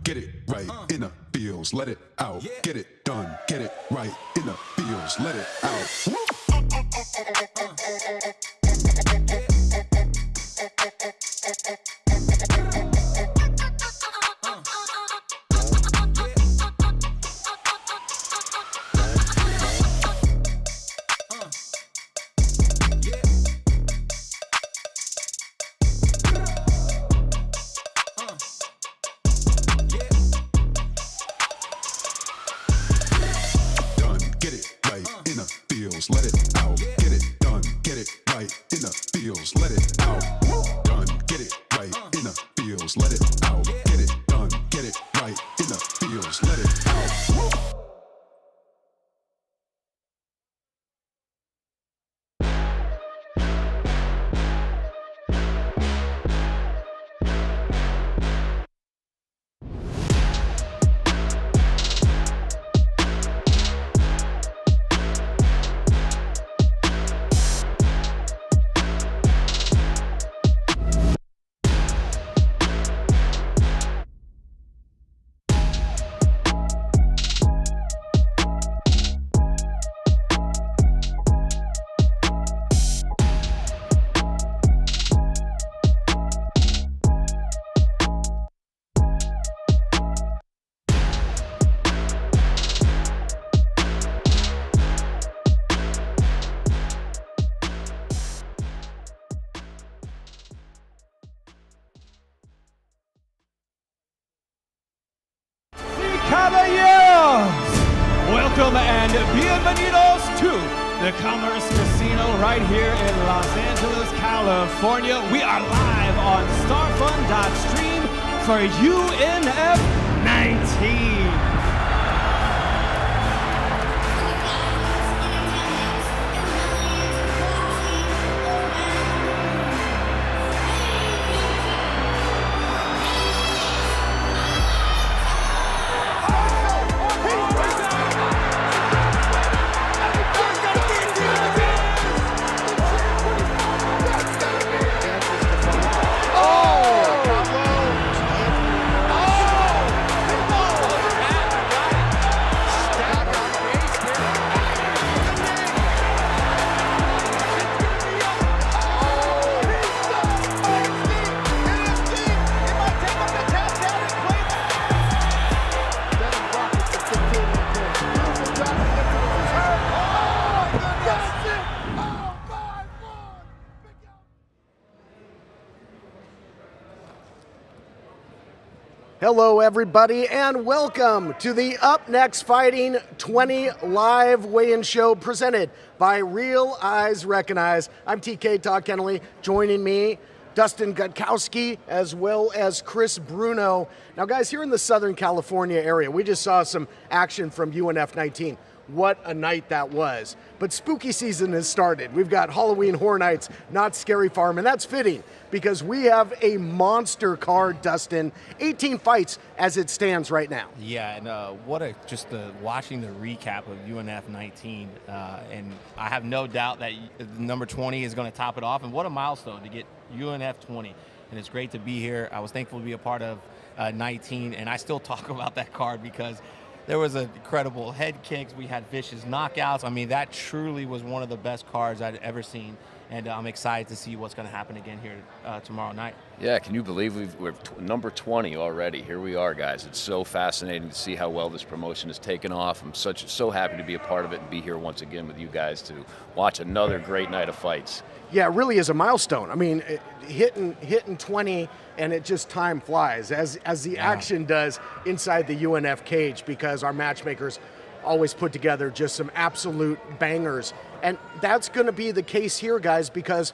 get it right in the fields, let it out. Get it done, get it right in the fields, let it out. Let it out. Get it done. Get it right in the fields. Let it out. Done. Get it right in the fields. Let it out. Get it done. Get it right in the fields. Let it out. Welcome and bienvenidos to the Commerce Casino right here in Los Angeles, California. We are live on Starfund.stream for UNF 19. Hello, everybody, and welcome to the UpNext Fighting 20 live weigh-in show presented by Real Eyes Recognize. I'm TK Todd Kennelly. Joining me, Dustin Gutkowsk, as well as Chris Bruno. Now, guys, here in the Southern California area, we just saw some action from UNF 19. What a night that was. But spooky season has started. We've got Halloween Horror Nights, Not Scary Farm, and that's fitting because we have a monster card, Dustin. 18 fights as it stands right now. Yeah, and watching the recap of UNF 19, and I have no doubt that number 20 is going to top it off, and what a milestone to get UNF 20. And it's great to be here. I was thankful to be a part of 19, and I still talk about that card because there was incredible head kicks. We had vicious knockouts. I mean, that truly was one of the best cards I'd ever seen. And I'm excited to see what's going to happen again here tomorrow night. Yeah, can you believe we're number 20 already? Here we are, guys. It's so fascinating to see how well this promotion has taken off. I'm so happy to be a part of it and be here once again with you guys to watch another great night of fights. Yeah, it really is a milestone. I mean, hitting 20, and it just time flies, as the action does inside the UNF cage, because our matchmakers always put together just some absolute bangers. And that's going to be the case here, guys, because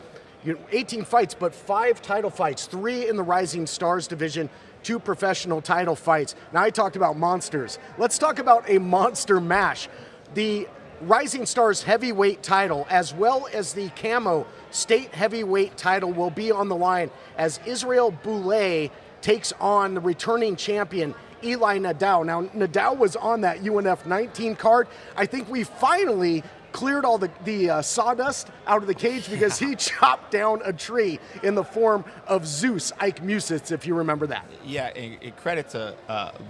18 fights, but 5 title fights, 3 in the Rising Stars division, 2 professional title fights. Now, I talked about monsters. Let's talk about a monster mash. The Rising Stars heavyweight title, as well as the Camo state heavyweight title, will be on the line as Israel Boule takes on the returning champion, Eli Nadal. Now, Nadal was on that UNF 19 card. I think we finally cleared all the sawdust out of the cage because he chopped down a tree in the form of Zeus, Ike Musitz, if you remember that. Yeah, and credit to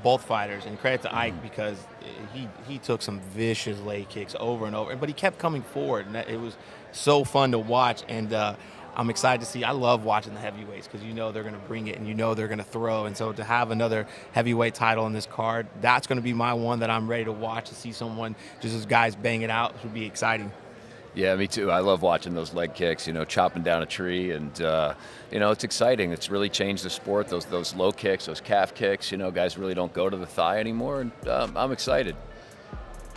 both fighters, and credit to Ike because he took some vicious leg kicks over and over, but he kept coming forward, and it was so fun to watch. And I'm excited to see. I love watching the heavyweights because you know they're going to bring it and you know they're going to throw. And so to have another heavyweight title in this card, that's going to be my one that I'm ready to watch, to see someone, just as guys bang it out, would be exciting. Yeah, me too. I love watching those leg kicks, chopping down a tree. And, it's exciting. It's really changed the sport, those low kicks, those calf kicks. Guys really don't go to the thigh anymore. And I'm excited.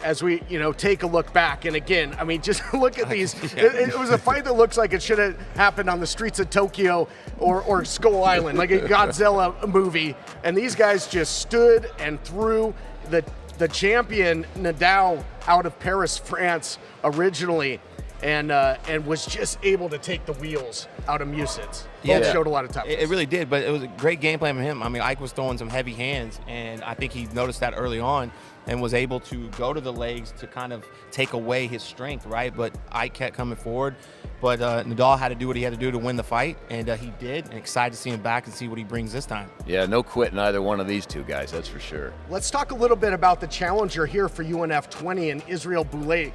As we, take a look back, and again, I mean, just look at these. It was a fight that looks like it should have happened on the streets of Tokyo or Skull Island, like a Godzilla movie. And these guys just stood and threw the champion Nadal out of Paris, France, originally, and was just able to take the wheels out of Musitz. Yeah, Both showed a lot of toughness. It really did, but it was a great game plan from him. I mean, Ike was throwing some heavy hands, and I think he noticed that early on and was able to go to the legs to kind of take away his strength, right? But Ike kept coming forward. But Nadal had to do what he had to do to win the fight, and he did. And excited to see him back and see what he brings this time. Yeah, no quitting either one of these two guys, that's for sure. Let's talk a little bit about the challenger here for UNF 20 and Israel Boule.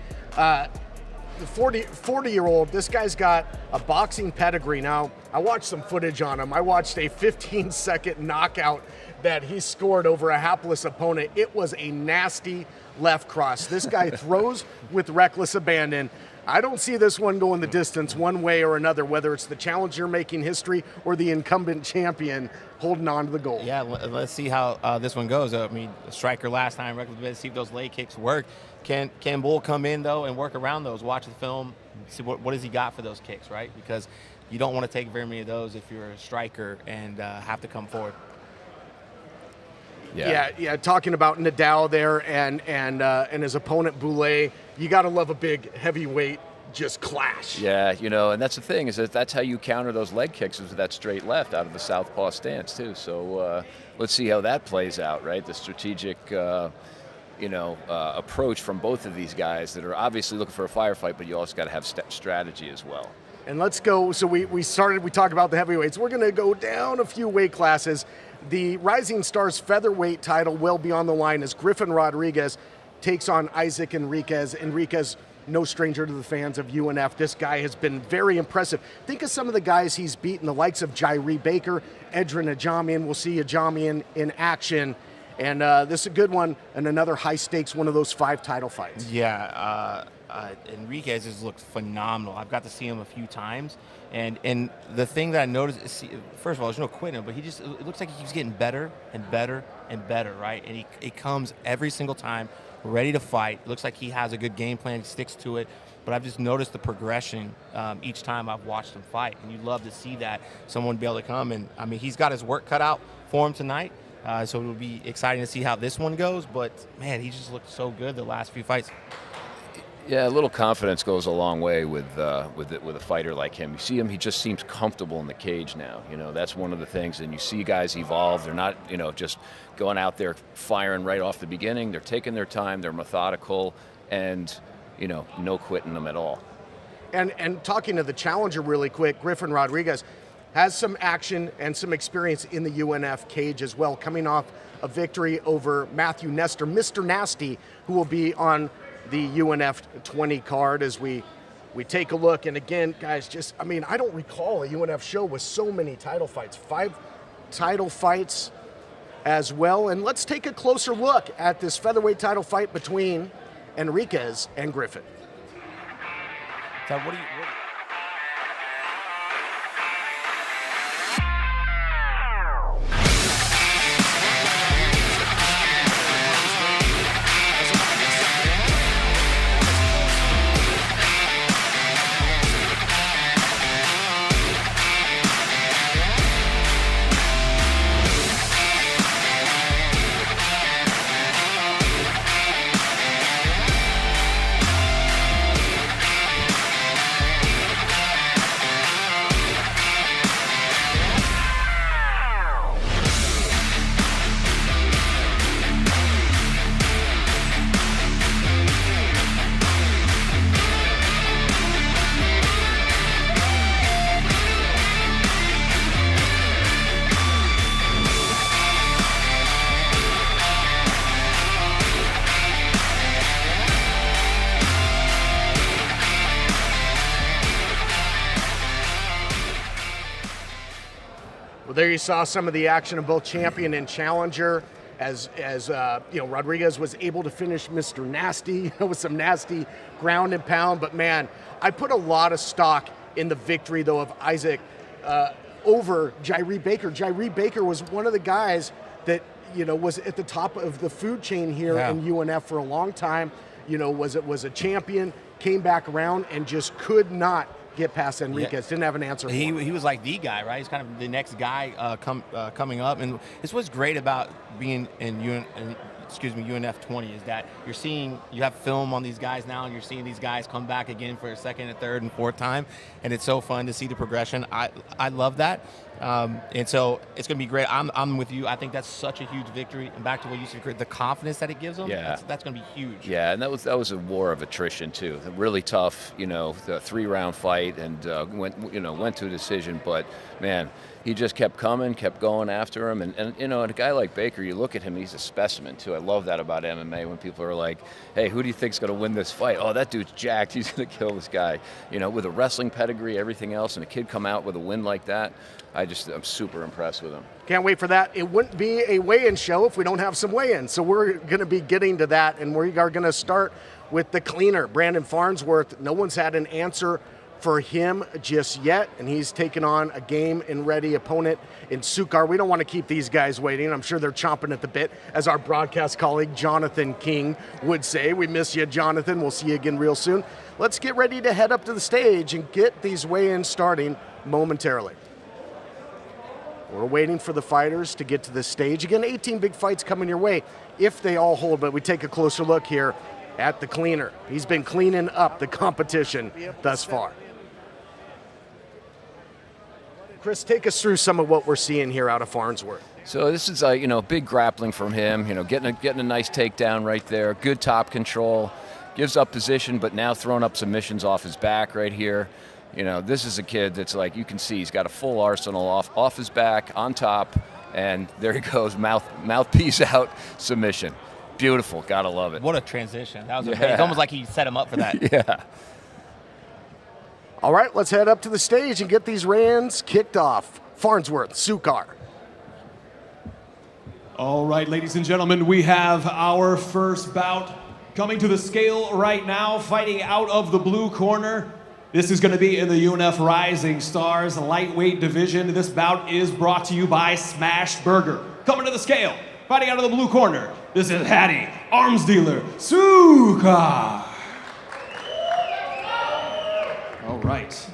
The 40-year-old, this guy's got a boxing pedigree. Now, I watched some footage on him. I watched a 15-second knockout that he scored over a hapless opponent. It was a nasty left cross. This guy throws with reckless abandon. I don't see this one going the distance one way or another, whether it's the challenger making history or the incumbent champion holding on to the goal. Yeah, let's see how this one goes. I mean, striker last time, reckless, see if those leg kicks work. Can Boule come in, though, and work around those? Watch the film, see what has he got for those kicks, right? Because you don't want to take very many of those if you're a striker and have to come forward. Yeah. Talking about Nadal there and his opponent Boule, you got to love a big heavyweight just clash. Yeah, and that's the thing, is that's how you counter those leg kicks, is with that straight left out of the southpaw stance too. So let's see how that plays out, right? The strategic approach from both of these guys that are obviously looking for a firefight, but you also got to have strategy as well. And let's go. So we talked about the heavyweights. We're going to go down a few weight classes. The Rising Stars featherweight title will be on the line as Griffin Rodriguez takes on Isaac Enriquez. Enriquez, no stranger to the fans of UNF. This guy has been very impressive. Think of some of the guys he's beaten, the likes of Jairi Baker, Edrin Ajamian. We'll see Ajamian in action. And this is a good one, and another high-stakes one of those 5 title fights. Yeah, Enriquez has looked phenomenal. I've got to see him a few times, and the thing that I noticed is, first of all, there's no quitting him, but it looks like he keeps getting better and better and better, right? And he comes every single time ready to fight. It looks like he has a good game plan, he sticks to it. But I've just noticed the progression each time I've watched him fight, and you'd love to see that, someone be able to come. And I mean, he's got his work cut out for him tonight. So it'll be exciting to see how this one goes. But, man, he just looked so good the last few fights. Yeah, a little confidence goes a long way with a fighter like him. You see him, he just seems comfortable in the cage now. That's one of the things. And you see guys evolve. They're not, just going out there firing right off the beginning. They're taking their time. They're methodical. And, no quitting them at all. And talking to the challenger really quick, Griffin Rodriguez has some action and some experience in the UNF cage as well, coming off a victory over Matthew Nestor, Mr. Nasty, who will be on the UNF 20 card as we take a look. And again, guys, I don't recall a UNF show with so many title fights, 5 title fights as well. And let's take a closer look at this featherweight title fight between Enriquez and Griffin. So Well, there you saw some of the action of both champion and challenger. As Rodriguez was able to finish Mr. Nasty with some nasty ground and pound. But man, I put a lot of stock in the victory though of Isaac over Jairi Baker. Jairi Baker was one of the guys that was at the top of the food chain here in UNF for a long time. Was a champion, came back around and just could not get past Enriquez. Didn't have an answer for him. He was like the guy, right? He's kind of the next guy coming up. And this was great about being in UNF 20 is that you have film on these guys now, and you're seeing these guys come back again for a second and third and fourth time, and it's so fun to see the progression. I love that. And so it's going to be great. I'm with you. I think that's such a huge victory. And back to what you said, the confidence that it gives them, that's going to be huge. Yeah, and that was a war of attrition too. Really tough, the 3-round fight, and went to a decision. But man, he just kept coming, kept going after him. And a guy like Baker, you look at him, he's a specimen too. I love that about MMA when people are like, hey, who do you think's going to win this fight? Oh, that dude's jacked. He's going to kill this guy. With a wrestling pedigree, everything else, and a kid come out with a win like that. I'm super impressed with him. Can't wait for that. It wouldn't be a weigh-in show if we don't have some weigh-ins. So we're going to be getting to that, and we are going to start with the cleaner, Brandon Farnsworth. No one's had an answer for him just yet, and he's taken on a game and ready opponent in Sukar. We don't want to keep these guys waiting. I'm sure they're chomping at the bit, as our broadcast colleague Jonathan King would say. We miss you, Jonathan. We'll see you again real soon. Let's get ready to head up to the stage and get these weigh-ins starting momentarily. We're waiting for the fighters to get to the stage. Again, 18 big fights coming your way if they all hold, but we take a closer look here at the cleaner. He's been cleaning up the competition thus far. Chris, take us through some of what we're seeing here out of Farnsworth. So this is big grappling from him, getting a nice takedown right there, good top control, gives up position, but now throwing up submissions off his back right here. This is a kid that's like, you can see he's got a full arsenal off his back, on top, and there he goes, mouthpiece out, submission. Beautiful, gotta love it. What a transition. That was amazing. It's almost like he set him up for that. Yeah. All right, let's head up to the stage and get these rounds kicked off. Farnsworth, Sukar. All right, ladies and gentlemen, we have our first bout coming to the scale right now, fighting out of the blue corner. This is going to be in the UNF Rising Stars lightweight division. This bout is brought to you by Smash Burger. Coming to the scale, fighting out of the blue corner, this is Hattie, arms dealer, Sukar. All right.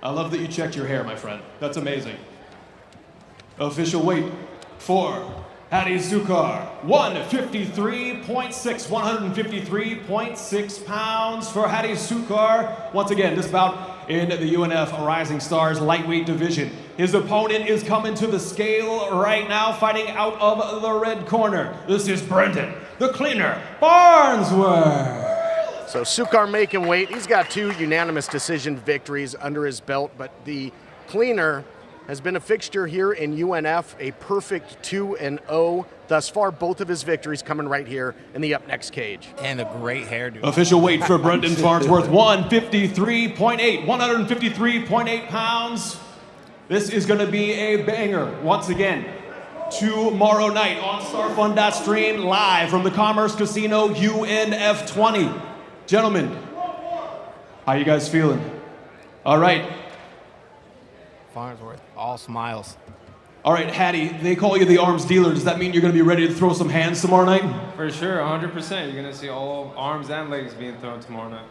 I love that you checked your hair, my friend. That's amazing. Official weight for Hattie Sukar, 153.6, 153.6 pounds for Hattie Sukar. Once again, this bout in the UNF Rising Stars lightweight division. His opponent is coming to the scale right now, fighting out of the red corner. This is Brendan, the cleaner, Farnsworth. So Sukar making weight. He's got 2 unanimous decision victories under his belt, but the cleaner has been a fixture here in UNF, a perfect 2-0 thus far. Both of his victories coming right here in the UpNext cage. And a great hairdo. Official weight for Brendan Farnsworth, 153.8, 153.8 pounds. This is going to be a banger once again. Tomorrow night on Starfund.stream, live from the Commerce Casino UNF 20. Gentlemen, how you guys feeling? All right. Farnsworth, all smiles. All right, Hattie, they call you the arms dealer. Does that mean you're going to be ready to throw some hands tomorrow night? For sure, 100%. You're going to see all arms and legs being thrown tomorrow night.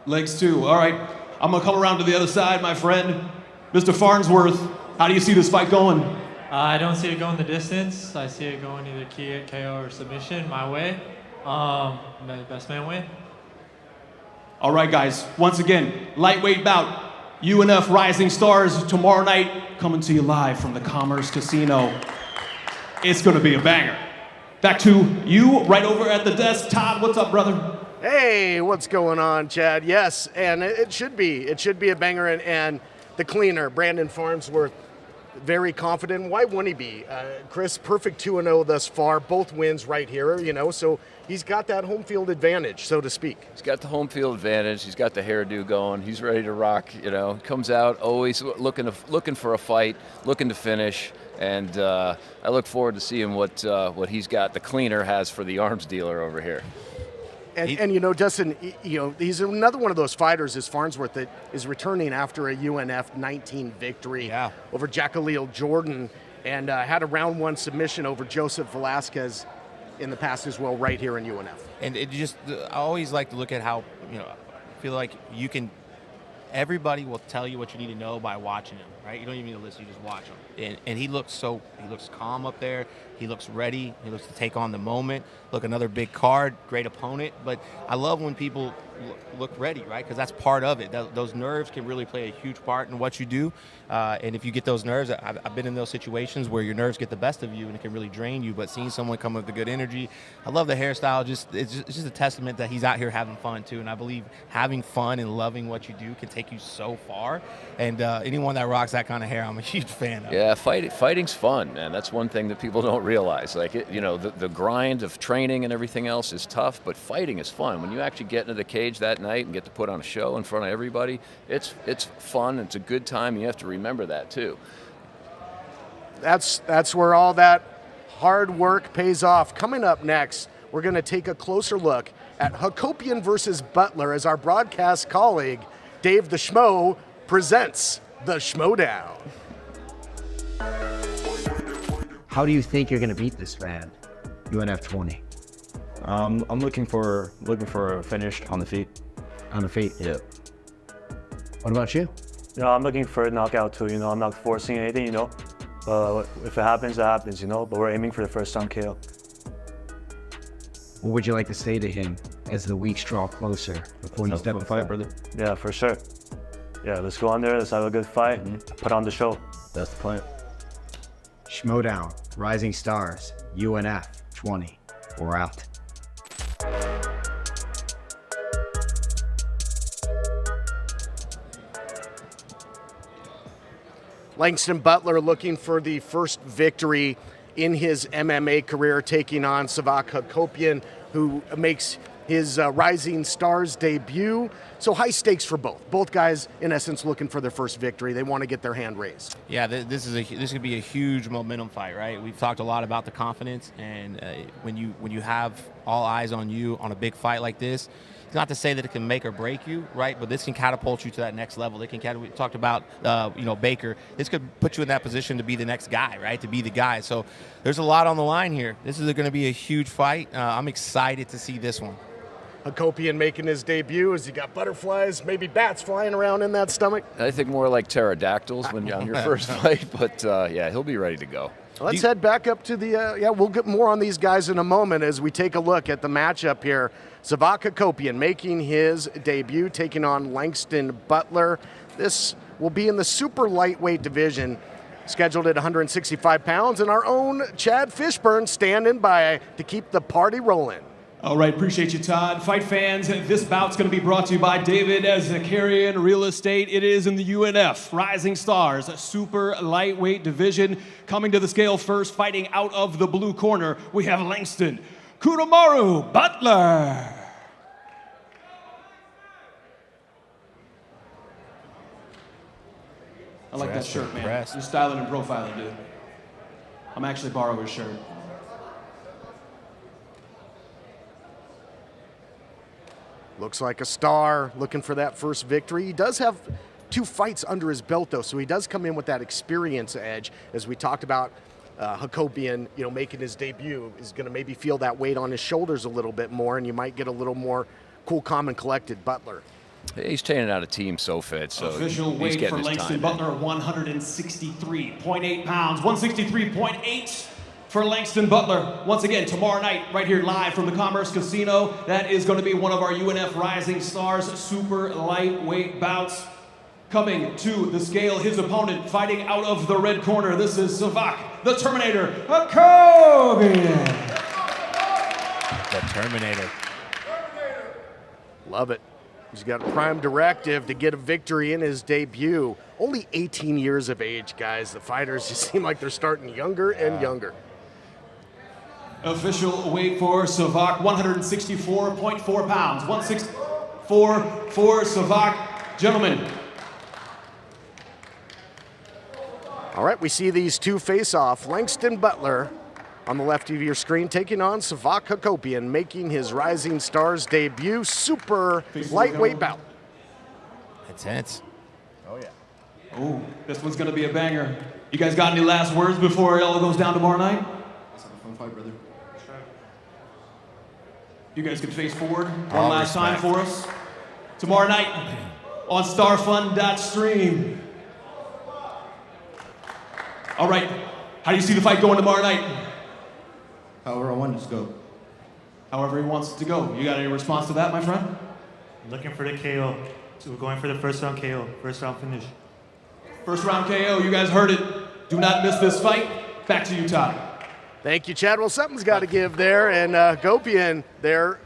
Legs too. All right. I'm going to come around to the other side, my friend. Mr. Farnsworth, how do you see this fight going? I don't see it going the distance. I see it going either KO or submission my way. Best man way. All right, guys. Once again, lightweight bout. UNF Rising Stars tomorrow night, coming to you live from the Commerce Casino. It's going to be a banger. Back to you, right over at the desk. Todd, what's up, brother? Hey, what's going on, Chad? Yes, and it should be a banger, and the cleaner, Brandon Farnsworth, very confident. Why wouldn't he be? Chris, perfect 2-0 thus far, both wins right here, so he's got that home field advantage, so to speak. He's got the home field advantage. He's got the hairdo going. He's ready to rock, Comes out always looking for a fight, looking to finish. And I look forward to seeing what he's got, the cleaner has for the arms dealer over here. And Dustin, he's another one of those fighters, is Farnsworth, that is returning after a UNF 19 victory over Jackaleel Jordan, and had a round 1 submission over Joseph Velasquez in the past as well, right here in UNF. And I always like to look at how, I feel like everybody will tell you what you need to know by watching him, right? You don't even need to listen, you just watch him. And he looks calm up there. He looks ready. He looks to take on the moment. Look, another big card, great opponent. But I love when people look ready, right? Because that's part of it. Those nerves can really play a huge part in what you do. And if you get those nerves, I've been in those situations where your nerves get the best of you and it can really drain you. But seeing someone come with the good energy, I love the hairstyle. It's just a testament that he's out here having fun too. And I believe having fun and loving what you do can take you so far. And anyone that rocks that kind of hair, I'm a huge fan of. Yeah, fighting's fun, man. That's one thing that people don't realize. Like, the grind of training and everything else is tough, but fighting is fun. When you actually get into the cage that night and get to put on a show in front of everybody, it's fun. It's a good time. You have to remember that too. That's where all that hard work pays off. Coming up next, we're going to take a closer look at Hakopian versus Butler as our broadcast colleague Dave the Schmo presents the Schmodown. How do you think you're going to beat this man, UNF 20? I'm looking for a finish on the feet. On the feet? Yeah. What about you? I'm looking for a knockout too. I'm not forcing anything. If it happens, it happens. But we're aiming for the first round KO. What would you like to say to him as the weeks draw closer before you step in fight, brother? Yeah, for sure. Yeah, let's go on there. Let's have a good fight. Put on the show. That's the plan. Schmodown, Rising Stars, UNF 20. We're out. Langston Butler looking for the first victory in his MMA career, taking on Savak Hakopian, who makes his Rising Stars debut. So high stakes for both. Both guys, in essence, looking for their first victory. They want to get their hand raised. Yeah, this could be a huge momentum fight, right? We've talked a lot about the confidence, and when you have all eyes on you on a big fight like this, it's not to say that it can make or break you, right? But this can catapult you to that next level. We talked about, Becker. This could put you in that position to be the next guy, right? To be the guy. So there's a lot on the line here. This is going to be a huge fight. I'm excited to see this one. Hakopian making his debut. Has he got butterflies, maybe bats flying around in that stomach? I think more like pterodactyls when on your first fight, but he'll be ready to go. Let's head back up to the, we'll get more on these guys in a moment as we take a look at the matchup here. Savak Hakopian making his debut, taking on Langston Butler. This will be in the super lightweight division, scheduled at 165 pounds, and our own Chad Fishburne standing by to keep the party rolling. All right, appreciate you, Todd. Fight fans, this bout's going to be brought to you by David Zakarian Real Estate. It is in the UNF Rising Stars super lightweight division. Coming to the scale first, fighting out of the blue corner, we have Langston Kudomaru Butler. I like that shirt, man. You're styling and profiling, dude. I'm actually borrowing his shirt. Looks like a star looking for that first victory. He does have 2 fights under his belt, though, so he does come in with that experience edge. As we talked about, Hakopian, making his debut, is going to maybe feel that weight on his shoulders a little bit more, and you might get a little more cool, calm, and collected Butler. He's training out a team SoFed, so official weight for Langston Butler, 163.8 pounds, 163.8 for Langston Butler. Once again, tomorrow night, right here live from the Commerce Casino. That is going to be one of our UNF Rising Stars super lightweight bouts. Coming to the scale, his opponent fighting out of the red corner. This is Savak, the Terminator, Hakopian. The Terminator. Love it. He's got a prime directive to get a victory in his debut. Only 18 years of age, guys. The fighters just seem like they're starting younger and younger. Official weight for Savak, 164.4 pounds. 164 for Savak. Gentlemen. All right, we see these two face off. Langston Butler on the left of your screen taking on Savak Hakopian, making his Rising Stars debut. Super lightweight bout. Intense. Oh, yeah. Ooh, this one's going to be a banger. You guys got any last words before it all goes down tomorrow night? Let's have a fun fight, brother. You guys can face forward one last time for us. Tomorrow night on Starfund.stream. All right, how do you see the fight going tomorrow night? However I want it to go. However he wants it to go. You got any response to that, my friend? Looking for the KO. So we're going for the first round KO, first round finish. First round KO, you guys heard it. Do not miss this fight. Back to you, Todd. Thank you, Chad. Well, something's got to give there, and Hakopian there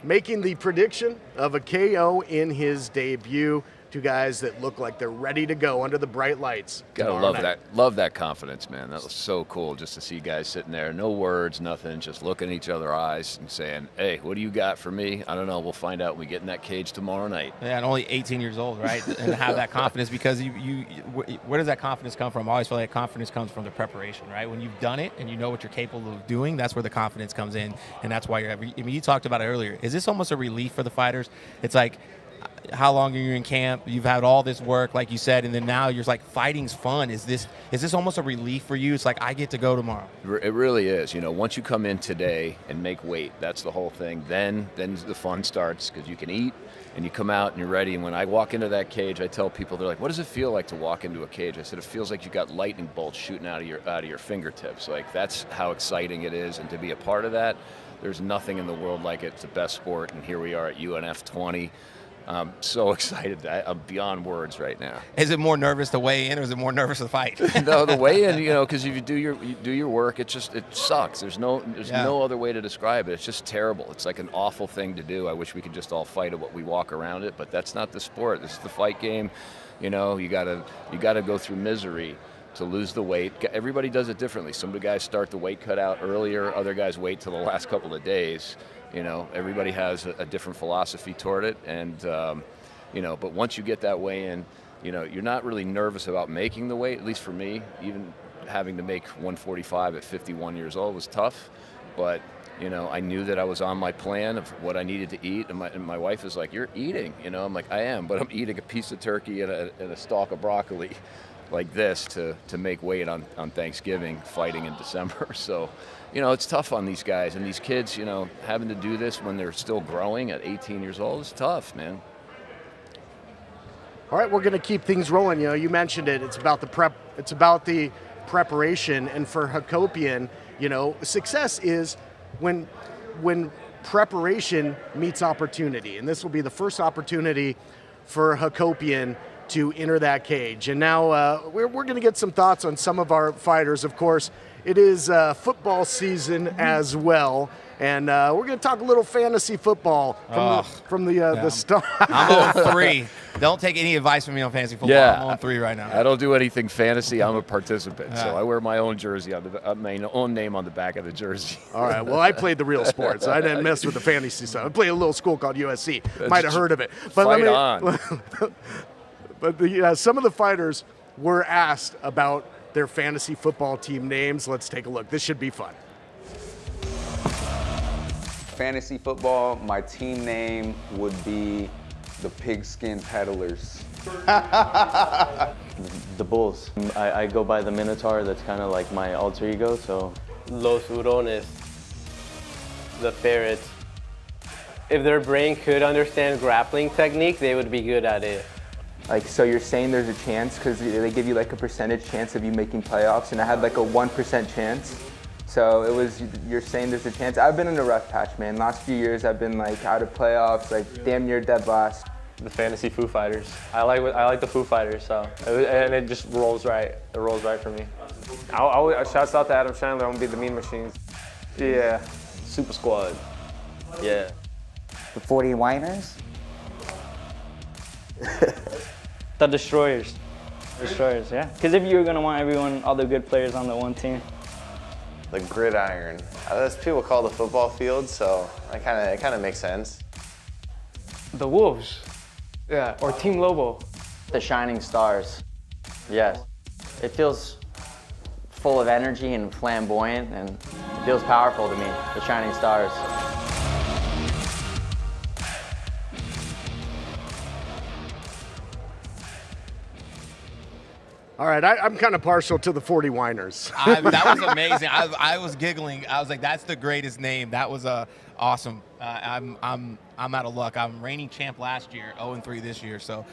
making the prediction of a KO in his debut. Two guys that look like they're ready to go under the bright lights. Gotta love that. Love that confidence, man. That was so cool just to see guys sitting there, no words, nothing, just looking at each other's eyes and saying, "Hey, what do you got for me?" I don't know. We'll find out when we get in that cage tomorrow night. Yeah, and only 18 years old, right? And have that confidence, because where does that confidence come from? I always feel like confidence comes from the preparation, right? When you've done it and you know what you're capable of doing, that's where the confidence comes in, and that's why I mean, you talked about it earlier. Is this almost a relief for the fighters? It's like, how long are you in camp? You've had all this work, like you said, and then now you're like, fighting's fun. Is this almost a relief for you? It's like, I get to go tomorrow. It really is. You know, once you come in today and make weight, that's the whole thing. Then the fun starts, because you can eat and you come out and you're ready. And when I walk into that cage, I tell people, they're like, "What does it feel like to walk into a cage?" I said, "It feels like you got lightning bolts shooting out of your fingertips." Like, that's how exciting it is, and to be a part of that, there's nothing in the world like it. It's the best sport, and here we are at UNF 20. I'm so excited. I'm beyond words right now. Is it more nervous to weigh in, or is it more nervous to fight? No, the weigh-in, you know, because if you do your work, it sucks. There's no other way to describe it. It's just terrible. It's like an awful thing to do. I wish we could just all fight it, we walk around it, but that's not the sport. This is the fight game. You know, you gotta go through misery to lose the weight. Everybody does it differently. Some of the guys start the weight cut out earlier. Other guys wait till the last couple of days. You know, everybody has a different philosophy toward it, and you know, but once you get that weigh in, you know, you're not really nervous about making the weight. At least for me, even having to make 145 at 51 years old was tough, but you know, I knew that I was on my plan of what I needed to eat, and my wife is like, "You're eating," you know. I'm like, "I am," but I'm eating a piece of turkey and a stalk of broccoli like this to make weight on Thanksgiving, fighting in December. So, you know, it's tough on these guys and these kids, you know, having to do this when they're still growing at 18 years old is tough, man. All right, we're going to keep things rolling. You know, you mentioned it. It's about the prep. It's about the preparation. And for Hakopian, you know, success is when preparation meets opportunity. And this will be the first opportunity for Hakopian to enter that cage. And now we're going to get some thoughts on some of our fighters. Of course, it is football season as well. And we're going to talk a little fantasy football from the start. I'm on 3. Don't take any advice from me on fantasy football. Yeah, I'm on 3 right now. I don't do anything fantasy. I'm a participant, so I wear my own jersey on my own name on the back of the jersey. All right. Well, I played the real sports. I didn't mess with the fantasy stuff. I played a little school called USC. Might have heard of it. But fight on. But some of the fighters were asked about their fantasy football team names. Let's take a look. This should be fun. Fantasy football, my team name would be the Pigskin Peddlers. The Bulls. I go by the Minotaur. That's kind of like my alter ego, so. Los Hurones, the Ferrets. If their brain could understand grappling technique, they would be good at it. Like, so you're saying there's a chance, because they give you like a percentage chance of you making playoffs, and I had like a 1% chance. So it was, you're saying there's a chance. I've been in a rough patch, man. Last few years I've been like out of playoffs, like damn near dead last. The fantasy Foo Fighters. I like the Foo Fighters, so and it just rolls right. It rolls right for me. Shouts out to Adam Chandler. I'm gonna be the Mean Machines. Yeah. Super Squad. Yeah. The 40 Winers. The Destroyers. Destroyers, yeah. Because if you were going to want all the good players on the one team. The gridiron. That's people call the football field, so it kind of makes sense. The Wolves. Yeah, or Team Lobo. The Shining Stars. Yes. It feels full of energy and flamboyant, and it feels powerful to me, the Shining Stars. All right, I'm kind of partial to the 40 Winers. That was amazing. I was giggling. I was like, "That's the greatest name." That was awesome. I'm out of luck. I'm reigning champ last year, 0-3 this year. So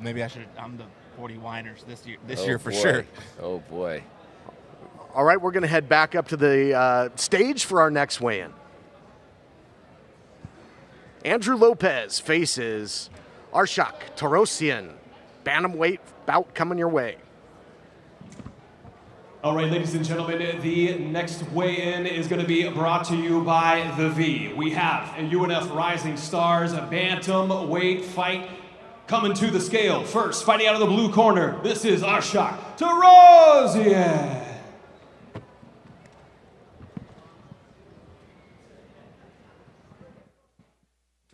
maybe I'm the 40 Winers this year for sure. Oh boy. All right, we're going to head back up to the stage for our next weigh-in. Andrew Lopez faces Arshak Torosyan. Bantamweight bout coming your way. All right, ladies and gentlemen, the next weigh-in is going to be brought to you by The V. We have a UNF Rising Stars bantamweight fight coming to the scale. First, fighting out of the blue corner, this is Arshak Torosyan.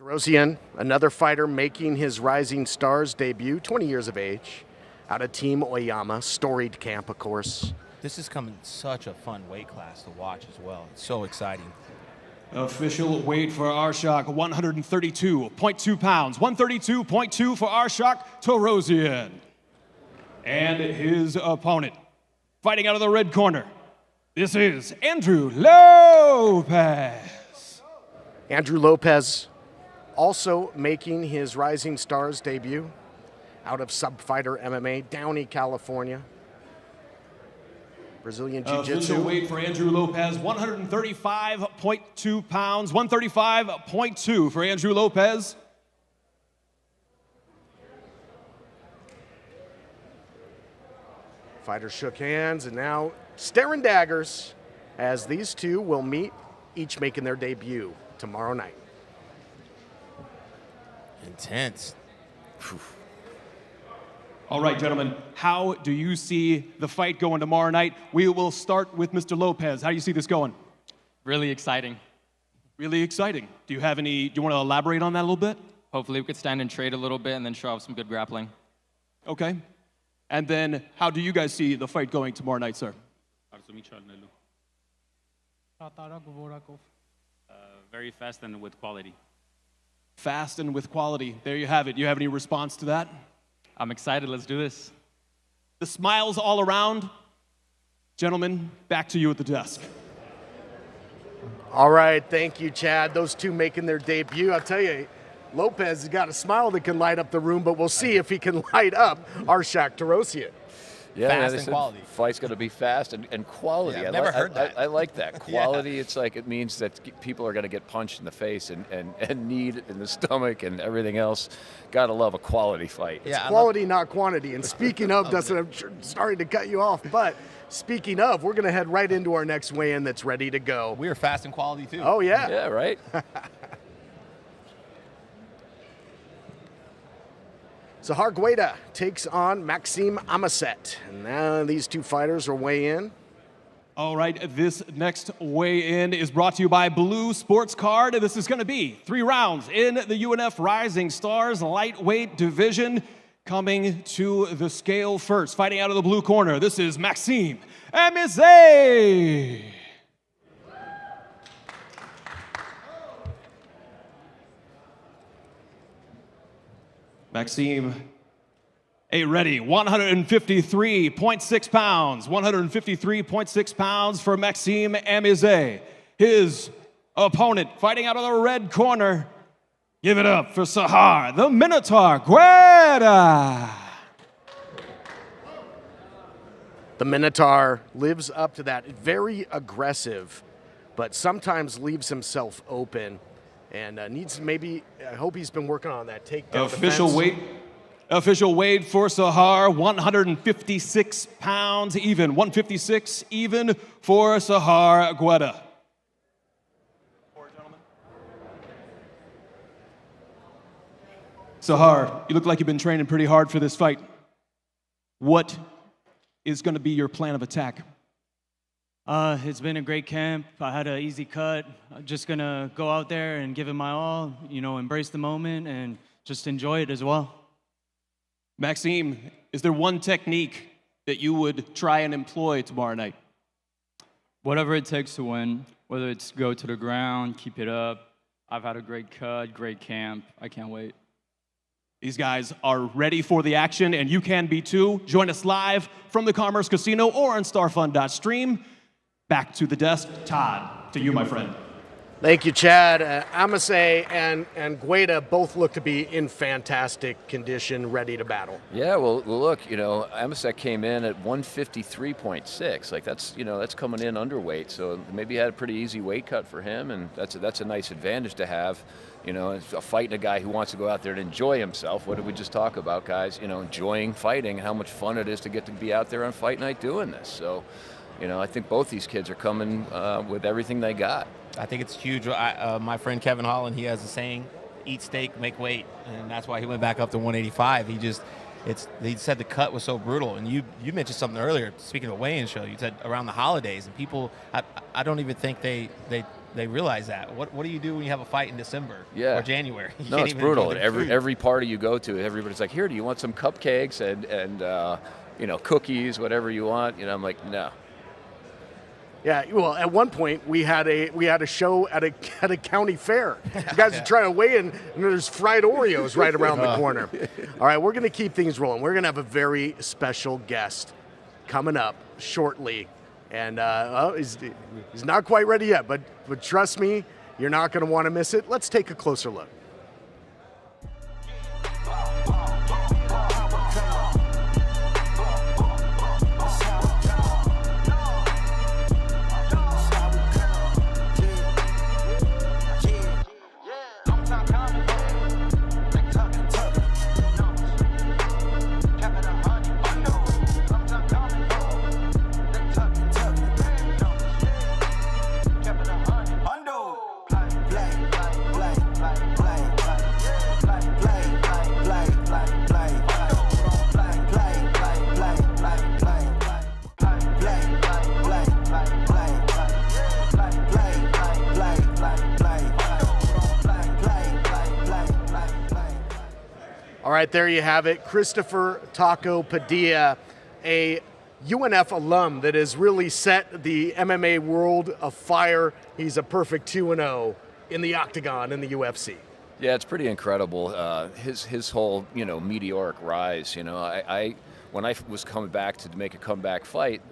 Torosyan, another fighter making his Rising Stars debut, 20 years of age, out of Team Oyama, storied camp, of course. This is coming such a fun weight class to watch as well. It's so exciting. Official weight for Arshak, 132.2 pounds. 132.2 for Arshak Torosyan. And his opponent, fighting out of the red corner, this is Andrew Lopez. Andrew Lopez also making his Rising Stars debut out of Subfighter MMA, Downey, California. Brazilian Jiu-Jitsu. Official weight for Andrew Lopez, 135.2 pounds. 135.2 for Andrew Lopez. Fighters shook hands, and now staring daggers as these two will meet, each making their debut tomorrow night. Intense. All right, gentlemen, how do you see the fight going tomorrow night? We will start with Mr. Lopez. How do you see this going? Really exciting. Really exciting. Do you want to elaborate on that a little bit? Hopefully we could stand and trade a little bit and then show off some good grappling. Okay. And then how do you guys see the fight going tomorrow night, sir? Very fast and with quality. Fast and with quality. There you have it. Do you have any response to that? I'm excited. Let's do this. The smiles all around. Gentlemen, back to you at the desk. All right, thank you, Chad. Those two making their debut. I'll tell you, Lopez has got a smile that can light up the room, but we'll see if he can light up Arshak Torosyan. Yeah, fast and quality. Fight's going to be fast and quality. Yeah, I've never heard that. I like that. Quality, Yeah. It's like it means that people are going to get punched in the face and need in the stomach and everything else. Got to love a quality fight. It's quality, not quantity. And speaking of, Dustin, I'm sorry to cut you off, but speaking of, we're going to head right into our next weigh-in that's ready to go. We are fast and quality, too. Oh, yeah. Yeah, right? Zahar Gueda takes on Maxime Amuset. And now these two fighters will weigh in. All right, this next weigh-in is brought to you by Blue Sports Card. This is going to be 3 rounds in the UNF Rising Stars lightweight division. Coming to the scale first, fighting out of the blue corner, this is Maxime Amuset. Maxime, ready, 153.6 pounds. 153.6 pounds for Maxime Amuset. His opponent, fighting out of the red corner, give it up for Zahar, the Minotaur Gueda. The Minotaur lives up to that. Very aggressive, but sometimes leaves himself open. And needs maybe, I hope he's been working on that takedown defense. Official weight for Zahar, 156 pounds even. 156 even for Zahar Gueda. Sahar, you look like you've been training pretty hard for this fight. What is going to be your plan of attack? It's been a great camp. I had an easy cut. I'm just going to go out there and give it my all, you know, embrace the moment and just enjoy it as well. Maxime, is there one technique that you would try and employ tomorrow night? Whatever it takes to win, whether it's go to the ground, keep it up. I've had a great cut, great camp. I can't wait. These guys are ready for the action, and you can be too. Join us live from the Commerce Casino or on starfund.stream. Back to the desk. Todd, to you, my friend. Thank you, Chad. Amuset and Gueda both look to be in fantastic condition, ready to battle. Yeah, well, look, you know, Amuset came in at 153.6. Like that's coming in underweight. So maybe had a pretty easy weight cut for him, and that's a nice advantage to have. You know, it's fighting a guy who wants to go out there and enjoy himself. What did we just talk about, guys? You know, enjoying fighting and how much fun it is to get to be out there on fight night doing this. So, you know, I think both these kids are coming with everything they got. I think it's huge. My friend Kevin Holland, he has a saying, eat steak, make weight. And that's why he went back up to 185. He said the cut was so brutal. And you mentioned something earlier, speaking of weigh-in show, you said around the holidays. And people, I don't even think they realize that. What do you do when you have a fight in December or January? No, it's brutal. Every party you go to, everybody's like, here, do you want some cupcakes and you know, cookies, whatever you want? You know, I'm like, no. Yeah, well, at one point we had a show at a county fair. You guys are trying to weigh in, and there's fried Oreos right around the corner. All right, we're going to keep things rolling. We're going to have a very special guest coming up shortly, and he's not quite ready yet, but trust me, you're not going to want to miss it. Let's take a closer look. All right, there you have it. Christopher Taco Padilla, a UNF alum that has really set the MMA world afire. He's a perfect 2-0 in the octagon in the UFC. Yeah, it's pretty incredible. His whole, you know, meteoric rise. You know, when I was coming back to make a comeback fight,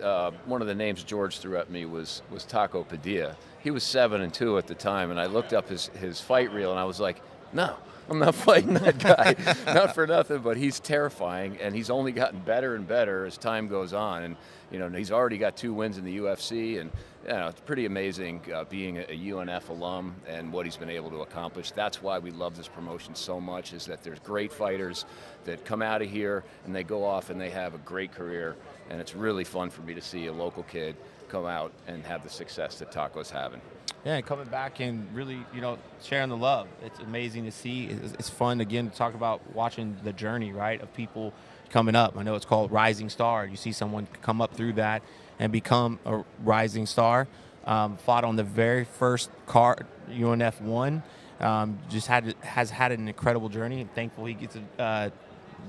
one of the names George threw at me was Taco Padilla. He was 7-2 at the time, and I looked up his fight reel, and I was like, no, I'm not fighting that guy. Not for nothing, but he's terrifying, and he's only gotten better and better as time goes on. And you know, he's already got 2 wins in the UFC, and you know, it's pretty amazing being a UNF alum and what he's been able to accomplish. That's why we love this promotion so much, is that there's great fighters that come out of here and they go off and they have a great career, and it's really fun for me to see a local kid come out and have the success that Taco's having. Yeah, and coming back and really, you know, sharing the love. It's amazing to see. It's fun, again, to talk about watching the journey, right, of people coming up. I know it's called Rising Star. You see someone come up through that and become a rising star. Fought on the very first card UNF won. Has had an incredible journey, and thankful he gets to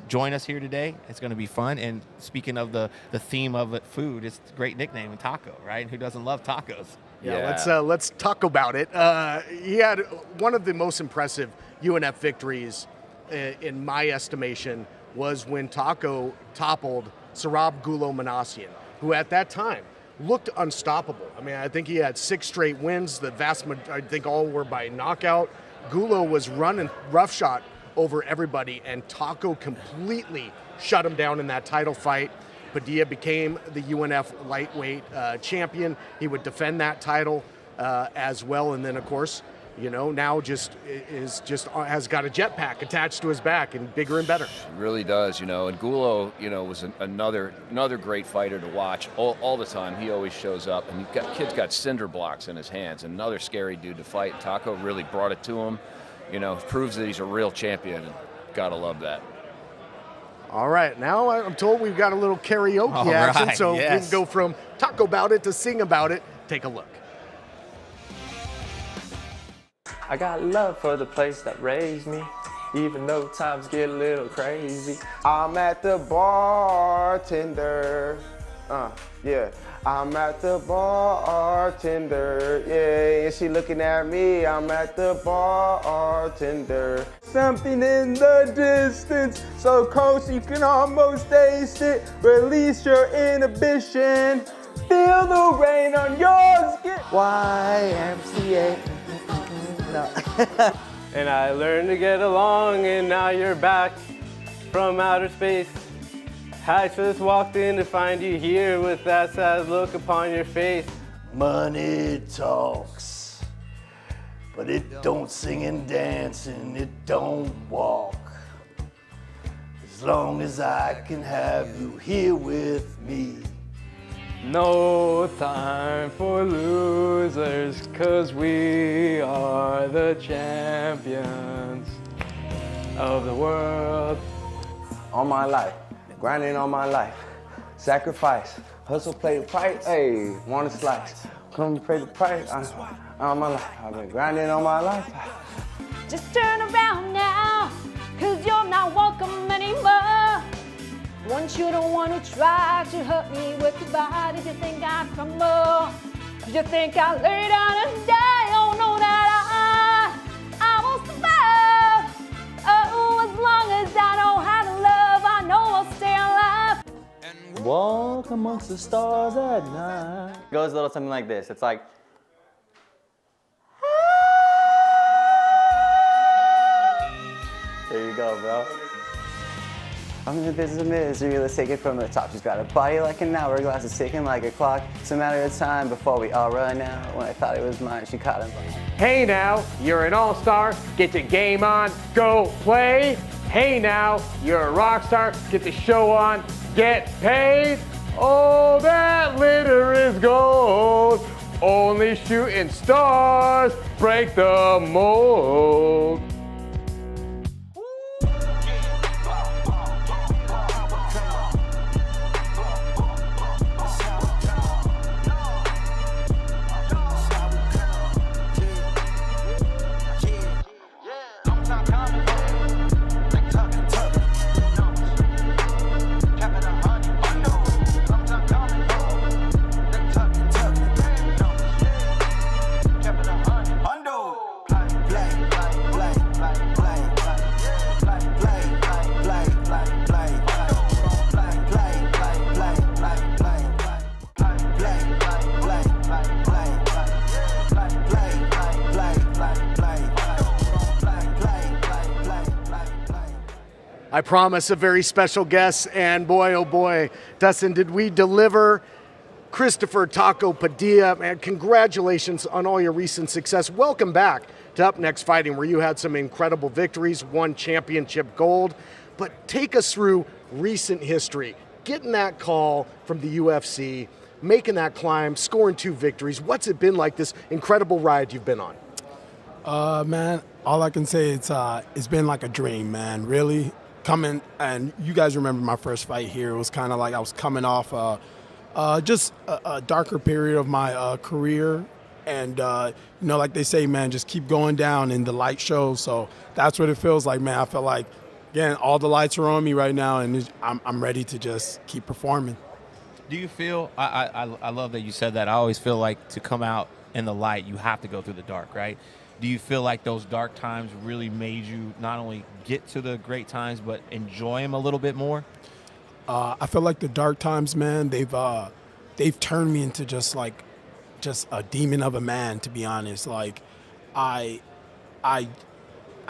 join us here today. It's going to be fun. And speaking of the theme of it, food, it's a great nickname, taco, right? And who doesn't love tacos? Yeah, let's talk about it. He had one of the most impressive UNF victories, in my estimation, was when Taco toppled Sarab Gulo-Manassian, who at that time looked unstoppable. I mean, I think he had 6 straight wins. The vast majority, I think all were by knockout. Gulo was running roughshod over everybody, and Taco completely shut him down in that title fight. Padilla became the UNF lightweight champion. He would defend that title as well, and then of course, you know, now has got a jetpack attached to his back, and bigger and better. It really does, you know. And Gulo, you know, was another great fighter to watch all the time. He always shows up, and kid's got cinder blocks in his hands. Another scary dude to fight. Taco really brought it to him. You know, proves that he's a real champion. Gotta love that. All right, now I'm told we've got a little karaoke All action, right, so yes. we can go from talk about it to sing about it. Take a look. I got love for the place that raised me, even though times get a little crazy. I'm at the bartender, yeah. I'm at the bartender, yeah. And she looking at me, I'm at the bartender. Something in the distance, so close you can almost taste it. Release your inhibition, feel the rain on your skin. YMCA. No. And I learned to get along, and now you're back from outer space. I just walked in to find you here with that sad look upon your face. Money talks, but it don't sing and dance and it don't walk. As long as I can have you here with me. No time for losers, 'cause we are the champions of the world. All my life, grinding all my life, sacrifice, hustle, play the price, hey, want a slice, come pay the price, all my life, I've been grinding all my life. Just turn around now, 'cause you're not welcome anymore. Want you the one who tried to hurt me with your body. Did you think I'd crumble? Did you think I'd lay down and die? Oh, no, that I will survive. Oh, as long as I know how to love, I know I'll stay alive. Walk amongst the stars at night. It goes a little something like this. It's like, there you go, bro. I'm in the business of misery, let's take it from the top. She's got a body like an hourglass, it's ticking like a clock. It's a matter of time before we all run out. When I thought it was mine, she caught him. Hey now, you're an all-star, get your game on, go play. Hey now, you're a rock star, get the show on, get paid. Oh, that litter is gold. Only shooting stars break the mold. I promise a very special guest, and boy, oh boy, Dustin, did we deliver? Christopher Taco Padilla, man, congratulations on all your recent success. Welcome back to UpNext Fighting, where you had some incredible victories, won championship gold. But take us through recent history, getting that call from the UFC, making that climb, scoring 2 victories. What's it been like, this incredible ride you've been on? Man, all I can say is it's been like a dream, man, really. Coming, and you guys remember my first fight here. It was kind of like I was coming off just a darker period of my career. And, you know, like they say, man, just keep going down and the light shows. So that's what it feels like, man. I feel like, again, all the lights are on me right now, and I'm ready to just keep performing. Do you feel, I love that you said that. I always feel like to come out in the light, you have to go through the dark, right? Do you feel like those dark times really made you not only get to the great times, but enjoy them a little bit more? I feel like the dark times, man, they've turned me into just a demon of a man, to be honest. Like, I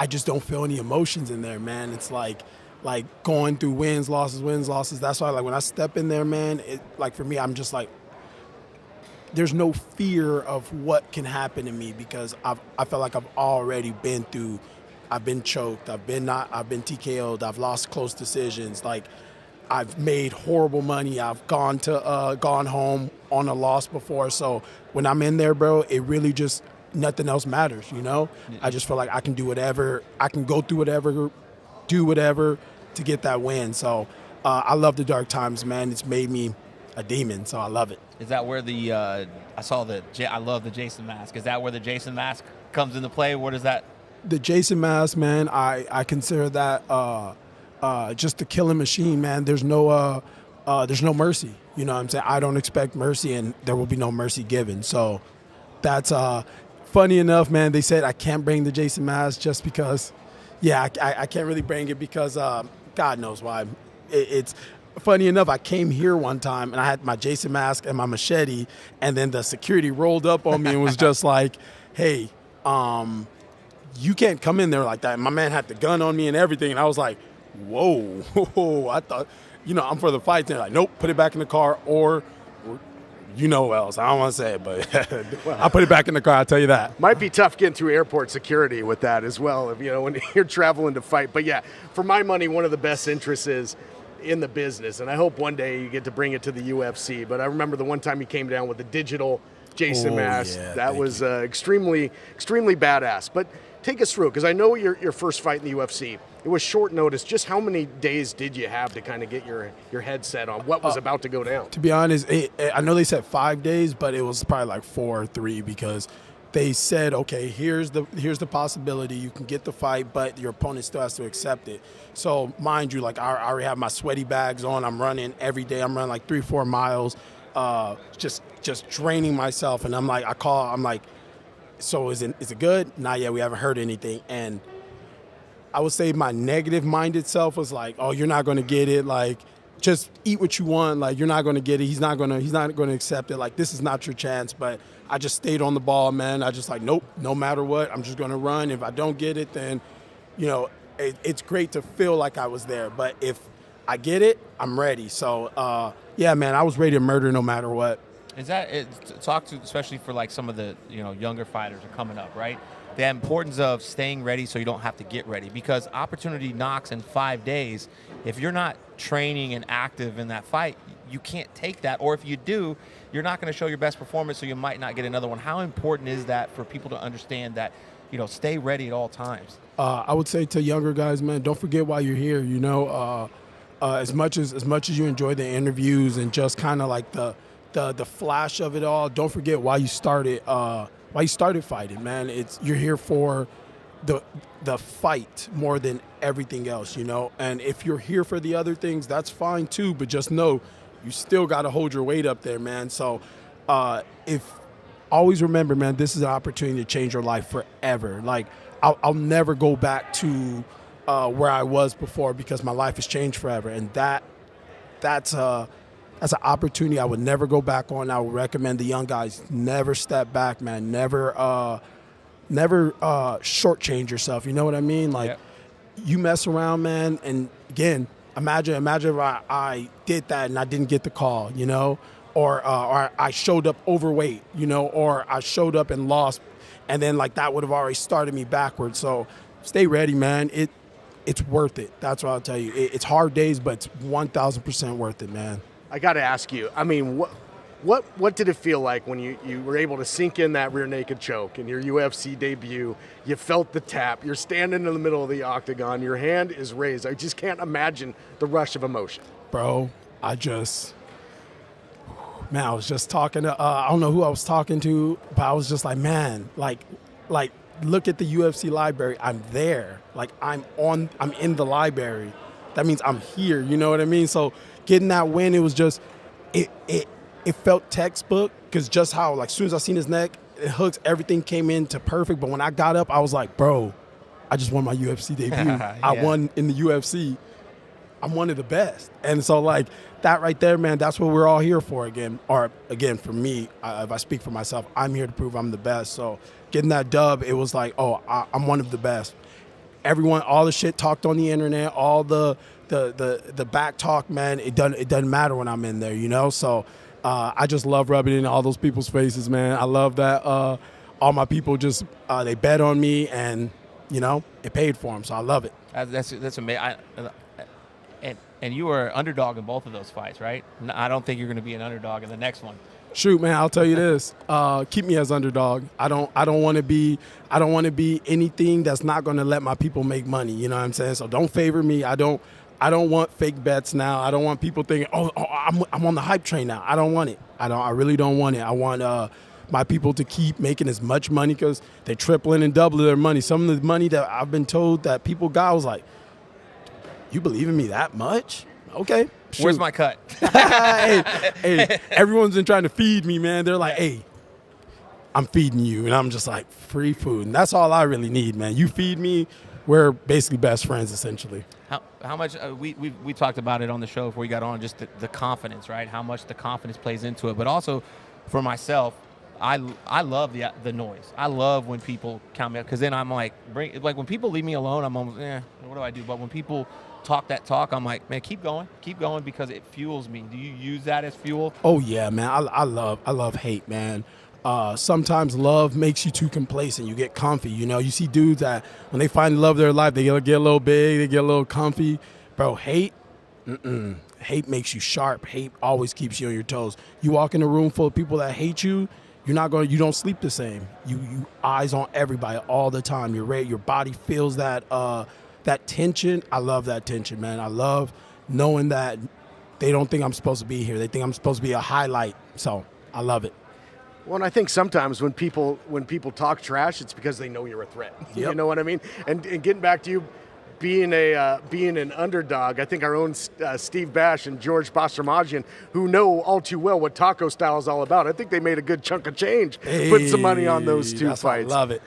just don't feel any emotions in there, man. It's like going through wins, losses. That's why, like, when I step in there, man, like, for me, I'm just like, there's no fear of what can happen to me, because I feel like I've already been through. I've been choked. I've been TKO'd. I've lost close decisions. Like, I've made horrible money. I've gone home on a loss before. So when I'm in there, bro, it really just, nothing else matters, you know? I just feel like I can do whatever. I can go through whatever do whatever to get that win. So I love the dark times, man. It's made me a demon, so I love it. Is that where the I love the Jason mask. Is that where the Jason mask comes into play? What is that? The Jason mask, man, I consider that just a killing machine, man. There's no mercy. You know what I'm saying? I don't expect mercy, and there will be no mercy given. So that's funny enough, man. They said I can't bring the Jason mask just because, I can't really bring it because God knows why. It's funny enough, I came here one time and I had my Jason mask and my machete, and then the security rolled up on me and was just like, hey, you can't come in there like that. And my man had the gun on me and everything, and I was like, whoa, I thought, I'm for the fight. They're like, nope, put it back in the car, or you know what else. I don't want to say it, but I'll put it back in the car, I'll tell you that. Might be tough getting through airport security with that as well, if, when you're traveling to fight. But yeah, for my money, one of the best interests is in the business, and I hope one day you get to bring it to the UFC. But I remember the one time you came down with the digital Jason mask. Yeah, that was extremely badass. But take us through, because I know your first fight in the UFC, it was short notice. Just how many days did you have to kind of get your head set on what was about to go down? To be honest, I know they said 5 days, but it was probably like 4 or 3, because they said, okay, here's the possibility. You can get the fight, but your opponent still has to accept it. So mind you, like I already have my sweaty bags on. I'm running every day. I'm running like 3-4 miles, just draining myself. And I'm like, so is it good? Not yet. We haven't heard anything. And I would say my negative-minded self was like, oh, you're not going to get it. Like, just eat what you want. Like, you're not going to get it. He's not going to accept it. Like, this is not your chance. But I just stayed on the ball, man. I just like, nope, no matter what, I'm just going to run. If I don't get it, then, it's great to feel like I was there. But if I get it, I'm ready. So, yeah, man, I was ready to murder no matter what. Is that talk to, especially for like some of the younger fighters are coming up, right? The importance of staying ready so you don't have to get ready, because opportunity knocks in 5 days. If you're not training and active in that fight, you can't take that, or if you do, you're not going to show your best performance, so you might not get another one. How important is that for people to understand that, stay ready at all times? I would say to younger guys, man, don't forget why you're here. As much as you enjoy the interviews and just kind of like the flash of it all, don't forget why you started fighting, man. You're here for the fight more than everything else, And if you're here for the other things, that's fine too, but just know you still got to hold your weight up there, man. So always remember, man, this is an opportunity to change your life forever. Like, I'll never go back to where I was before, because my life has changed forever, and that's an opportunity I would never go back on. I would recommend the young guys never step back, man. Never shortchange yourself. You know what I mean? Like, you mess around, man. And again, imagine if I did that and I didn't get the call, or I showed up overweight, or I showed up and lost, and then like that would have already started me backwards. So stay ready, man. It's worth it. That's what I'll tell you. It's hard days, but it's 1,000% worth it, man. I got to ask you, I mean, what did it feel like when you were able to sink in that rear naked choke in your UFC debut? You felt the tap. You're standing in the middle of the octagon. Your hand is raised. I just can't imagine the rush of emotion. Bro, I was just talking to, I don't know who I was talking to, but I was just like, man, like look at the UFC library. I'm there. Like, I'm in the library. That means I'm here. You know what I mean? So getting that win, it was just, it felt textbook, because just how, like, as soon as I seen his neck, it hooks, everything came into perfect. But when I got up, I was like, bro, I just won my UFC debut. Yeah. I won in the UFC. I'm one of the best. And so, like, that right there, man, that's what we're all here for again. Or, again, for me, if I speak for myself, I'm here to prove I'm the best. So getting that dub, it was like, oh, I'm one of the best. Everyone, all the shit talked on the internet, all the back talk, man, it doesn't matter when I'm in there, So I just love rubbing it in all those people's faces, man. I love that all my people just, they bet on me, and, it paid for them. So I love it. That's amazing. And you were underdog in both of those fights, right? I don't think you're going to be an underdog in the next one. Shoot, man, I'll tell you this. Keep me as underdog. I don't want to be anything that's not going to let my people make money. You know what I'm saying? So don't favor me. I don't want fake bets now. I don't want people thinking, oh, I'm on the hype train now. I don't want it. I really don't want it. I want my people to keep making as much money because they're tripling and doubling their money. Some of the money that I've been told that people got, I was like, you believe in me that much? Okay. Shoot. Where's my cut? hey, everyone's been trying to feed me, man. They're like, hey, I'm feeding you. And I'm just like, free food. And that's all I really need, man. You feed me, we're basically best friends, essentially. How much, we talked about it on the show before we got on, just the confidence, right? How much the confidence plays into it. But also, for myself, I love the noise. I love when people count me up because then I'm like, when people leave me alone, I'm almost, what do I do? But when people talk that talk, I'm like, man, keep going because it fuels me. Do you use that as fuel? Oh yeah, man. I love hate, man. Sometimes love makes you too complacent. You get comfy. You know, you see dudes that when they find love of their life, they get a little big, they get a little comfy. Bro, hate makes you sharp. Hate always keeps you on your toes. You walk in a room full of people that hate you, you don't sleep the same. You eyes on everybody all the time. You're ready. Your body feels that tension. I love that tension, man. I love knowing that they don't think I'm supposed to be here. They think I'm supposed to be a highlight. So I love it. Well, and I think sometimes when people talk trash, it's because they know you're a threat. Yep. You know what I mean? And getting back to you being an underdog, I think our own Steve Bash and George Ajamian, who know all too well what taco style is all about, I think they made a good chunk of change putting some money on those two fights. I love it.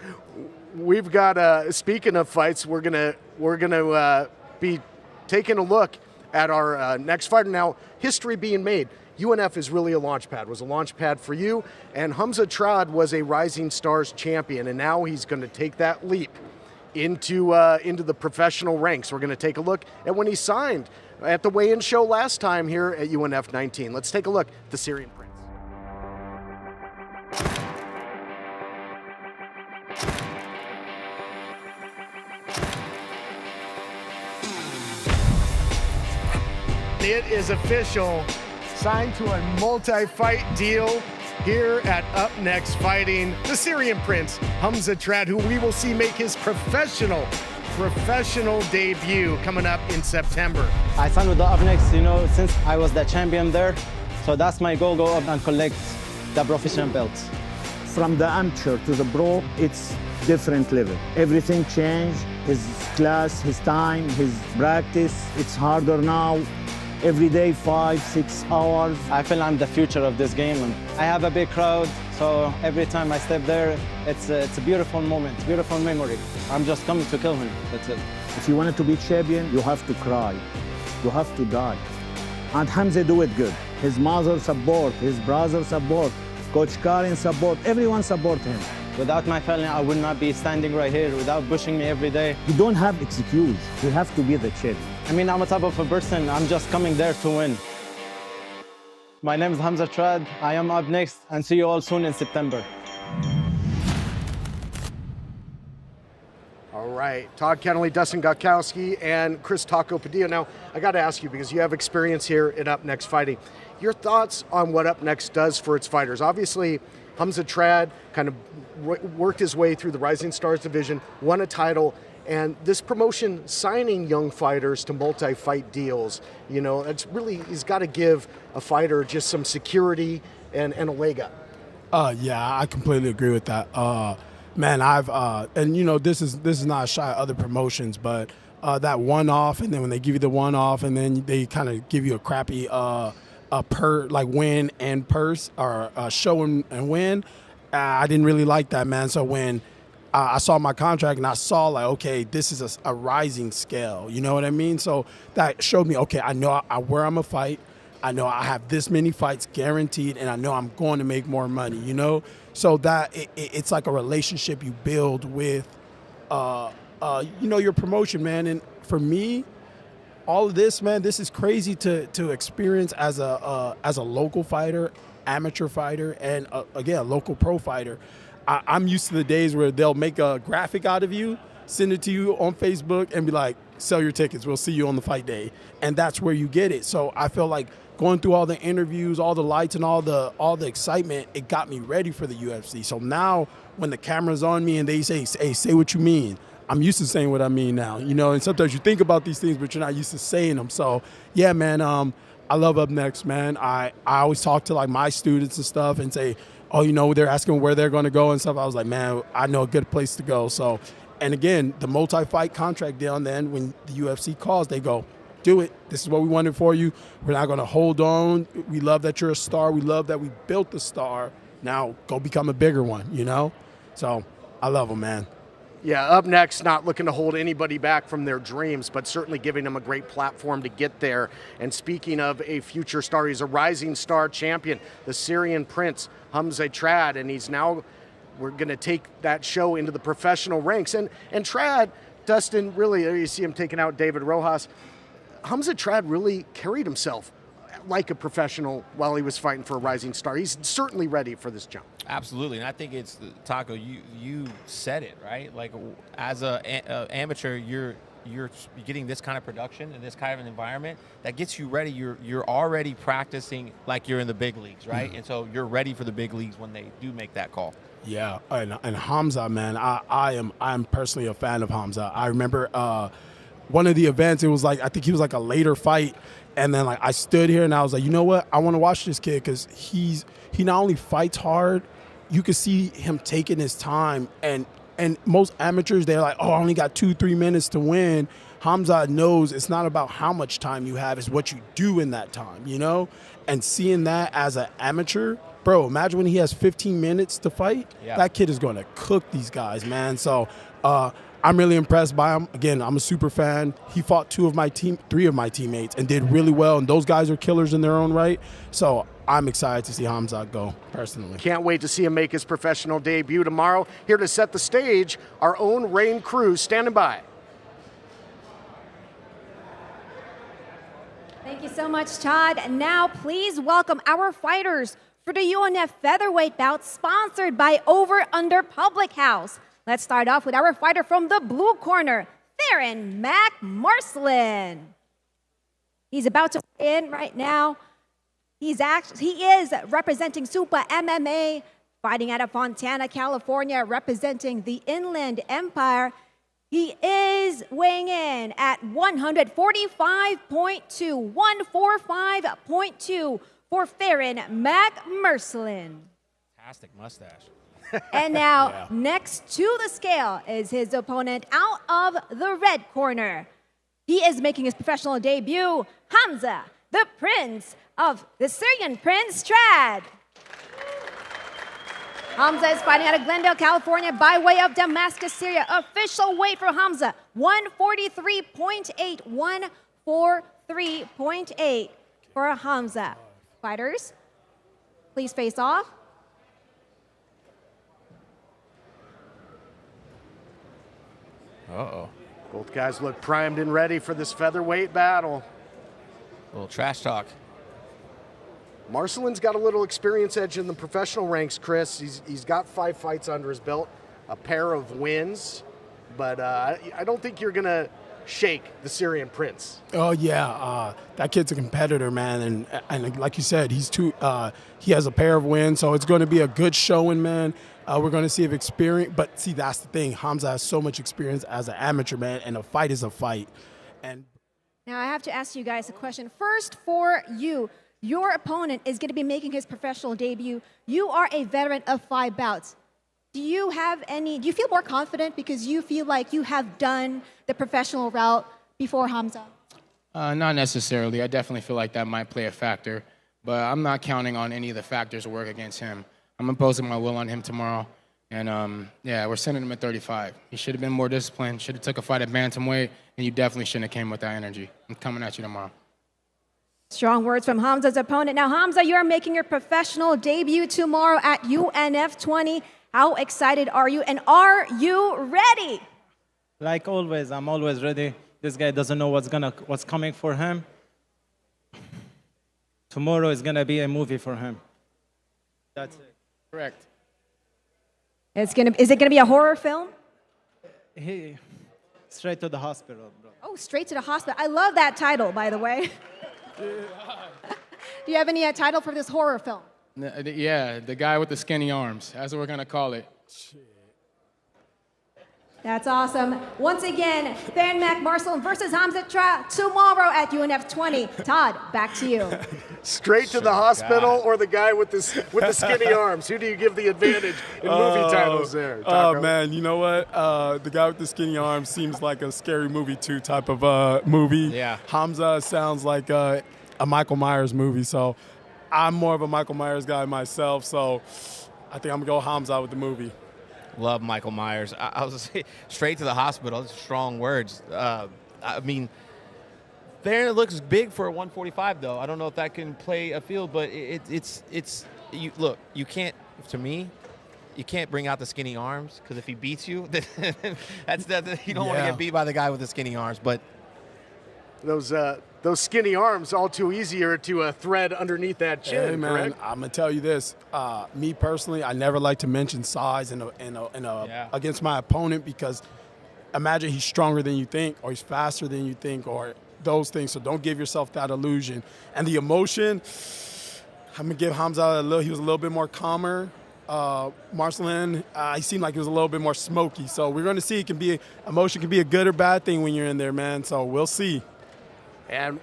We've got speaking of fights, we're gonna be taking a look at our next fighter. Now, history being made. UNF is really a launch pad. Was a launch pad for you, and Hamza Trad was a Rising Stars champion, and now he's going to take that leap into the professional ranks. We're going to take a look at when he signed at the weigh-in show last time here at UNF 19. Let's take a look at the Syrian Prince. It is official. Signed to a multi-fight deal here at UpNext fighting the Syrian Prince, Hamza Trad, who we will see make his professional debut coming up in September. I signed with the UpNext, since I was the champion there. So that's my goal, go up and collect the professional belts. From the amateur to the pro, it's different level. Everything changed, his class, his time, his practice. It's harder now. Every day, 5-6 hours. I feel I'm the future of this game, and I have a big crowd, so every time I step there, it's a beautiful moment, beautiful memory. I'm just coming to kill him, that's it. If you wanted to be champion, you have to cry. You have to die. And Hamza do it good. His mother support, his brother support, Coach Karin support, everyone support him. Without my family, I would not be standing right here, without pushing me every day. You don't have excuse. You have to be the champion. I mean, I'm a type of a person, I'm just coming there to win. My name is Hamza Trad. I am up next, and see you all soon in September. All right, Todd Kennelly, Dustin Gutkowsk, and Chris Taco Padilla. Now, I got to ask you, because you have experience here at UpNext Fighting, your thoughts on what UpNext does for its fighters. Obviously, Hamza Trad kind of worked his way through the Rising Stars division, won a title, and this promotion signing young fighters to multi-fight deals, it's really, he's got to give a fighter just some security and a leg up. Yeah, I completely agree with that. Man, this is not a shot at other promotions, but that one-off, and then when they give you the one-off, and then they kind of give you a crappy win and purse, or show and win, I didn't really like that, man. So when I saw my contract and I saw okay, this is a rising scale. You know what I mean? So that showed me, okay, I know where I'm a fight. I know I have this many fights guaranteed, and I know I'm going to make more money, So that it's like a relationship you build with, your promotion, man. And for me, all of this, man, this is crazy to experience as a local fighter, amateur fighter, and again, a local pro fighter. I'm used to the days where they'll make a graphic out of you, send it to you on Facebook, and be like, sell your tickets, we'll see you on the fight day. And that's where you get it. So I feel like going through all the interviews, all the lights, and all the excitement, it got me ready for the UFC. So now when the camera's on me and they say, hey, say what you mean, I'm used to saying what I mean now, you know, and sometimes you think about these things, but you're not used to saying them. So, yeah, man, I love UpNext, man. I always talk to, like, my students and stuff and say, oh, you know, they're asking where they're going to go and stuff. I was like, man, I know a good place to go. So, and again, the multi-fight contract deal, and then when the UFC calls, they go, do it. This is what we wanted for you. We're not going to hold on. We love that you're a star. We love that we built the star. Now go become a bigger one, you know? So I love them, man. Yeah, UpNext, not looking to hold anybody back from their dreams, but certainly giving them a great platform to get there. And speaking of a future star, he's a rising star champion, the Syrian prince, Hamza Trad, and he's now, we're going to take that show into the professional ranks. And Trad, Dustin, really, you see him taking out David Rojas. Hamza Trad really carried himself like a professional while he was fighting for a rising star. He's certainly ready for this jump. Absolutely, and I think it's, Taco, you said it, right? Like, as a amateur, you're getting this kind of production and this kind of an environment that gets you ready. You're already practicing like you're in the big leagues, right? Mm-hmm. And so you're ready for the big leagues when they do make that call. Yeah, and Hamza, man, I'm personally a fan of Hamza. I remember one of the events, it was like, I think he was like a later fight, and then like I stood here and I was like, you know what, I want to watch this kid because he not only fights hard, you can see him taking his time, and most amateurs, they're like, oh, I only got 2-3 minutes to win. Hamza knows it's not about how much time you have, it's what you do in that time, you know? And seeing that as an amateur, bro, imagine when he has 15 minutes to fight. Yeah. That kid is going to cook these guys, man. So I'm really impressed by him. Again, I'm a super fan. He fought 3 of my teammates and did really well, and those guys are killers in their own right. So I'm excited to see Hamza go, personally. Can't wait to see him make his professional debut tomorrow. Here to set the stage, our own Rain Cruz standing by. Thank you so much, Todd. And now please welcome our fighters for the UNF featherweight bout sponsored by Over Under Public House. Let's start off with our fighter from the blue corner, Theron Mac Marcelin. He's about to in right now. He is representing Supa MMA, fighting out of Fontana, California, representing the Inland Empire. He is weighing in at 145.2, 145.2 for Theron Mac Marcelin. Fantastic mustache. And now, next to the scale is his opponent out of the red corner. He is making his professional debut, Hamza, the prince of the Syrian Prince Trad. Hamza is fighting out of Glendale, California by way of Damascus, Syria. Official weight for Hamza, 143.8, 143.8 for Hamza. Fighters, please face off. Uh-oh. Both guys look primed and ready for this featherweight battle. A little trash talk. Marcelin's got a little experience edge in the professional ranks, Chris. He's got 5 fights under his belt, a pair of wins, but I don't think you're going to shake the Syrian Prince. Oh, yeah. That kid's a competitor, man, and like you said, he has a pair of wins, so it's going to be a good showing, man. We're going to see if experience, but see, that's the thing. Hamza has so much experience as an amateur, man, and a fight is a fight. And now I have to ask you guys a question. First, for you, your opponent is going to be making his professional debut. You are a veteran of 5 bouts. Do you feel more confident because you feel like you have done the professional route before Hamza? Not necessarily. I definitely feel like that might play a factor, but I'm not counting on any of the factors to work against him. I'm imposing my will on him tomorrow, and yeah, we're sending him at 35. He should have been more disciplined, should have took a fight at bantamweight, and you definitely shouldn't have came with that energy. I'm coming at you tomorrow. Strong words from Hamza's opponent. Now, Hamza, you're making your professional debut tomorrow at UNF 20. How excited are you, and are you ready? Like always, I'm always ready. This guy doesn't know what's coming for him. Tomorrow is gonna be a movie for him. That's it. Correct. Is it gonna be a horror film? Straight to the hospital, bro. Oh, straight to the hospital. I love that title, by the way. Do you have any title for this horror film? Yeah, the guy with the skinny arms. That's what we're gonna call it. That's awesome. Once again, Van Mac Marcelin versus Amuset tomorrow at UNF 20. Todd, back to you. Straight to the hospital or the guy with the skinny arms? Who do you give the advantage in movie titles there, Taco? Oh, man, you know what? The guy with the skinny arms seems like a Scary Movie 2 type of movie. Yeah. Hamza sounds like a Michael Myers movie, so I'm more of a Michael Myers guy myself, so I think I'm going to go Hamza with the movie. Love Michael Myers. I was say straight to the hospital. That's strong words. I mean, Farad looks big for a 145, though. I don't know if that can play a field, but it's you look. You can't. To me, you can't bring out the skinny arms because if he beats you, then that's you don't want to get beat by the guy with the skinny arms. But those skinny arms all too easier to thread underneath that chin. Hey, man, correct? I'm gonna tell you this. Me personally, I never like to mention size against my opponent because imagine he's stronger than you think, or he's faster than you think, or those things. So don't give yourself that illusion. And the emotion, I'm gonna give Hamza he was a little bit more calmer. Marcelin, he seemed like he was a little bit more smoky. So we're gonna see. Emotion can be a good or bad thing when you're in there, man. So we'll see. And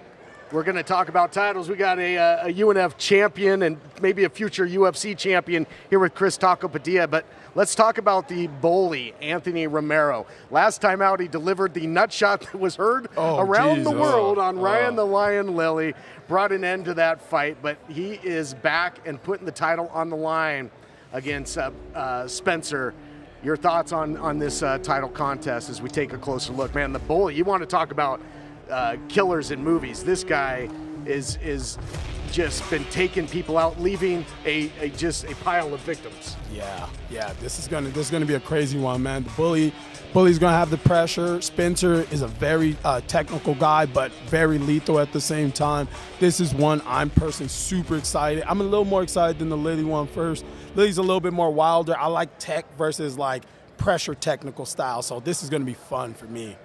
we're going to talk about titles. We got a UNF champion and maybe a future UFC champion here with Chris Taco Padilla. But let's talk about the Boule, Anthony Romero. Last time out, he delivered the nut shot that was heard around the world on Ryan the Lion Lilly. Brought an end to that fight, but he is back and putting the title on the line against Spencer. Your thoughts on this title contest as we take a closer look. Man, the Boule, you want to talk about killers in movies. This guy is just been taking people out, leaving just a pile of victims. Yeah. This is gonna be a crazy one, man. The Bully's gonna have the pressure. Spencer is a very technical guy, but very lethal at the same time. This is one I'm personally super excited. I'm a little more excited than the Lily one first. Lily's a little bit more wilder. I like tech versus like pressure technical style. So this is gonna be fun for me.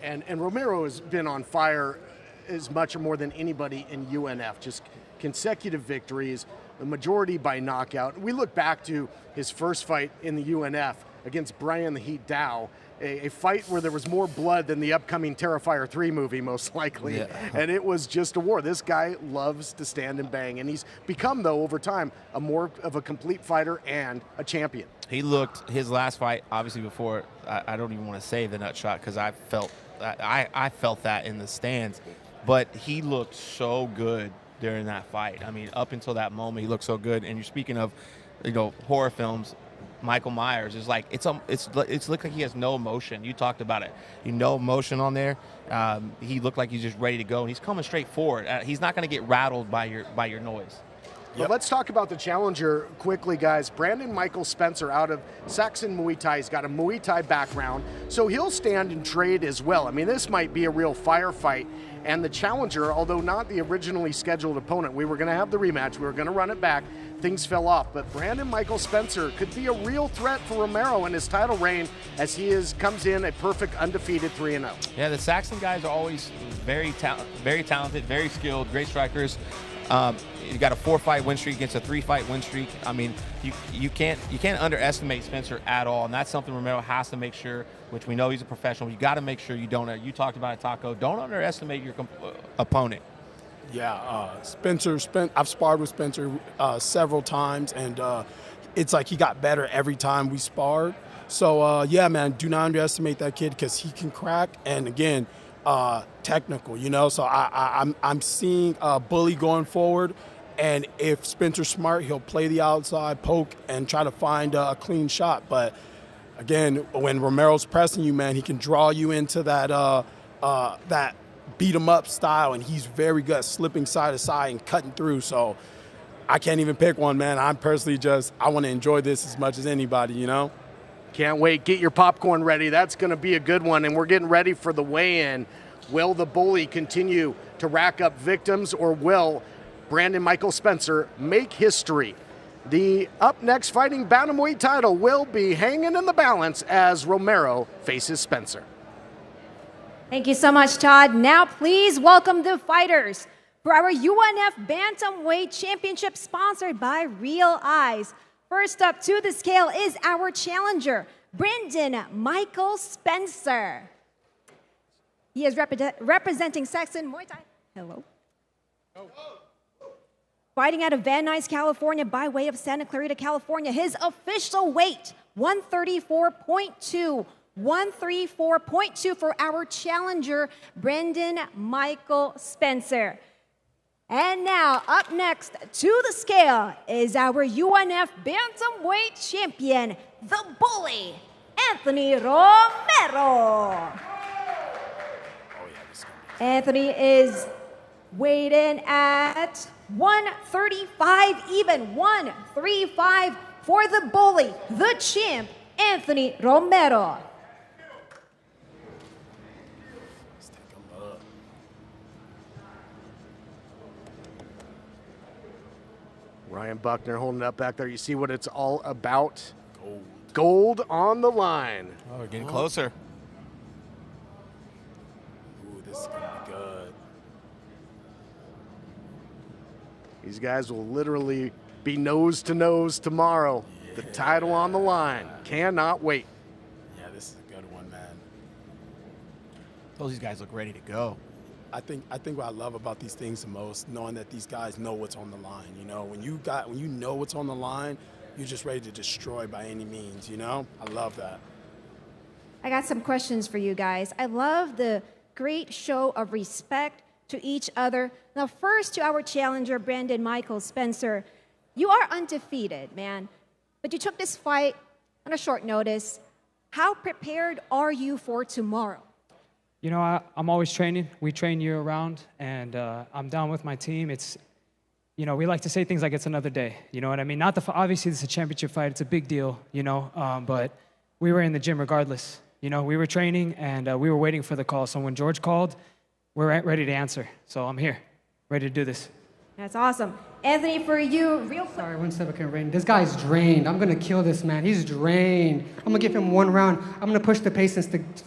And Romero has been on fire as much or more than anybody in UNF. Just consecutive victories, the majority by knockout. We look back to his first fight in the UNF against Brian the Heat Dow, a fight where there was more blood than the upcoming Terrifier 3 movie, most likely. Yeah. And it was just a war. This guy loves to stand and bang. And he's become, though, over time, a more of a complete fighter and a champion. He looked, his last fight, obviously before, I don't even want to say the nut shot because I felt that in the stands, but he looked so good during that fight. I mean, up until that moment, he looked so good. And you're speaking of, horror films. Michael Myers is like it's looked like he has no emotion. You talked about it. No emotion on there. He looked like he's just ready to go, and he's coming straight forward. He's not going to get rattled by your noise. But let's talk about the challenger quickly, guys. Brandon Michael Spencer out of Saxon Muay Thai. He's got a Muay Thai background, so he'll stand and trade as well. I mean, this might be a real firefight. And the challenger, although not the originally scheduled opponent, we were going to have the rematch. We were going to run it back. Things fell off. But Brandon Michael Spencer could be a real threat for Romero in his title reign as he comes in a perfect undefeated 3-0. Yeah, the Saxon guys are always very talented, very skilled, great strikers. You got a 4-fight win streak against a 3-fight win streak. I mean, you can't underestimate Spencer at all, and that's something Romero has to make sure. Which we know he's a professional. You got to make sure you don't. You talked about it, Taco. Don't underestimate your opponent. Yeah, Spencer. I've sparred with Spencer several times, and it's like he got better every time we sparred. So yeah, man, do not underestimate that kid because he can crack. And again, technical, So I'm seeing Bully going forward, and if Spencer's smart, he'll play the outside, poke, and try to find a clean shot. But again, when Romero's pressing you, man, he can draw you into that that beat 'em up style, and he's very good at slipping side to side and cutting through. So I can't even pick one, man. I'm personally I want to enjoy this as much as anybody, Can't wait. Get your popcorn ready. That's going to be a good one, and we're getting ready for the weigh-in. Will the Bully continue to rack up victims, or will Brandon Michael Spencer make history? The UpNext Fighting Bantamweight title will be hanging in the balance as Romero faces Spencer. Thank you so much, Todd. Now please welcome the fighters. for our UNF Bantamweight Championship sponsored by Real Eyes. First up to the scale is our challenger, Brendan Michael Spencer. He is representing Saxon Muay Thai. Hello. Fighting out of Van Nuys, California by way of Santa Clarita, California. His official weight, 134.2. 134.2 for our challenger, Brendan Michael Spencer. And now, up next to the scale is our UNF Bantamweight champion, the bully, Anthony Romero. Anthony is weighed in at 135 even, 135 for the bully, the champ, Anthony Romero. Ryan Buckner holding it up back there. You see what it's all about? Gold. Gold on the line. Oh, we're getting closer. Ooh, this is going to be good. These guys will literally be nose to nose tomorrow. Yeah. The title on the line. Cannot wait. Yeah, this is a good one, man. These guys look ready to go. I think what I love about these things the most, knowing that these guys know what's on the line. You know, when you know what's on the line, you're just ready to destroy by any means. You know, I love that. I got some questions for you guys. I love the great show of respect to each other. Now, first to our challenger, Brendan Michael Spencer. You are undefeated, man, but you took this fight on a short notice. How prepared are you for tomorrow? You know, I'm always training. We train year-round, and I'm down with my team. It's, you know, we like to say things like it's another day. You know what I mean? Obviously, this is a championship fight. It's a big deal, you know, but we were in the gym regardless. You know, we were training, and we were waiting for the call. So when George called, we're ready to answer. So I'm here, ready to do this. That's awesome. Anthony, for you, real quick. Sorry, 1 second, Rain. This guy's drained. I'm going to kill this man. He's drained. I'm going to give him 1 round. I'm going to push the pace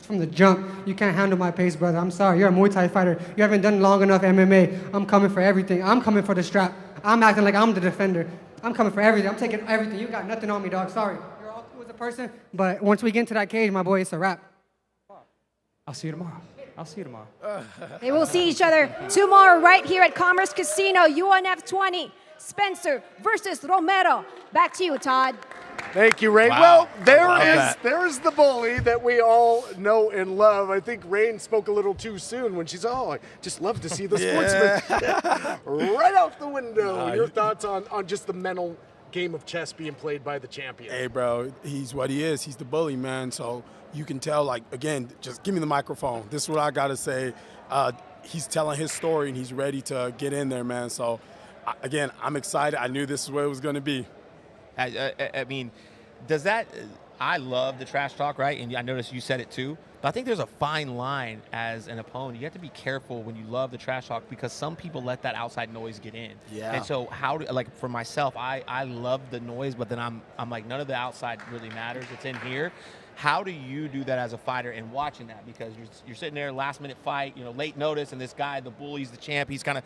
from the jump. You can't handle my pace, brother. I'm sorry. You're a Muay Thai fighter. You haven't done long enough MMA. I'm coming for everything. I'm coming for the strap. I'm acting like I'm the defender. I'm coming for everything. I'm taking everything. You got nothing on me, dog. Sorry. You're all cool as a person, but once we get into that cage, my boy, it's a wrap. I'll see you tomorrow. I'll see you tomorrow. They will see each other tomorrow right here at Commerce Casino, UNF 20. Spencer versus Romero. Back to you, Todd. Thank you, Rain. Wow. Well, there's the bully that we all know and love. I think Rain spoke a little too soon when she's, I just love to see the sportsman. Right out the window. Your thoughts on just the mental game of chess being played by the champion? Hey, bro, he's what he is. He's the bully, man. So you can tell, like, again, just give me the microphone. This is what I got to say. He's telling his story, and he's ready to get in there, man. So, again, I'm excited. I knew this is what it was going to be. I mean, does that – I love the trash talk, right? And I noticed you said it too. But I think there's a fine line as an opponent. You have to be careful when you love the trash talk because some people let that outside noise get in. Yeah. And so like for myself, I love the noise, but then I'm like, none of the outside really matters. It's in here. How do you do that as a fighter and watching that? Because you're sitting there, last minute fight, you know, late notice, and this guy, the bully's the champ. He's trying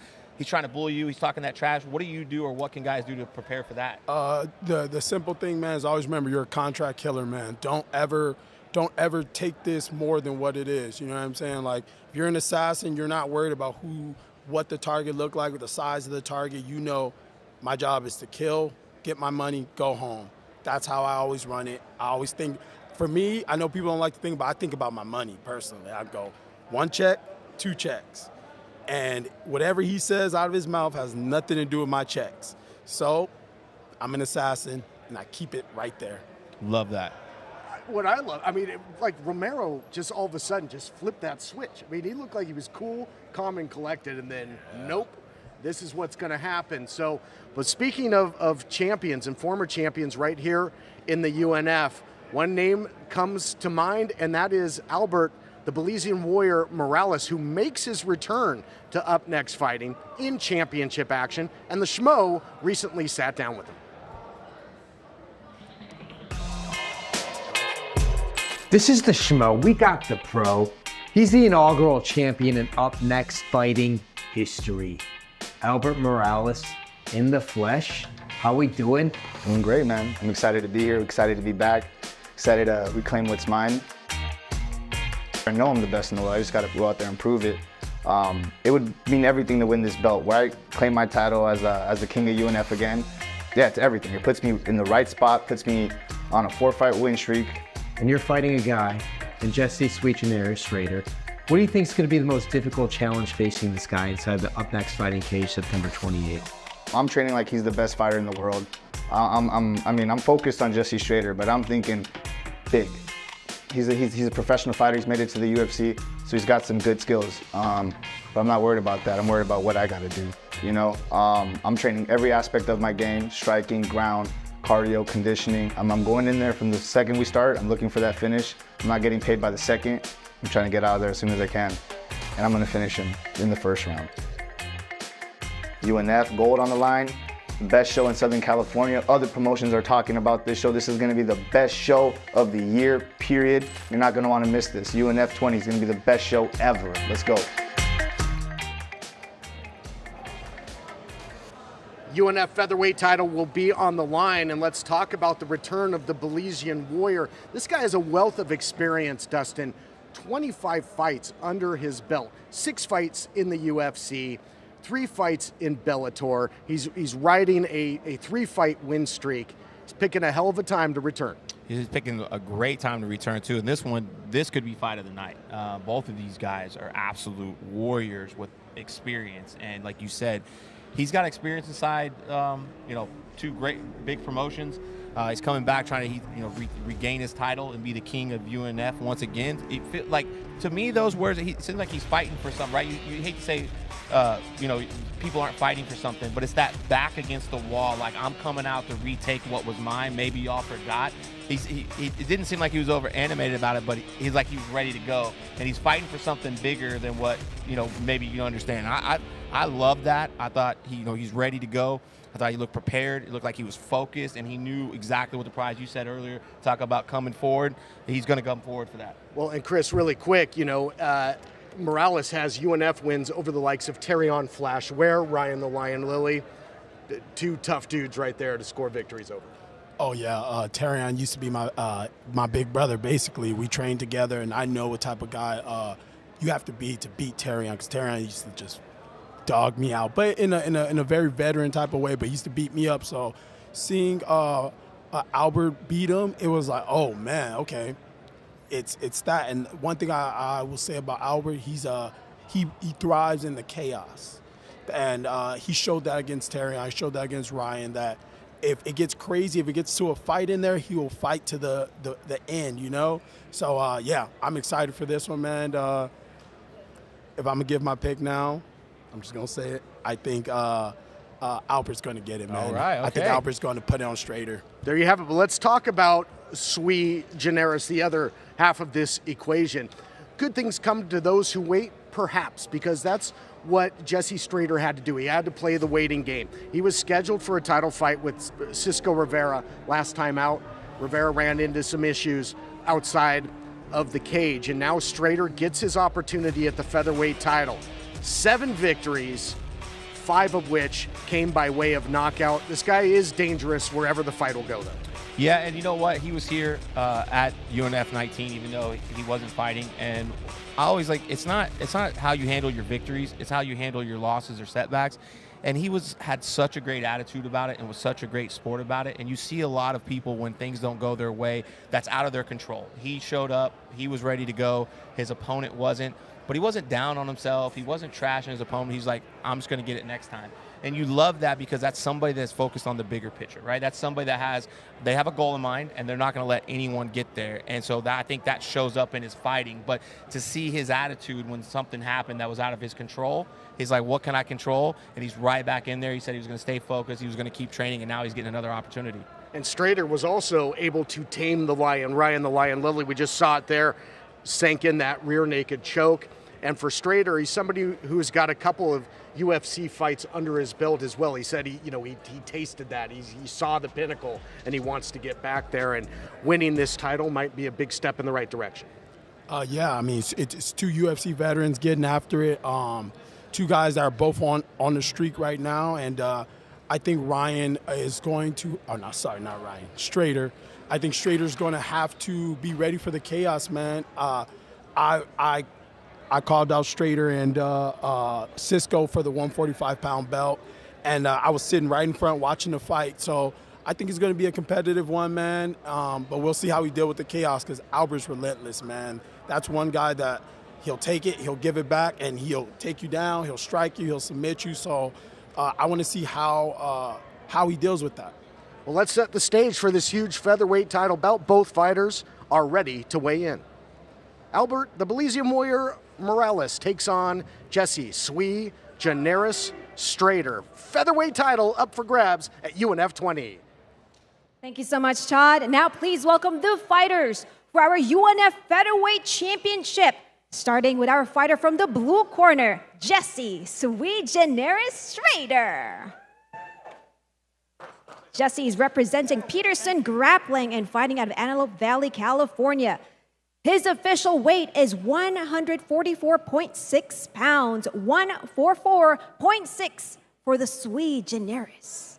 to bully you. He's talking that trash. What do you do, or what can guys do to prepare for that? The simple thing, man, is always remember you're a contract killer, man. Don't ever take this more than what it is. You know what I'm saying? Like, if you're an assassin, you're not worried about what the target looked like, or the size of the target. You know, my job is to kill, get my money, go home. That's how I always run it. I always think. For me, I know people don't like to think about, I think about my money personally. I go 1 check, 2 checks. And whatever he says out of his mouth has nothing to do with my checks. So I'm an assassin, and I keep it right there. Love that. What I love, I mean, like Romero just all of a sudden just flipped that switch. I mean, he looked like he was cool, calm, and collected, and then nope, this is what's going to happen. So, but speaking of champions and former champions right here in the UNF, one name comes to mind, and that is Albert, the Belizean warrior Morales, who makes his return to UpNext Fighting in championship action, and the Schmo recently sat down with him. This is the Schmo. We got the pro. He's the inaugural champion in UpNext Fighting history. Albert Morales in the flesh. How we doing? Doing great, man. I'm excited to be here, excited to be back, excited to reclaim what's mine. I know I'm the best in the world. I just got to go out there and prove it. It would mean everything to win this belt. Where I claim my title as the king of UNF again, yeah, it's everything. It puts me in the right spot, puts me on a 4-fight win streak. And you're fighting a guy in Jesse Schrader. What do you think is going to be the most difficult challenge facing this guy inside the UpNext fighting cage September 28th? I'm training like he's the best fighter in the world. I'm focused on Jesse Schrader, but I'm thinking big. He's a professional fighter. He's made it to the UFC, so he's got some good skills. But I'm not worried about that. I'm worried about what I got to do. You know, I'm training every aspect of my game: striking, ground, cardio, conditioning. I'm going in there from the second we start. I'm looking for that finish. I'm not getting paid by the second. I'm trying to get out of there as soon as I can, and I'm going to finish him in the first round. UNF, gold on the line, best show in Southern California. Other promotions are talking about this show. This is going to be the best show of the year, period. You're not going to want to miss this. UNF 20 is going to be the best show ever. Let's go. UNF featherweight title will be on the line, and let's talk about the return of the Belizean warrior. This guy has a wealth of experience, Dustin. 25 fights under his belt, 6 fights in the UFC, 3 fights in Bellator. He's riding a 3-fight win streak. He's picking a hell of a time to return. He's picking a great time to return, too. And this could be fight of the night. Both of these guys are absolute warriors with experience. And like you said, he's got experience inside, 2 great big promotions. He's coming back trying to regain his title and be the king of UNF once again. It feel like, to me, those words, it seems like he's fighting for something, right? You hate to say, people aren't fighting for something, but it's that back against the wall, like, I'm coming out to retake what was mine. Maybe y'all forgot. It didn't seem like he was over animated about it, but he's like he was ready to go, and he's fighting for something bigger than what maybe you understand. I love that. I thought he's ready to go. I thought he looked prepared. It looked like he was focused, and he knew exactly what the prize. You said earlier, talk about coming forward. He's going to come forward for that. Well, and Chris, really quick, Morales has UNF wins over the likes of Katrian Flash Ware, Ryan the Lion Lily. 2 tough dudes right there to score victories over. Oh yeah, Katrian used to be my big brother. Basically, we trained together, and I know what type of guy you have to be to beat Katrian, because Katrian used to just dog me out, but in a very veteran type of way. But he used to beat me up. So seeing Albert beat him, it was like, oh man, okay, it's that. And one thing I will say about Albert, he thrives in the chaos, and he showed that against Terry. I showed that against Ryan. That if it gets crazy, if it gets to a fight in there, he will fight to the end. So yeah, I'm excited for this one, man. If I'm gonna give my pick now, I'm just going to say it. I think Albert's going to get it, man. All right, okay. I think Albert's going to put it on Schrader. There you have it. But let's talk about sui generis, the other half of this equation. Could things come to those who wait? Perhaps, because that's what Jesse Schrader had to do. He had to play the waiting game. He was scheduled for a title fight with Cisco Rivera last time out. Rivera ran into some issues outside of the cage, and now Schrader gets his opportunity at the featherweight title. 7 victories, 5 of which came by way of knockout. This guy is dangerous wherever the fight will go, though. Yeah, and you know what? He was here at UNF 19, even though he wasn't fighting. And I always it's not how you handle your victories; it's how you handle your losses or setbacks. And he had such a great attitude about it, and was such a great sport about it. And you see a lot of people, when things don't go their way, that's out of their control. He showed up. He was ready to go. His opponent wasn't. But he wasn't down on himself. He wasn't trashing his opponent. He's like, I'm just going to get it next time. And you love that, because that's somebody that's focused on the bigger picture, right? That's somebody that they have a goal in mind, and they're not going to let anyone get there. And so I think that shows up in his fighting. But to see his attitude when something happened that was out of his control, he's like, what can I control? And he's right back in there. He said he was going to stay focused. He was going to keep training, and now he's getting another opportunity. And Schrader was also able to tame the lion, Ryan the Lion Lily. We just saw it there, sank in that rear naked choke. And for Schrader, he's somebody who's got a couple of UFC fights under his belt as well. He said he tasted that. He saw the pinnacle, and he wants to get back there. And winning this title might be a big step in the right direction. Yeah, I mean, it's 2 UFC veterans getting after it. two guys that are both on the streak right now, and I think Ryan is going to. Oh no, sorry, not Ryan. Strader. I think Strader's going to have to be ready for the chaos, man. I called out Strader and Cisco for the 145-pound belt, and I was sitting right in front watching the fight. So I think it's going to be a competitive one, man. But we'll see how we deal with the chaos because Albert's relentless, man. That's one guy that he'll take it, he'll give it back, and he'll take you down, he'll strike you, he'll submit you. So I want to see how he deals with that. Well, let's set the stage for this huge featherweight title bout. Both fighters are ready to weigh in. Albert, the Belizean warrior Morales, takes on Jesse Sui Generis Strader. Featherweight title up for grabs at UNF 20. Thank you so much, Todd. Now please welcome the fighters for our UNF Featherweight Championship. Starting with our fighter from the blue corner, Jesse Sui Generis Strader. Jesse is representing Peterson Grappling and fighting out of Antelope Valley, California. His official weight is 144.6 pounds, 144.6 for the Sui Generis.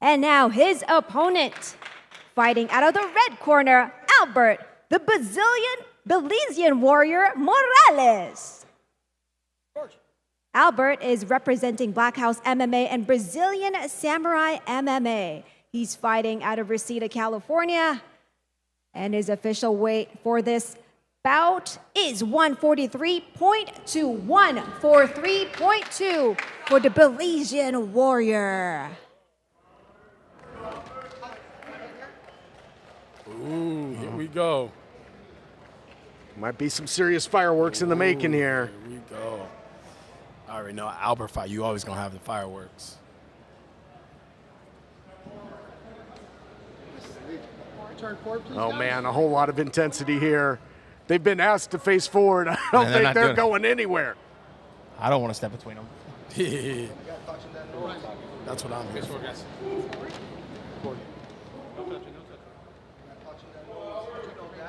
And now his opponent, fighting out of the red corner, Albert, the Belizean warrior Morales. Albert is representing Black House MMA and Brazilian Samurai MMA. He's fighting out of Reseda, California. And his official weight for this bout is 143.2, 143.2 for the Belizean warrior. Ooh, here we go. Might be some serious fireworks in the making here. Here we go. I already know Albert fight. You always gonna have the fireworks. Oh man, a whole lot of intensity here. They've been asked to face forward. I don't think they're going anywhere. I don't want to step between them. That's what I'm here for.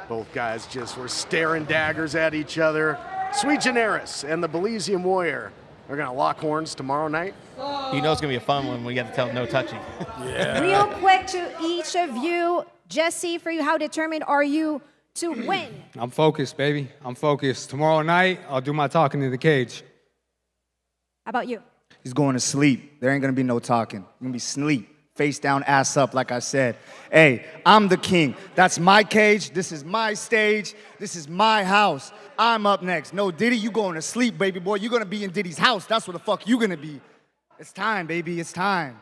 Both guys just were staring daggers at each other. Sui Generis and the Belizean warrior are going to lock horns tomorrow night. You know it's going to be a fun one when we get to tell no touching. Yeah. Real quick to each of you, Jesse, for you, how determined are you to win? I'm focused, baby. I'm focused. Tomorrow night, I'll do my talking in the cage. How about you? He's going to sleep. There ain't going to be no talking. You're going to be sleep. Face down, ass up, like I said. Hey, I'm the king. That's my cage. This is my stage. This is my house. I'm up next. No, Diddy, you going to sleep, baby boy. You're going to be in Diddy's house. That's where the fuck you going to be. It's time, baby. It's time.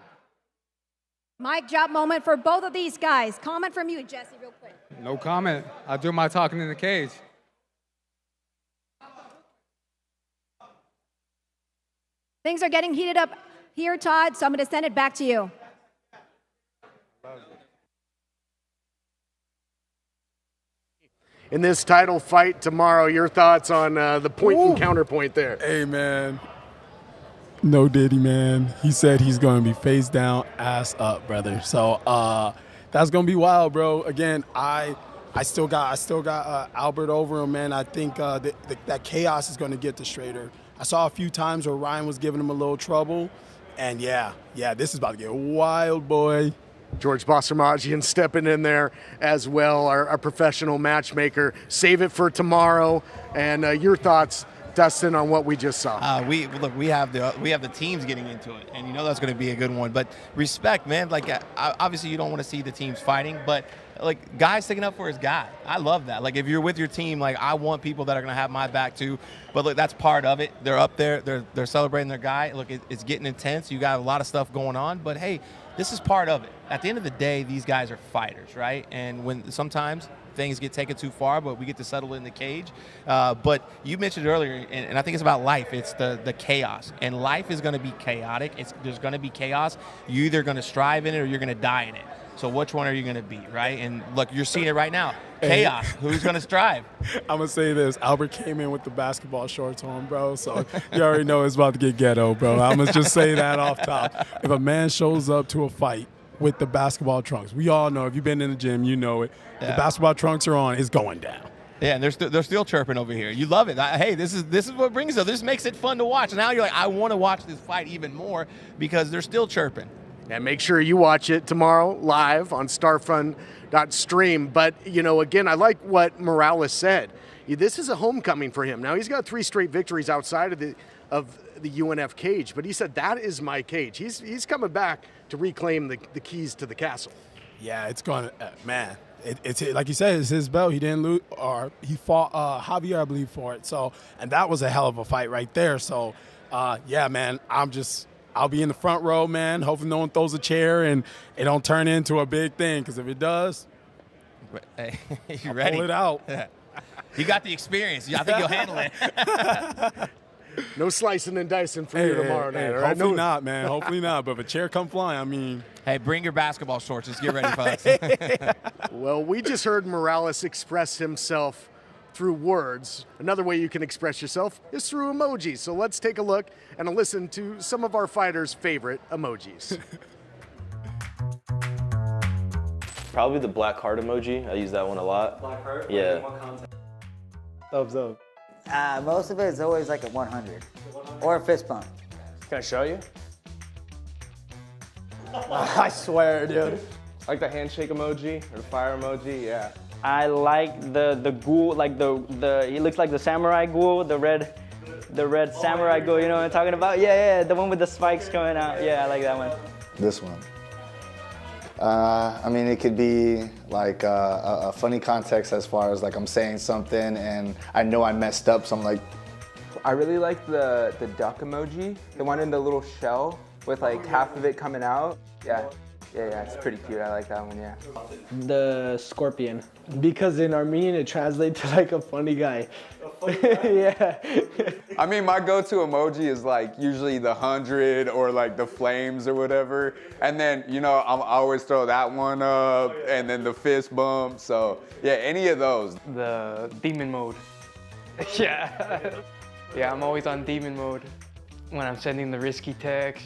Mic drop moment for both of these guys. Comment from you, Jesse, real quick. No comment. I'll do my talking in the cage. Things are getting heated up here, Todd, so I'm going to send it back to you. In this title fight tomorrow, your thoughts on the point and counterpoint there? Hey, man. No Diddy, man. He said he's going to be face down, ass up, brother. So that's going to be wild, bro. Again, I still got Albert over him, man. I think that chaos is going to get to Strader. I saw a few times where Ryan was giving him a little trouble. And, yeah, this is about to get wild, boy. George Bossermagian stepping in there as well, our professional matchmaker. Save it for tomorrow. And your thoughts, Dustin, on what we just saw? We have the teams getting into it, and you know that's going to be a good one. But respect, man. Like obviously you don't want to see the teams fighting, but like guys sticking up for his guy. I love that. Like if you're with your team, like I want people that are going to have my back too. But look, that's part of it. They're up there. They're celebrating their guy. Look, it's getting intense. You got a lot of stuff going on, but hey, this is part of it. At the end of the day, these guys are fighters, right? And when sometimes things get taken too far, but we get to settle in the cage. But you mentioned earlier, and I think it's about life. It's the chaos. And life is going to be chaotic. There's going to be chaos. You're either going to strive in it or you're going to die in it. So which one are you going to be, right? And look, you're seeing it right now. Chaos. Who's going to strive? I'm going to say this. Albert came in with the basketball shorts on, bro. So you already know it's about to get ghetto, bro. I'm going to just say that off top. If a man shows up to a fight with the basketball trunks, we all know, if you've been in the gym, you know it. Yeah. The basketball trunks are on, it's going down. Yeah, and they're still chirping over here. You love it. Hey, this is what brings it. This makes it fun to watch. Now you're like, I want to watch this fight even more because they're still chirping. And make sure you watch it tomorrow live on Starfund.stream. But, you know, again, I like what Morales said. This is a homecoming for him. Now, he's got 3 straight victories outside of the UNF cage, but he said, that is my cage. He's coming back to reclaim the keys to the castle. Yeah, it's going to, man. It's like you said, it's his belt. He didn't lose, or he fought Javier, I believe, for it. So, and that was a hell of a fight right there. So, yeah, man, I'll be in the front row, man. Hopefully no one throws a chair and it don't turn into a big thing, because if it does, hey, you I'll ready? pull it out. Yeah. You got the experience. I think you'll handle it. No slicing and dicing for you tomorrow night. All right? Hopefully not, man. Hopefully not. But if a chair come flying, I mean. Hey, bring your basketball shorts. Let's get ready, folks. Well, we just heard Morales express himself through words. Another way you can express yourself is through emojis. So let's take a look and a listen to some of our fighters' favorite emojis. Probably the black heart emoji. I use that one a lot. Black heart? Yeah. What context? Thumbs up. Most of it is always like a 100 or a fist bump. Can I show you? I swear, dude. Like the handshake emoji or the fire emoji, yeah. I like the ghoul, like the he looks like the samurai ghoul, the red samurai ghoul, you know what I'm talking about? Yeah, the one with the spikes coming out. Yeah, I like that one. This one. I mean, it could be like a funny context as far as like I'm saying something and I know I messed up, so I'm like. I really like the duck emoji, the one in the little shell with like half of it coming out. Yeah, it's pretty cute. I like that one, yeah. The scorpion, because in Armenian it translates to like a funny guy. Yeah. I mean, my go-to emoji is like usually the 100 or like the flames or whatever. And then, you know, I always throw that one up and then the fist bump. So yeah, any of those. The demon mode. Yeah. Yeah, I'm always on demon mode when I'm sending the risky text.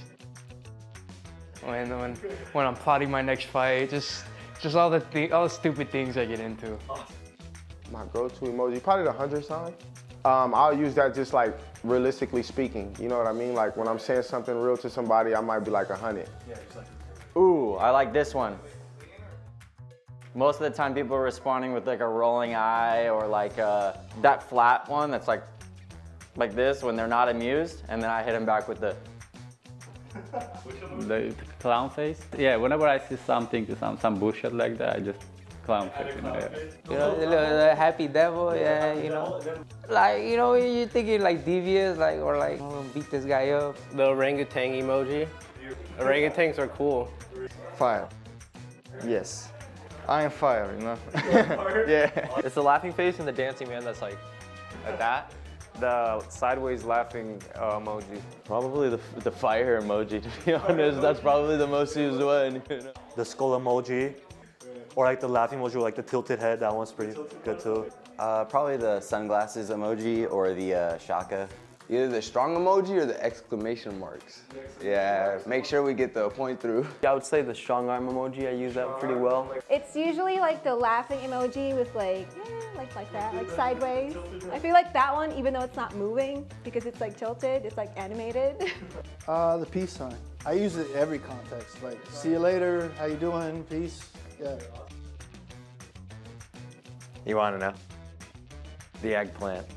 When I'm plotting my next fight, just all the stupid things I get into. My go-to emoji, probably the 100 sign. I'll use that just like realistically speaking. You know what I mean? Like when I'm saying something real to somebody, I might be like 100. Yeah, exactly. Ooh, I like this one. Most of the time people are responding with like a rolling eye or like that flat one that's like this when they're not amused, and then I hit them back with the clown face. Yeah, whenever I see something, some bullshit like that, I just clown face. You know, yeah. You know, the happy devil. Yeah, you know, like you're thinking like devious, like or like I'm gonna beat this guy up. The orangutan emoji. Orangutans are cool. Fire. Yes. I am fire, you know? Yeah. It's the laughing face and the dancing man that's like that. The sideways laughing emoji. Probably the fire emoji, to be honest. That's probably the most used one. You know? The skull emoji, or like the laughing emoji with like the tilted head. That one's pretty good too. Probably the sunglasses emoji or the shaka. Either the strong emoji or the exclamation marks. Yeah, make sure we get the point through. I would say the strong arm emoji. I use that pretty well. It's usually like the laughing emoji with like that, like sideways. I feel like that one, even though it's not moving, because it's like tilted, it's like animated. The peace sign. I use it in every context. Like, see you later, how you doing, peace. Yeah. You want to know? The eggplant.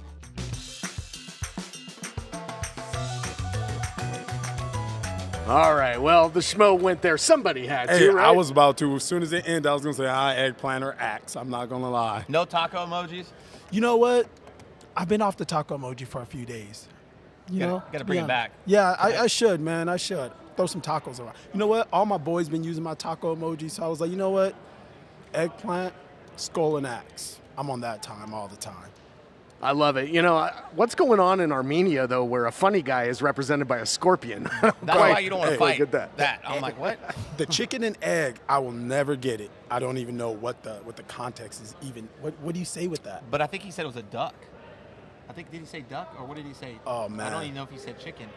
All right, well, the schmo went there. Somebody had Hey, to, right? I was about to. As soon as it ended, I was going to say hi, eggplant or axe. I'm not going to lie. No taco emojis? You know what? I've been off the taco emoji for a few days. You know? Gotta bring it back. Yeah, I should, man. I should. Throw some tacos around. You know what? All my boys been using my taco emoji, so I was like, you know what? Eggplant, skull, and axe. I'm on that time all the time. I love it. You know, what's going on in Armenia, though, where a funny guy is represented by a scorpion? That's why you don't want to fight that. I'm like, what? The chicken and egg, I will never get it. I don't even know what the context is even. What do you say with that? But I think he said it was a duck. Did he say duck or what did he say? Oh, man. I don't even know if he said chicken.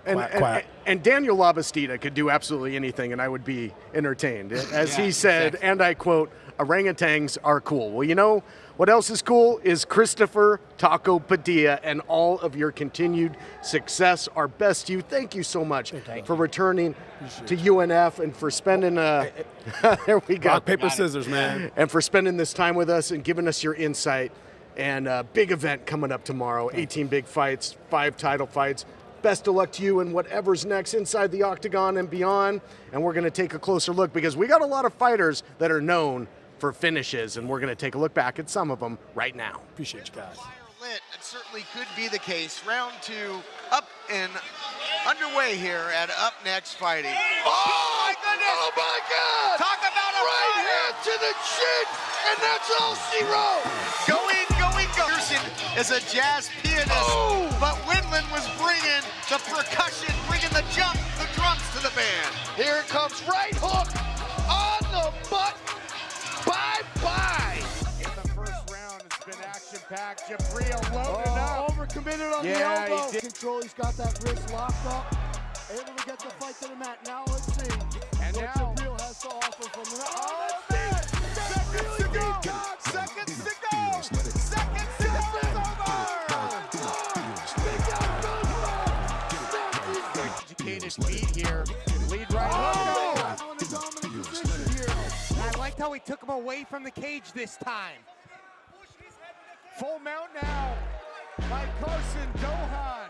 And Daniel Labastida could do absolutely anything, and I would be entertained. As he said, and I quote, "Orangutans are cool." Well, you know what else is cool is Christopher Taco Padilla and all of your continued success. Our best to you. Thank you so much for returning to UNF and for spending there we go. Rock, paper, scissors, man. And for spending this time with us and giving us your insight. And a big event coming up tomorrow. 18 big fights, 5 title fights. Best of luck to you and whatever's next inside the octagon and beyond. And we're going to take a closer look because we got a lot of fighters that are known for finishes, and we're going to take a look back at some of them right now. Appreciate you guys. Lit, and certainly could be the case. Round 2 up and underway here at UpNext Fighting. Oh my goodness! Oh my God! Talk about a right hand to the chin, and that's all she wrote. Going. Pearson is a jazz pianist, but Windland was bringing the percussion, bringing the jump, the drums to the band. Here it comes, right hook on the button. Bye-bye. In the first round, it's been action-packed. Jabril loaded up. Overcommitted on the elbow. Control, he's got that wrist locked up. Able to get the fight to the mat. Now let's see and what now Jabril has to offer from the seconds to go. Seconds to go. Seconds to go. Educated beat here. Lead right hook. I liked how he took him away from the cage this time. Full mount now by Carson Dohan.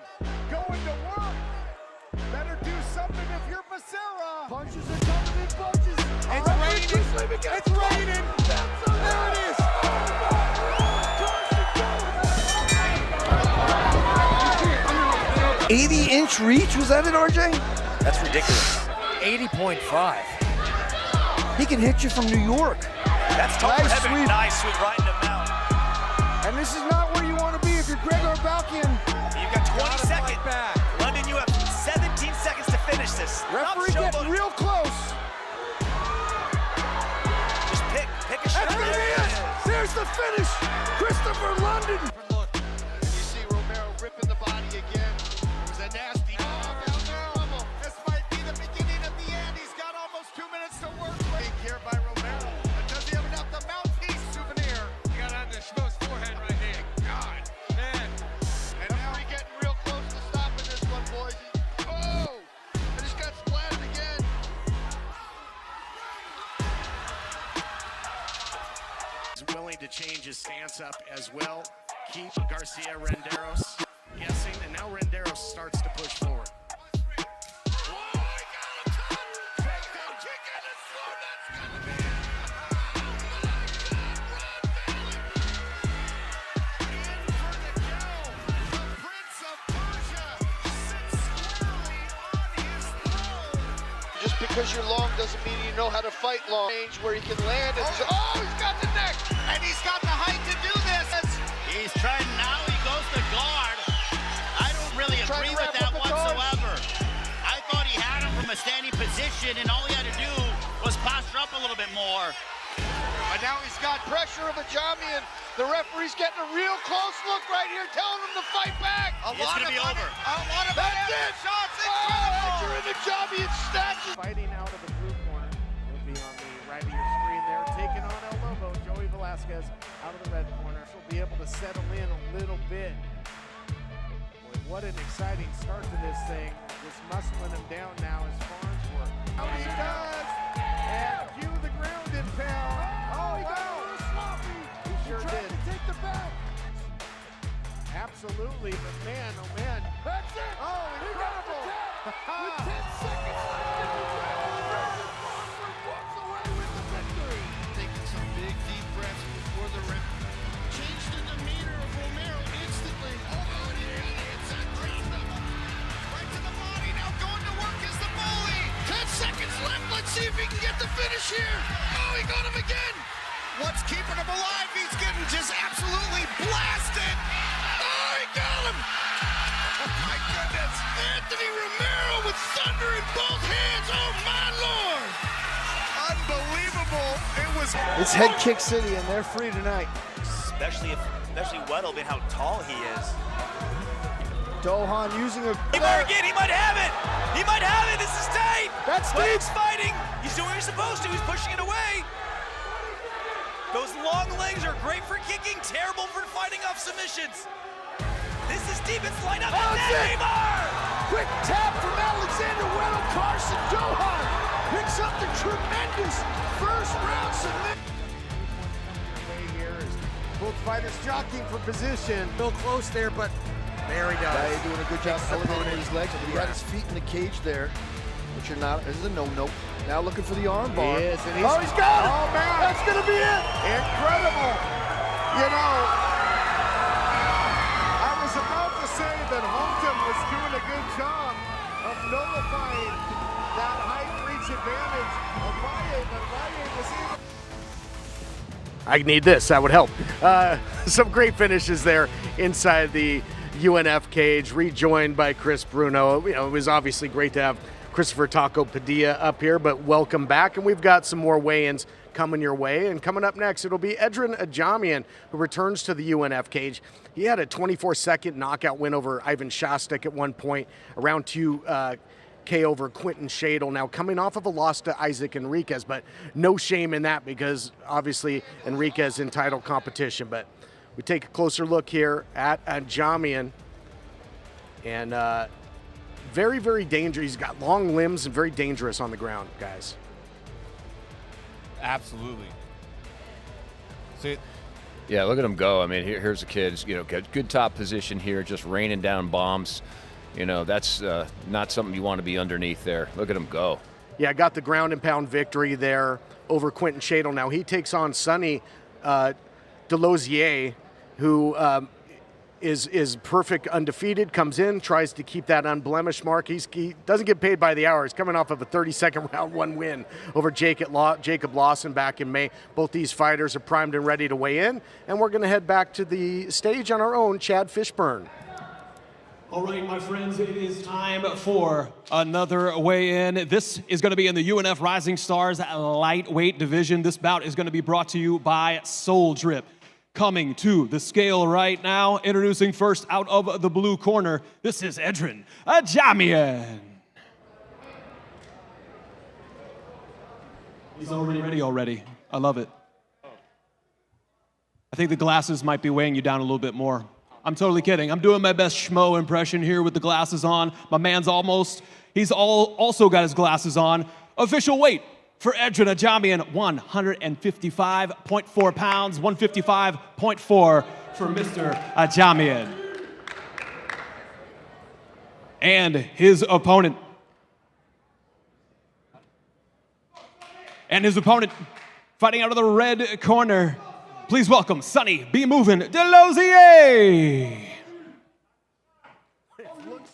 Going to work. Better do something if you're Becerra. Punches are coming in bunches. It's raining. It's raining. There it is. 80-inch reach, was that it, RJ? That's ridiculous. 80.5. He can hit you from New York. That's tough. Nice sweep. Nice sweep right in the mount. And this is not where you want to be if you're Gregor Balkian. You've got 20 seconds. London, you have 17 seconds to finish this. Referee getting real close. Just pick a shot. And there he is. There's the finish. Christopher London. You see Romero ripping the body again. It was a nasty This might be the beginning of the end. He's got almost 2 minutes to work. Big here by Romero. But does he have enough? The mouthpiece souvenir. You got on the Schmo's forehead right here. God, man. And now we're getting real close to stopping this one, boys. Oh! I just got splatted again. He's willing to change his stance up as well. Keep Garcia Renderos guessing, and now Renderos starts to push forward. Just because you're long doesn't mean you know how to fight long. Range where he can land. And he's got the neck, and he's got the height to do this. He's trying now. He goes to guard. I don't really agree with that whatsoever. I thought he had him from a standing position, and all he had to do was posture up a little bit more. But now he's got pressure of Ajamian. The referee's getting a real close look right here, telling him to fight back. It's going to be over. A lot of that's it. Shots. Incredible. You're in Ajamian snatches. Fighting out of the blue corner will be on the right of your screen there. Taking on El Lobo, Joey Velasquez out of the red corner. She'll be able to settle in a little bit. Boy, what an exciting start to this thing. Just muscling him down now is Farnsworth. How he does. And cue the ground and pound. Oh, wow. He sure did. To take the back. Absolutely, but man, oh man. That's it. Oh, incredible. With 10 seconds left, walks away with the victory. Taking some big deep breaths before the rim. Changed the demeanor of Romero instantly. Oh, yeah, it's a drop. Right to the body. Now going to work is the bully. 10 seconds left. Let's see if he can get the finish here. Oh, he got him again. What's keeping him alive? He's getting just absolutely blasted. Oh, he got him. Oh, my goodness. Anthony Romero with thunder in both hands. Oh, my Lord. Unbelievable. It was. It's head kick city, and they're free tonight. Especially Weddle being how tall he is. Dohan using a... He might have it! He might have it! This is tight! That's but deep! He's fighting! He's doing what he's supposed to! He's pushing it away! Those long legs are great for kicking, terrible for fighting off submissions. This is deep, it's lined up, and then Neymar! Quick tap from Alexander Weddle. Carson Dohan picks up the tremendous first round submission. Both fighters jockeying for position. Real close there, but there he goes. Gabay doing a good job elevating his legs. He got his feet in the cage there, which are not, this is a no-no. Now looking for the arm bar. He is, and he's got it! Oh, man. That's going to be it! Incredible! You know, I was about to say that Holton was doing a good job of nullifying that height reach advantage of Valle, but Valle was even... I need this. That would help. Some great finishes there inside the UNF cage, rejoined by Chris Bruno. You know, it was obviously great to have Christopher Taco Padilla up here, but welcome back. And we've got some more weigh-ins coming your way. And coming up next, it'll be Edrin Ajamian, who returns to the UNF cage. He had a 24-second knockout win over Ivan Shostak at one point, around 2 KO over Quentin Shadle, now coming off of a loss to Isaac Enriquez, but no shame in that because obviously Enriquez in title competition. But we take a closer look here at Ajamian, and very, very dangerous. He's got long limbs and very dangerous on the ground, guys. Absolutely. See, yeah, look at him go. I mean, here's a kid, you know, good top position here, just raining down bombs. You know, that's not something you want to be underneath there. Look at him go. Yeah, got the ground and pound victory there over Quentin Shadle. Now he takes on Sonny Delosier, who is perfect undefeated, comes in, tries to keep that unblemished mark. He doesn't get paid by the hour. He's coming off of a 32nd round 1 win over Jacob Lawson back in May. Both these fighters are primed and ready to weigh in, and we're going to head back to the stage on our own Chad Fishburne. All right, my friends, it is time for another weigh-in. This is going to be in the UNF Rising Stars lightweight division. This bout is going to be brought to you by Soul Drip. Coming to the scale right now, introducing first out of the blue corner, this is Edrin Ajamian. He's already ready already. I love it. I think the glasses might be weighing you down a little bit more. I'm totally kidding. I'm doing my best schmo impression here with the glasses on. My man's he's also got his glasses on. Official weight for Edrin Ajamian, 155.4 pounds, 155.4 for Mr. Ajamian. And his opponent. Fighting out of the red corner. Please welcome Sonny B. Movin' Delosier. It looks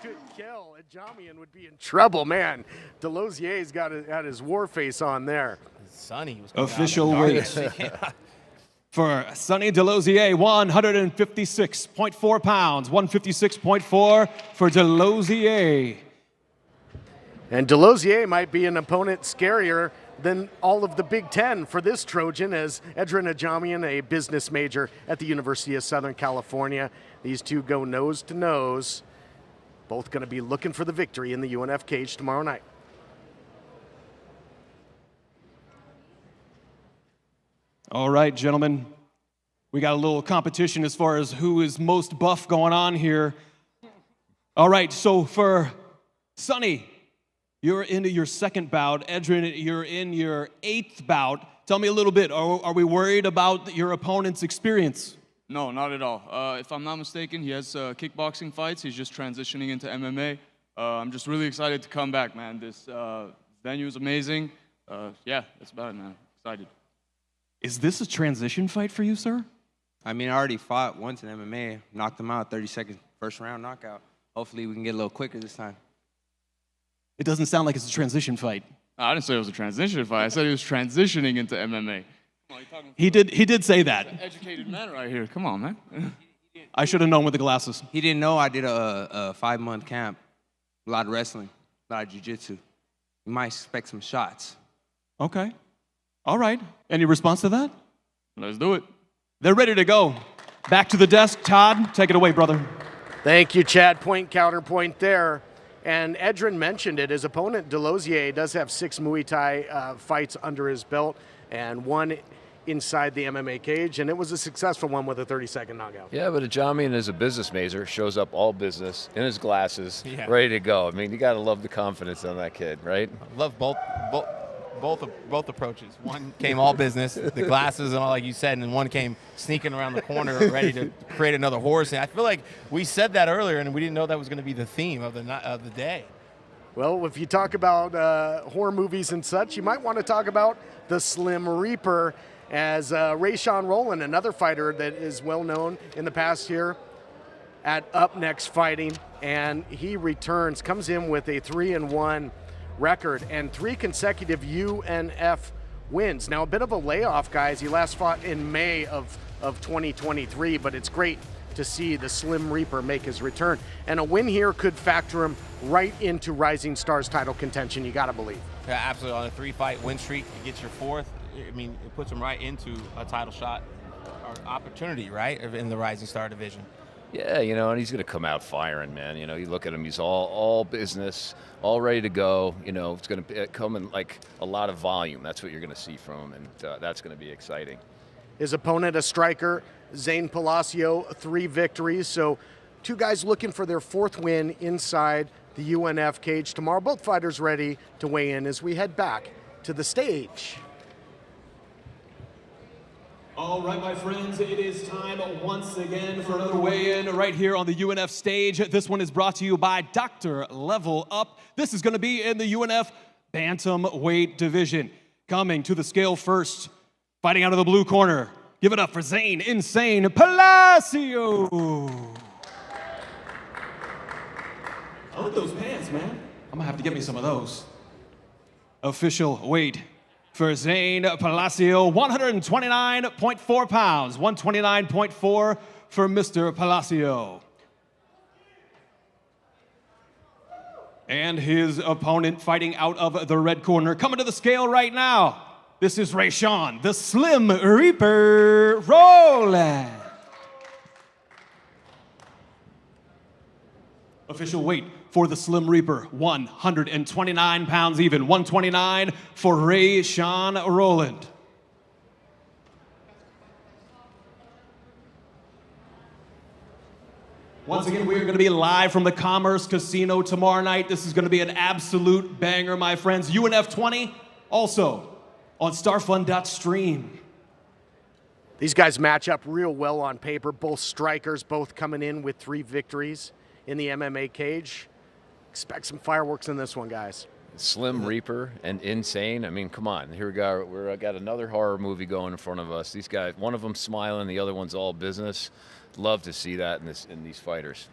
good kill. Ajamian would be in trouble, man. Delosier's got his war face on there. Sonny was official weight for Sonny Delosier, 156.4 pounds, 156.4 for Delosier. And Delosier might be an opponent scarier than all of the Big Ten for this Trojan, as Edrin Ajamian, a business major at the University of Southern California. These two go nose to nose. Both going to be looking for the victory in the UNF cage tomorrow night. All right, gentlemen. We got a little competition as far as who is most buff going on here. All right, so for Sonny, you're into your second bout. Edrin, you're in your 8th bout. Tell me a little bit. Are we worried about your opponent's experience? No, not at all. If I'm not mistaken, he has kickboxing fights. He's just transitioning into MMA. I'm just really excited to come back, man. This venue is amazing. Yeah, that's about it, man. Excited. Is this a transition fight for you, sir? I mean, I already fought once in MMA. Knocked him out, 30 seconds, first round knockout. Hopefully we can get a little quicker this time. It doesn't sound like it's a transition fight. I didn't say it was a transition fight. I said he was transitioning into MMA. He did say that. An educated man right here. Come on, man. I should have known with the glasses. He didn't know I did a 5-month camp. A lot of wrestling, a lot of jiu-jitsu. You might expect some shots. Okay. All right. Any response to that? Let's do it. They're ready to go. Back to the desk. Todd, take it away, brother. Thank you, Chad. Point, counterpoint there. And Edrin mentioned it. His opponent, Delosier, does have 6 Muay Thai fights under his belt and 1 inside the MMA cage, and it was a successful one with a 30-second knockout. Yeah, but Ajamian is a business major, shows up all business, in his glasses, ready to go. I mean, you got to love the confidence on that kid, right? Love both approaches. One came all business, the glasses and all, like you said, and then one came sneaking around the corner, ready to create another horse. And I feel like we said that earlier, and we didn't know that was going to be the theme of the day. Well, if you talk about horror movies and such, you might want to talk about the Slim Reaper, as Roland, another fighter that is well known in the past here at UpNext Fighting, and he returns, comes in with a 3-1 record and 3 consecutive UNF wins. Now, a bit of a layoff, guys. He last fought in May of 2023, but it's great to see the Slim Reaper make his return. And a win here could factor him right into Rising Stars title contention, you gotta believe. Yeah, absolutely. On a 3-fight win streak, you get your 4th. I mean, it puts him right into a title shot or opportunity, right, in the Rising Star division. Yeah, you know, and he's going to come out firing, man. You know, you look at him, he's all business, all ready to go. You know, it's going to come in like a lot of volume. That's what you're going to see from him, and that's going to be exciting. His opponent, a striker, Zane Palasio, 3 victories. So 2 guys looking for their 4th win inside the UNF cage tomorrow. Both fighters ready to weigh in as we head back to the stage. All right, my friends, it is time once again for another weigh-in right here on the UNF stage. This one is brought to you by Dr. Level Up. This is going to be in the UNF bantamweight division. Coming to the scale first, fighting out of the blue corner. Give it up for Zane Insane Palasio. I like those pants, man. I'm going to have to get me some of those. Official weight for Zane Palasio, 129.4 pounds, 129.4 for Mr. Palasio. And his opponent fighting out of the red corner, coming to the scale right now. This is Rayshawn, the Slim Reaper Roland. Official weight for the Slim Reaper, 129 pounds even, 129 for Rayshawn Roland. Once again, we are going to be live from the Commerce Casino tomorrow night. This is going to be an absolute banger, my friends. UNF 20, also on Starfund.stream. These guys match up real well on paper. Both strikers, both coming in with 3 victories in the MMA cage. Expect some fireworks in this one, guys. Slim Reaper and Insane. I mean, come on. Here we go. We're got another horror movie going in front of us. These guys, one of them smiling, the other one's all business. Love to see that in these fighters.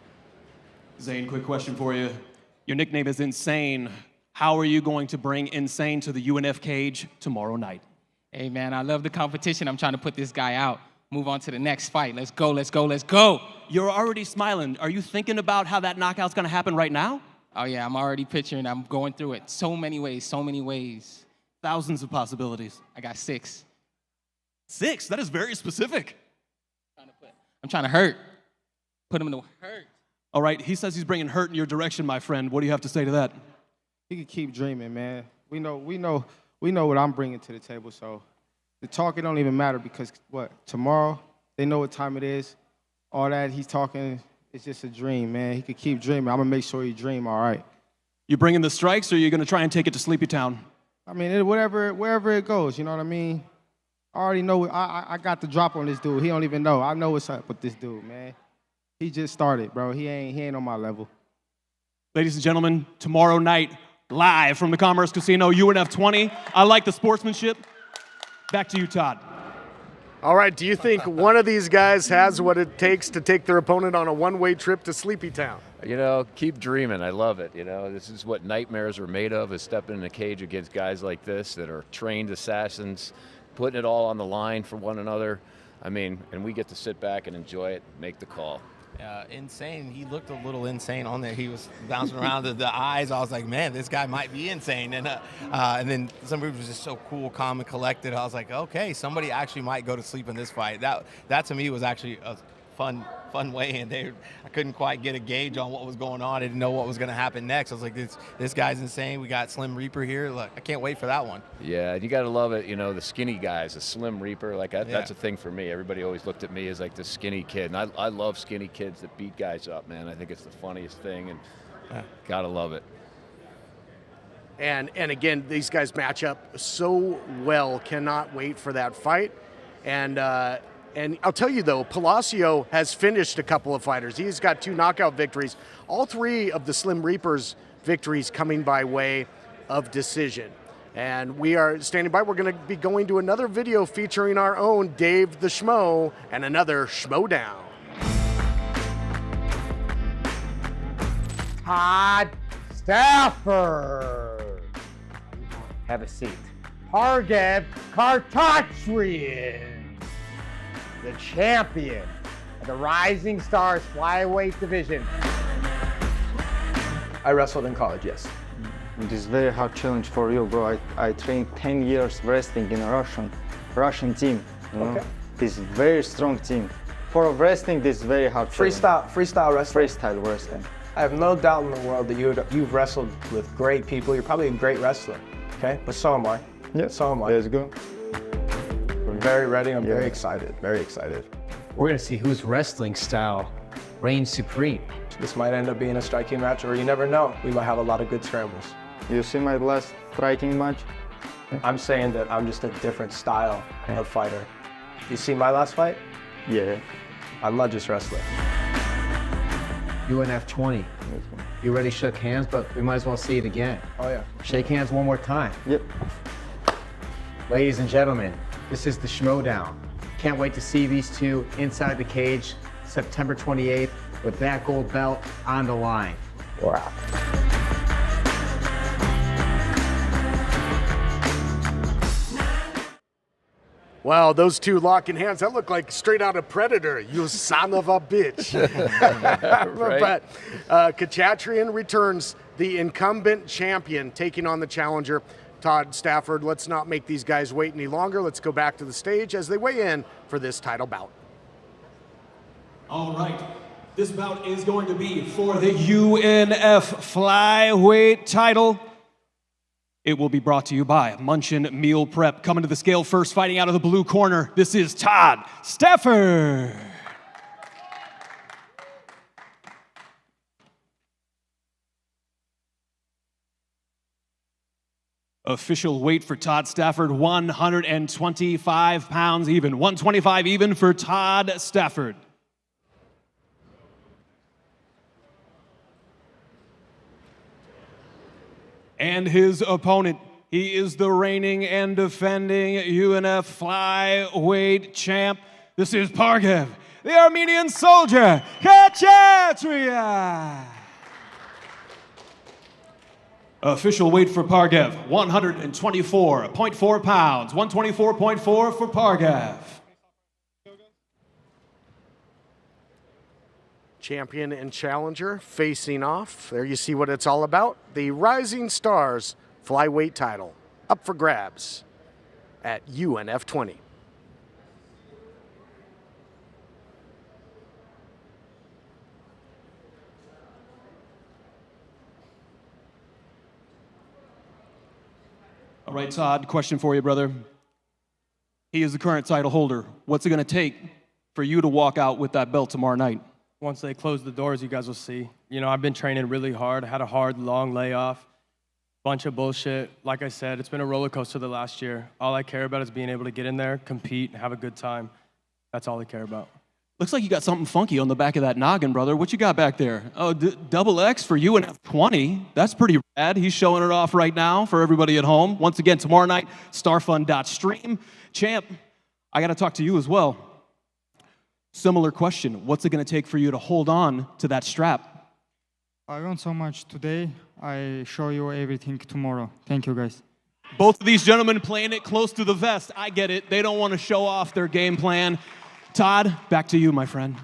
Zane, quick question for you. Your nickname is Insane. How are you going to bring Insane to the UNF cage tomorrow night? Hey, man, I love the competition. I'm trying to put this guy out. Move on to the next fight. Let's go, let's go, let's go. You're already smiling. Are you thinking about how that knockout's going to happen right now? Oh, yeah, I'm already picturing. I'm going through it. So many ways, so many ways. Thousands of possibilities. I got 6. 6? That is very specific. I'm trying to hurt. Put him in the hurt. All right, he says he's bringing hurt in your direction, my friend. What do you have to say to that? He can keep dreaming, man. We know what I'm bringing to the table, so the talk, it don't even matter because, tomorrow, they know what time it is. All that he's talking, it's just a dream, man. He could keep dreaming. I'm going to make sure he dream all right. You bringing the strikes, or are you going to try and take it to Sleepy Town? I mean, wherever it goes, you know what I mean? I already know. I got the drop on this dude. He don't even know. I know what's up with this dude, man. He just started, bro. He ain't on my level. Ladies and gentlemen, tomorrow night, live from the Commerce Casino, UNF 20. I like the sportsmanship. Back to you, Todd. All right, do you think one of these guys has what it takes to take their opponent on a one-way trip to Sleepy Town? You know, keep dreaming. I love it. You know, this is what nightmares are made of, is stepping in a cage against guys like this that are trained assassins, putting it all on the line for one another. I mean, and we get to sit back and enjoy it, make the call. Insane. He looked a little insane on there. He was bouncing around the eyes. I was like, man, this guy might be insane. And then somebody was just so cool, calm, and collected. I was like, okay, somebody actually might go to sleep in this fight. That to me was actually a fun way, and I couldn't quite get a gauge on what was going on. I didn't know what was going to happen next. I was like, this guy's insane. We got Slim Reaper here. Look, I can't wait for that one. Yeah, you got to love it. You know, the skinny guys, the Slim Reaper, like that's a thing for me. Everybody always looked at me as like the skinny kid, and I love skinny kids that beat guys up, man. I think it's the funniest thing, and gotta love it. And again, these guys match up so well. Cannot wait for that fight. And I'll tell you though, Palasio has finished a couple of fighters. He's got 2 knockout victories. All 3 of the Slim Reaper's victories coming by way of decision. And we are standing by. We're going to be going to another video featuring our own Dave the Schmo and another Schmodown. Todd Stafford. Have a seat. Pargev Katrian, the champion of the Rising Stars flyweight division. I wrestled in college, yes. It is very hard challenge for you, bro. I trained 10 years wrestling in a Russian team. You know? Okay. This is very strong team. For wrestling, this is very hard. Freestyle wrestling? Freestyle wrestling. I have no doubt in the world that you've wrestled with great people. You're probably a great wrestler, okay? But so am I. Yeah, so am I. Let's go. I'm very ready. I'm very excited. Very excited. We're gonna see whose wrestling style reigns supreme. This might end up being a striking match, or you never know. We might have a lot of good scrambles. You see my last striking match? I'm saying that I'm just a different style of fighter. You see my last fight? Yeah. I'm not just wrestling. UNF 20. You already shook hands, but we might as well see it again. Oh yeah. Shake hands one more time. Yep. Ladies and gentlemen, this is the Schmodown. Can't wait to see these two inside the cage September 28th with that gold belt on the line. Wow. Wow, those 2 locking hands, that looked like straight out of Predator, you son of a bitch. Right. But Katrian returns, the incumbent champion, taking on the challenger, Todd Stafford. Let's not make these guys wait any longer. Let's go back to the stage as they weigh in for this title bout. All right, this bout is going to be for the UNF flyweight title. It will be brought to you by Munchin Meal Prep. Coming to the scale first, fighting out of the blue corner, this is Todd Stafford. Official weight for Todd Stafford, 125 pounds even. 125 even for Todd Stafford. And his opponent, he is the reigning and defending UNF flyweight champ. This is Pargev, the Armenian soldier, Katrian. Official weight for Pargev, 124.4 pounds. 124.4 for Pargev. Champion and challenger facing off. There you see what it's all about. The Rising Stars flyweight title up for grabs at UNF 20. All right, Todd, question for you, brother. He is the current title holder. What's it going to take for you to walk out with that belt tomorrow night? Once they close the doors, you guys will see. You know, I've been training really hard. I had a hard, long layoff. Bunch of bullshit. Like I said, it's been a roller coaster the last year. All I care about is being able to get in there, compete, and have a good time. That's all I care about. Looks like you got something funky on the back of that noggin, brother. What you got back there? Oh, double X for UNF 20. That's pretty rad. He's showing it off right now for everybody at home. Once again, tomorrow night, starfund.stream. Champ, I got to talk to you as well. Similar question. What's it going to take for you to hold on to that strap? I won so much today. I show you everything tomorrow. Thank you, guys. Both of these gentlemen playing it close to the vest. I get it. They don't want to show off their game plan. Todd, back to you, my friend.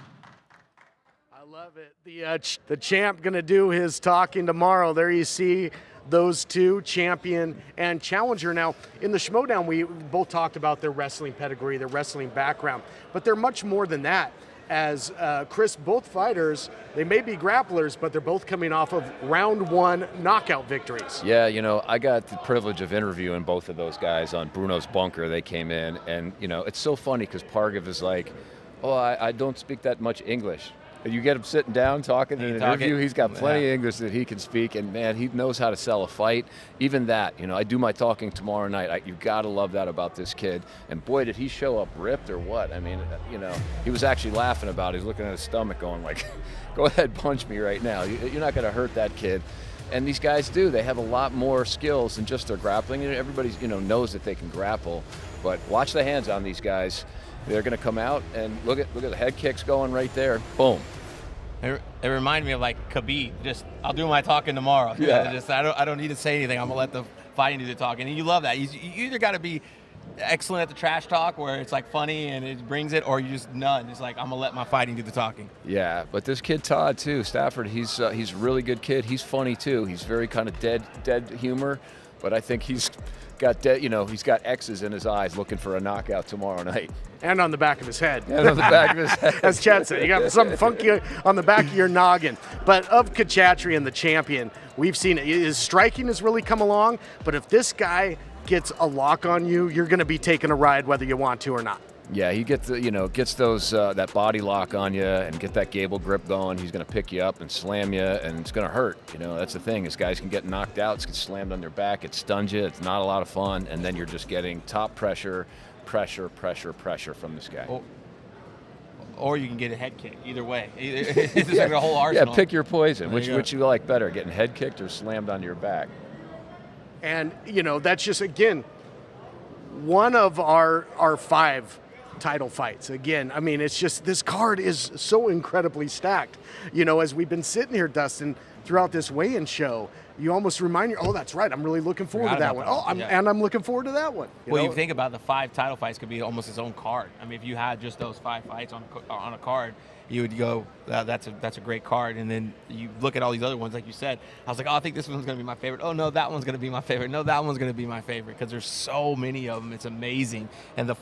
I love it. The champ going to do his talking tomorrow. There you see those two, champion and challenger. Now, in the Schmodown, we both talked about their wrestling pedigree, their wrestling background, but they're much more than that. as Chris, both fighters, they may be grapplers, but they're both coming off of round 1 knockout victories. Yeah, you know, I got the privilege of interviewing both of those guys on Bruno's Bunker. They came in, and, you know, it's so funny because Pargov is like, oh, I don't speak that much English. You get him sitting down talking in an interview, he's got plenty of English that he can speak, and man, he knows how to sell a fight. Even that, you know, I do my talking tomorrow night. You've got to love that about this kid. And boy, did he show up ripped or what? I mean, you know, he was actually laughing about it. He's looking at his stomach going like, go ahead, punch me right now. You're not going to hurt that kid. And these guys do. They have a lot more skills than just their grappling. Everybody, you know, knows that they can grapple, but watch the hands on these guys. They're going to come out and look at the head kicks going right there. Boom. It reminded me of like Khabib. Just I'll do my talking tomorrow. Yeah. Just I don't need to say anything. I'm gonna let the fighting do the talking. And you love that. You either got to be excellent at the trash talk where it's like funny and it brings it, or you just none. It's like I'm gonna let my fighting do the talking. Yeah, but this kid Todd too, Stafford. He's a really good kid. He's funny too. He's very kind of dead humor, but I think he's got he's got X's in his eyes looking for a knockout tomorrow night. And on the back of his head. And on the back of his head. As Chad said, you got something funky on the back of your noggin. But of Katrian, the champion, we've seen it. His striking has really come along, but if this guy gets a lock on you, you're going to be taking a ride whether you want to or not. Yeah, he gets those that body lock on you and get that gable grip going. He's going to pick you up and slam you, and it's going to hurt. You know, that's the thing. Is guys can get knocked out, get slammed on their back, it stuns you. It's not a lot of fun, and then you're just getting top pressure from this guy. Or you can get a head kick. Either way, it's like a whole arsenal. Yeah, pick your poison. Which you like better, getting head kicked or slammed on your back? And you know, that's just again one of our 5 title fights. Again, I mean, it's just this card is so incredibly stacked. You know, as we've been sitting here, Dustin, throughout this weigh-in show, you almost remind you, oh, that's right, I'm really looking forward to that one. And I'm looking forward to that one. You think about the 5 title fights could be almost its own card. I mean, if you had just those 5 fights on a card, you would go, that's a great card. And then you look at all these other ones, like you said. I was like, oh, I think this one's going to be my favorite. Oh, no, that one's going to be my favorite. No, that one's going to be my favorite, because there's so many of them. It's amazing. And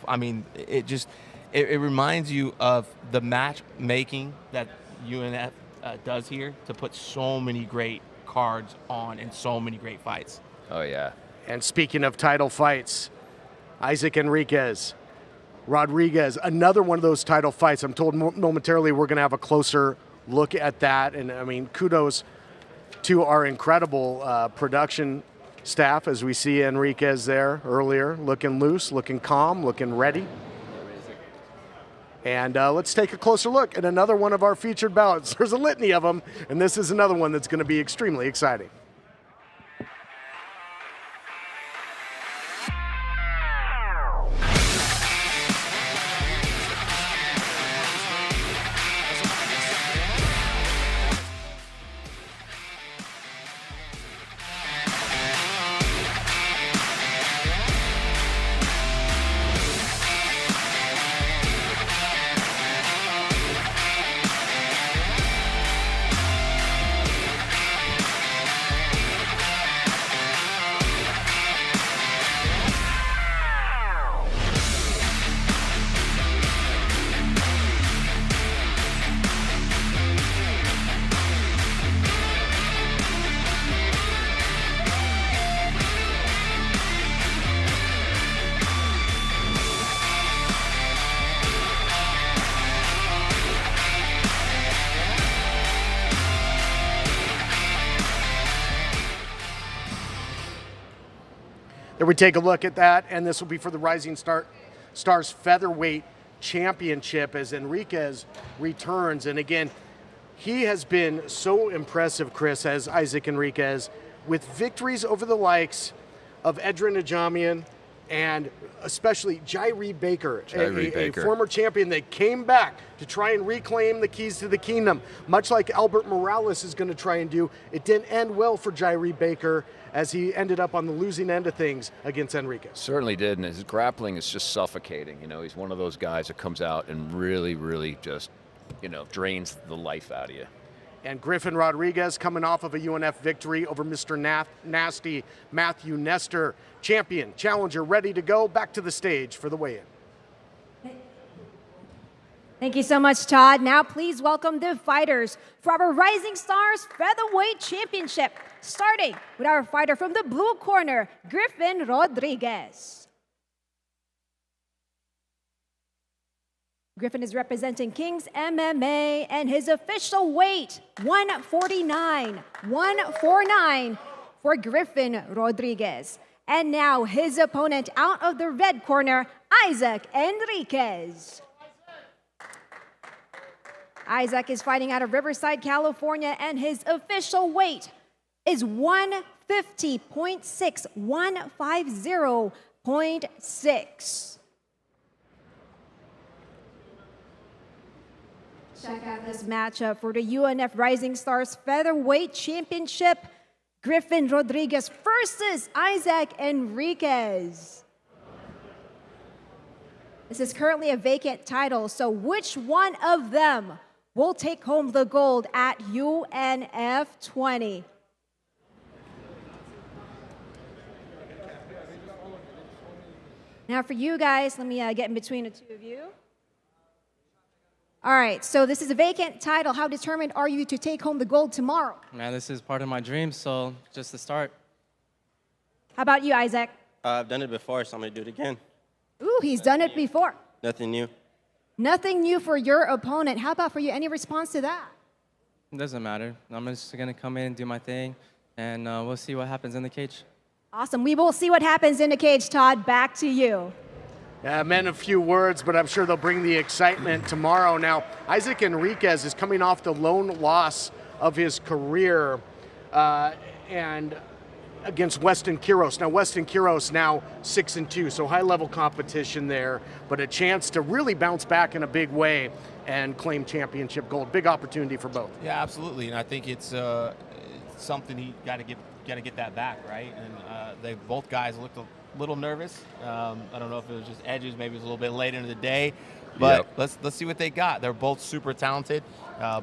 it reminds you of the matchmaking that UNF does here to put so many great cards on and so many great fights. Oh, yeah. And speaking of title fights, Isaac Enriquez, Rodriguez, another one of those title fights. I'm told momentarily we're going to have a closer look at that. And, I mean, kudos to our incredible production staff as we see Enriquez there earlier, looking loose, looking calm, looking ready. And let's take a closer look at another one of our featured bouts. There's a litany of them, and this is another one that's going to be extremely exciting. There we take a look at that, and this will be for the Rising Stars Featherweight Championship as Enriquez returns. And again, he has been so impressive, Chris, as Isaac Enriquez, with victories over the likes of Edrin Ajamian and especially Jairi Becker, a former champion that came back to try and reclaim the keys to the kingdom, much like Albert Morales is going to try and do. It didn't end well for Jairi Becker as he ended up on the losing end of things against Enriquez. Certainly did, and his grappling is just suffocating. You know, he's one of those guys that comes out and really, really just, you know, drains the life out of you. And Griffin Rodriguez coming off of a UNF victory over Mr. Nasty Matthew Nestor. Champion, challenger, ready to go. Back to the stage for the weigh-in. Thank you so much, Todd. Now please welcome the fighters for our Rising Stars Featherweight Championship, starting with our fighter from the blue corner, Griffin Rodriguez. Griffin is representing Kings MMA, and his official weight, 149. 149 for Griffin Rodriguez. And now his opponent out of the red corner, Isaac Enriquez. Isaac is fighting out of Riverside, California, and his official weight is 150.6, 150.6. Check out this matchup for the UNF Rising Stars Featherweight Championship. Griffin Rodriguez versus Isaac Enriquez. This is currently a vacant title, so which one of them will take home the gold at UNF 20? Now for you guys, let me get in between the two of you. All right, so this is a vacant title. How determined are you to take home the gold tomorrow? Man, this is part of my dream, so just to start. How about you, Isaac? I've done it before, so I'm going to do it again. Ooh, he's done it before. Nothing new. Nothing new for your opponent. How about for you? Any response to that? It doesn't matter. I'm just going to come in and do my thing, and we'll see what happens in the cage. Awesome. We will see what happens in the cage, Todd. Back to you. Yeah, meant a few words, but I'm sure they'll bring the excitement tomorrow. Now, Isaac Enriquez is coming off the lone loss of his career and against Weston Quiros. Now, Weston Quiros now 6-2, so high-level competition there, but a chance to really bounce back in a big way and claim championship gold. Big opportunity for both. Yeah, absolutely, and I think it's something he got to get that back, right? And they both guys looked a little nervous. I don't know if it was just edges, maybe it was a little bit late into the day, but let's see what they got. They're both super talented,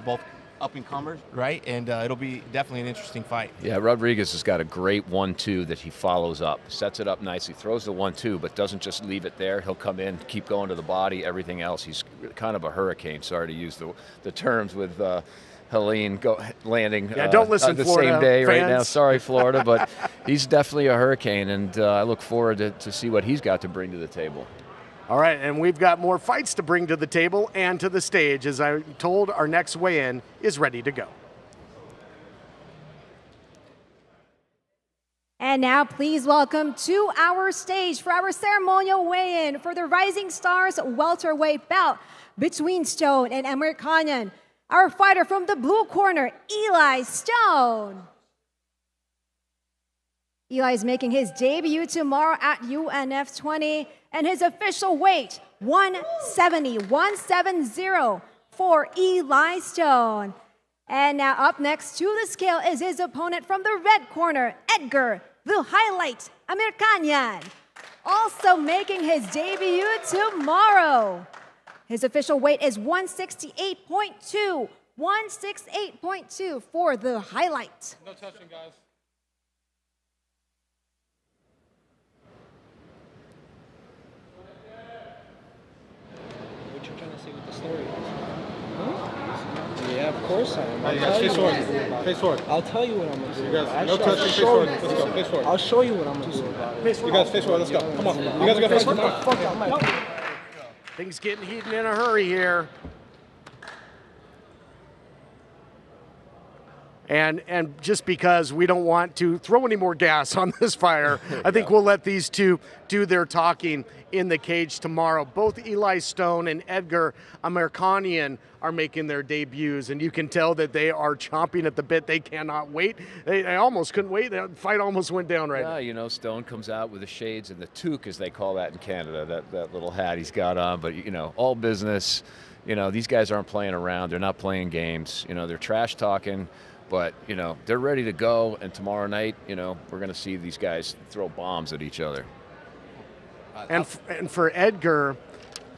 both up-and-comers, right? And it'll be definitely an interesting fight. Yeah, Rodriguez has got a great 1-2 that he follows up, sets it up nicely, throws the 1-2, but doesn't just leave it there. He'll come in, keep going to the body, everything else. He's kind of a hurricane. Sorry to use the terms with Helene landing don't listen, the Florida same day fans. right now. Sorry, Florida, but he's definitely a hurricane, and I look forward to see what he's got to bring to the table. All right, and we've got more fights to bring to the table and to the stage. As I told, our next weigh-in is ready to go. And now please welcome to our stage for our ceremonial weigh-in for the Rising Stars welterweight bout between Stone and Kanyan. Our fighter from the blue corner, Eli Stone. Eli is making his debut tomorrow at UNF 20, and his official weight, 170 for Eli Stone. And now up next to the scale is his opponent from the red corner, Edgar, the highlight, Kanyan. Also making his debut tomorrow. His official weight is 168.2. 168.2 for the highlight. No touching, guys. What you trying to say with the story? Yeah, of course I am. Face forward. I'll tell you what I'm going to do. You guys, no touching, face forward. Let's go, face forward. I'll show you what I'm going to do about it. You guys, face forward, let's go. Come on. You guys got face forward. Things getting heated in a hurry here. And just because we don't want to throw any more gas on this fire, I think we'll let these two do their talking in the cage tomorrow. Both Eli Stone and Edgar Kanyan are making their debuts, and you can tell that they are chomping at the bit. They cannot wait. They almost couldn't wait. The fight almost went down right now. You know, Stone comes out with the shades and the toque, as they call that in Canada, that little hat he's got on. But, you know, all business. You know, these guys aren't playing around. They're not playing games. You know, they're trash talking. But, you know, they're ready to go, and tomorrow night, you know, we're going to see these guys throw bombs at each other. And for Edgar,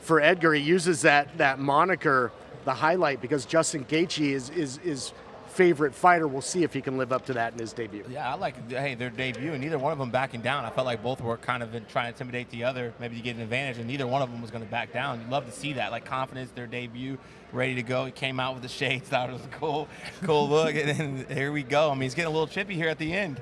he uses that moniker, the highlight, because Justin Gaethje is favorite fighter. We'll see if he can live up to that in his debut. Yeah, I like, hey, their debut, and neither one of them backing down. I felt like both were kind of trying to intimidate the other, maybe to get an advantage, and neither one of them was going to back down. You'd love to see that, like confidence, their debut, ready to go. He came out with the shades, thought it was a cool look, and then here we go. I mean, he's getting a little chippy here at the end.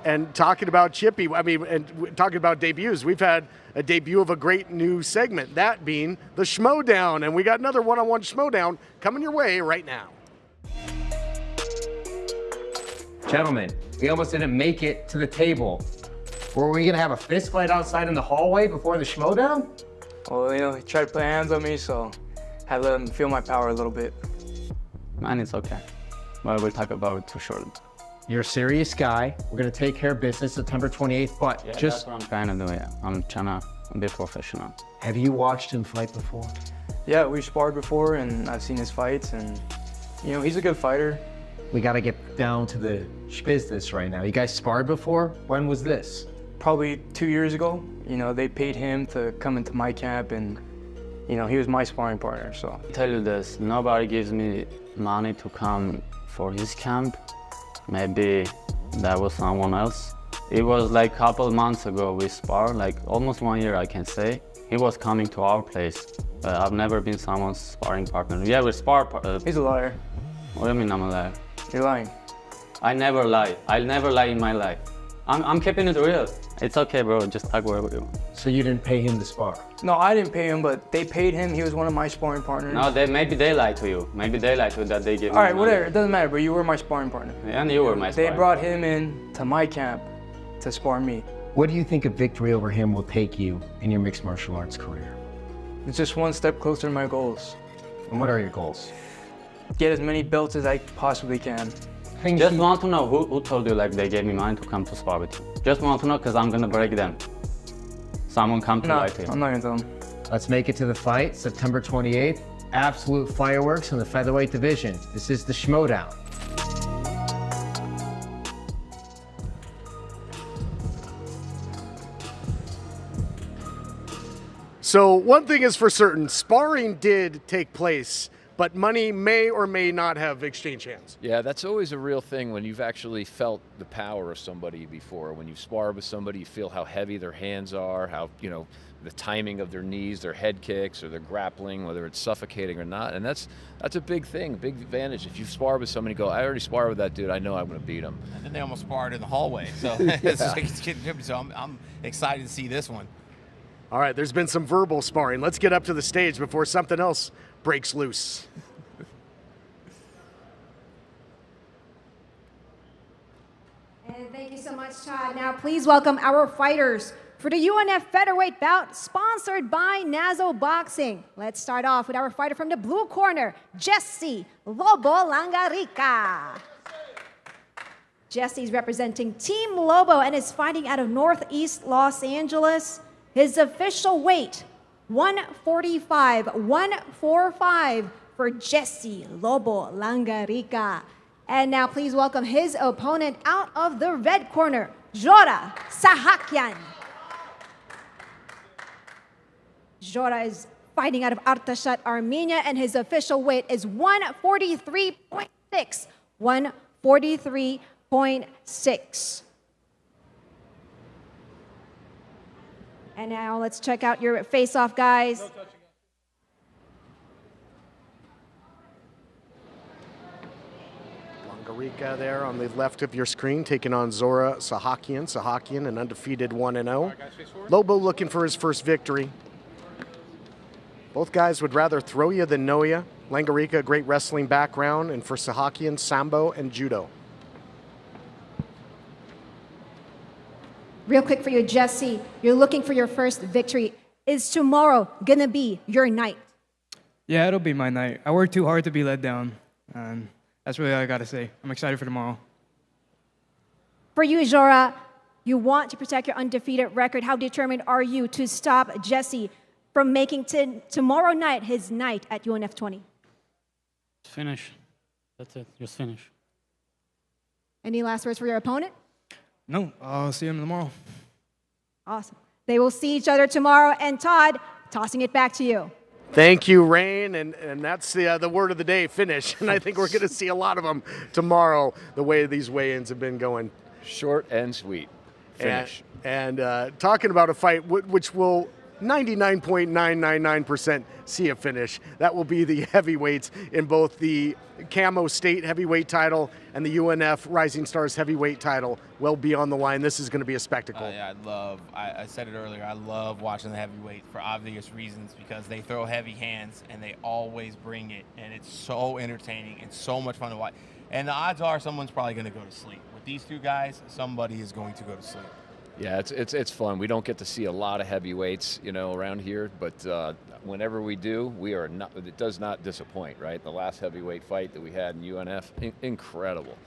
And talking about chippy, I mean, and talking about debuts, we've had a debut of a great new segment, that being the Schmodown, and we got another one-on-one Schmodown coming your way right now. Gentlemen, we almost didn't make it to the table. Were we gonna have a fist fight outside in the hallway before the Schmodown? Well, you know, he tried to play hands on me, so I had to let him feel my power a little bit. Man, it's okay. But we'll talk about it for sure. You're a serious guy. We're gonna take care of business September 28th, but Yeah, just... that's what I'm trying to do, yeah. I'm trying to be professional. Have you watched him fight before? Yeah, we've sparred before, and I've seen his fights, and, you know, he's a good fighter. We gotta get down to the business right now. You guys sparred before? When was this? Probably 2 years ago. You know, they paid him to come into my camp, and, you know, he was my sparring partner, so. I'll tell you this, nobody gives me money to come for his camp. Maybe that was someone else. It was like a couple months ago we sparred, like almost 1 year I can say. He was coming to our place. I've never been someone's sparring partner. Yeah, we spar. He's a liar. What do you mean I'm a liar? You're lying. I never lie. I'll never lie in my life. I'm keeping it real. It's okay, bro. Just talk wherever you want. So you didn't pay him to spar? No, I didn't pay him, but they paid him. He was one of my sparring partners. No, maybe they lied to you. Maybe they lied to you that they gave All right, whatever. It doesn't matter, but you were my sparring partner. Yeah, and you were my sparring They brought him in to my camp to spar me. What do you think a victory over him will take you in your mixed martial arts career? It's just one step closer to my goals. And what are your goals? Get as many belts as I possibly can. Just want to know who told you like they gave me money to come to spar with you. Just want to know because I'm gonna break them. Someone come to lie to you. I'm not gonna tell them. Let's make it to the fight, September 28th. Absolute fireworks in the featherweight division. This is the Schmodown. So one thing is for certain, sparring did take place, but money may or may not have exchanged hands. Yeah, that's always a real thing when you've actually felt the power of somebody before. When you spar with somebody, you feel how heavy their hands are, how, you know, the timing of their knees, their head kicks, or their grappling, whether it's suffocating or not. And that's a big thing, big advantage. If you spar with somebody, go, I already sparred with that dude, I know I'm going to beat him. And then they almost sparred in the hallway. So, so I'm excited to see this one. All right, there's been some verbal sparring. Let's get up to the stage before something else breaks loose. And thank you so much, Todd. Now, please welcome our fighters for the UNF featherweight bout, sponsored by Nazo Boxing. Let's start off with our fighter from the blue corner, Jesse Lobo Langarica. Jesse's representing Team Lobo and is fighting out of Northeast Los Angeles. His official weight, 145 for Jesse Lobo Langarica. And now please welcome his opponent out of the red corner, Jora Sahakyan. Jora is fighting out of Artashat, Armenia, and his official weight is 143.6. 143.6. And now let's check out your face-off, guys. Langarica there on the left of your screen, taking on Zora Sahakyan. Sahakyan, an undefeated 1-0. Lobo looking for his first victory. Both guys would rather throw you than know you. Langarica, great wrestling background, and for Sahakyan, Sambo and Judo. Real quick for you, Jesse, you're looking for your first victory. Is tomorrow gonna be your night? Yeah, it'll be my night. I worked too hard to be let down, and that's really all I gotta say. I'm excited for tomorrow. For you, Jora, you want to protect your undefeated record. How determined are you to stop Jesse from making tomorrow night his night at UNF 20? Finish. That's it. Just finish. Any last words for your opponent? No, I'll see him tomorrow. Awesome. They will see each other tomorrow. And Todd, tossing it back to you. Thank you, Rain, and that's the word of the day, finish. And I think we're going to see a lot of them tomorrow, the way these weigh-ins have been going. Short and sweet. Finish. And talking about a fight which will 99.999% see a finish. That will be the heavyweights in both the Camo State heavyweight title and the UNF Rising Stars heavyweight title will be on the line. This is going to be a spectacle. Yeah, I said it earlier, I love watching the heavyweight for obvious reasons because they throw heavy hands and they always bring it, and it's so entertaining. It's so much fun to watch. And the odds are someone's probably going to go to sleep. With these two guys, somebody is going to go to sleep. Yeah, it's fun. We don't get to see a lot of heavyweights, around here, but whenever we do, it does not disappoint, right? The last heavyweight fight that we had in UNF, incredible.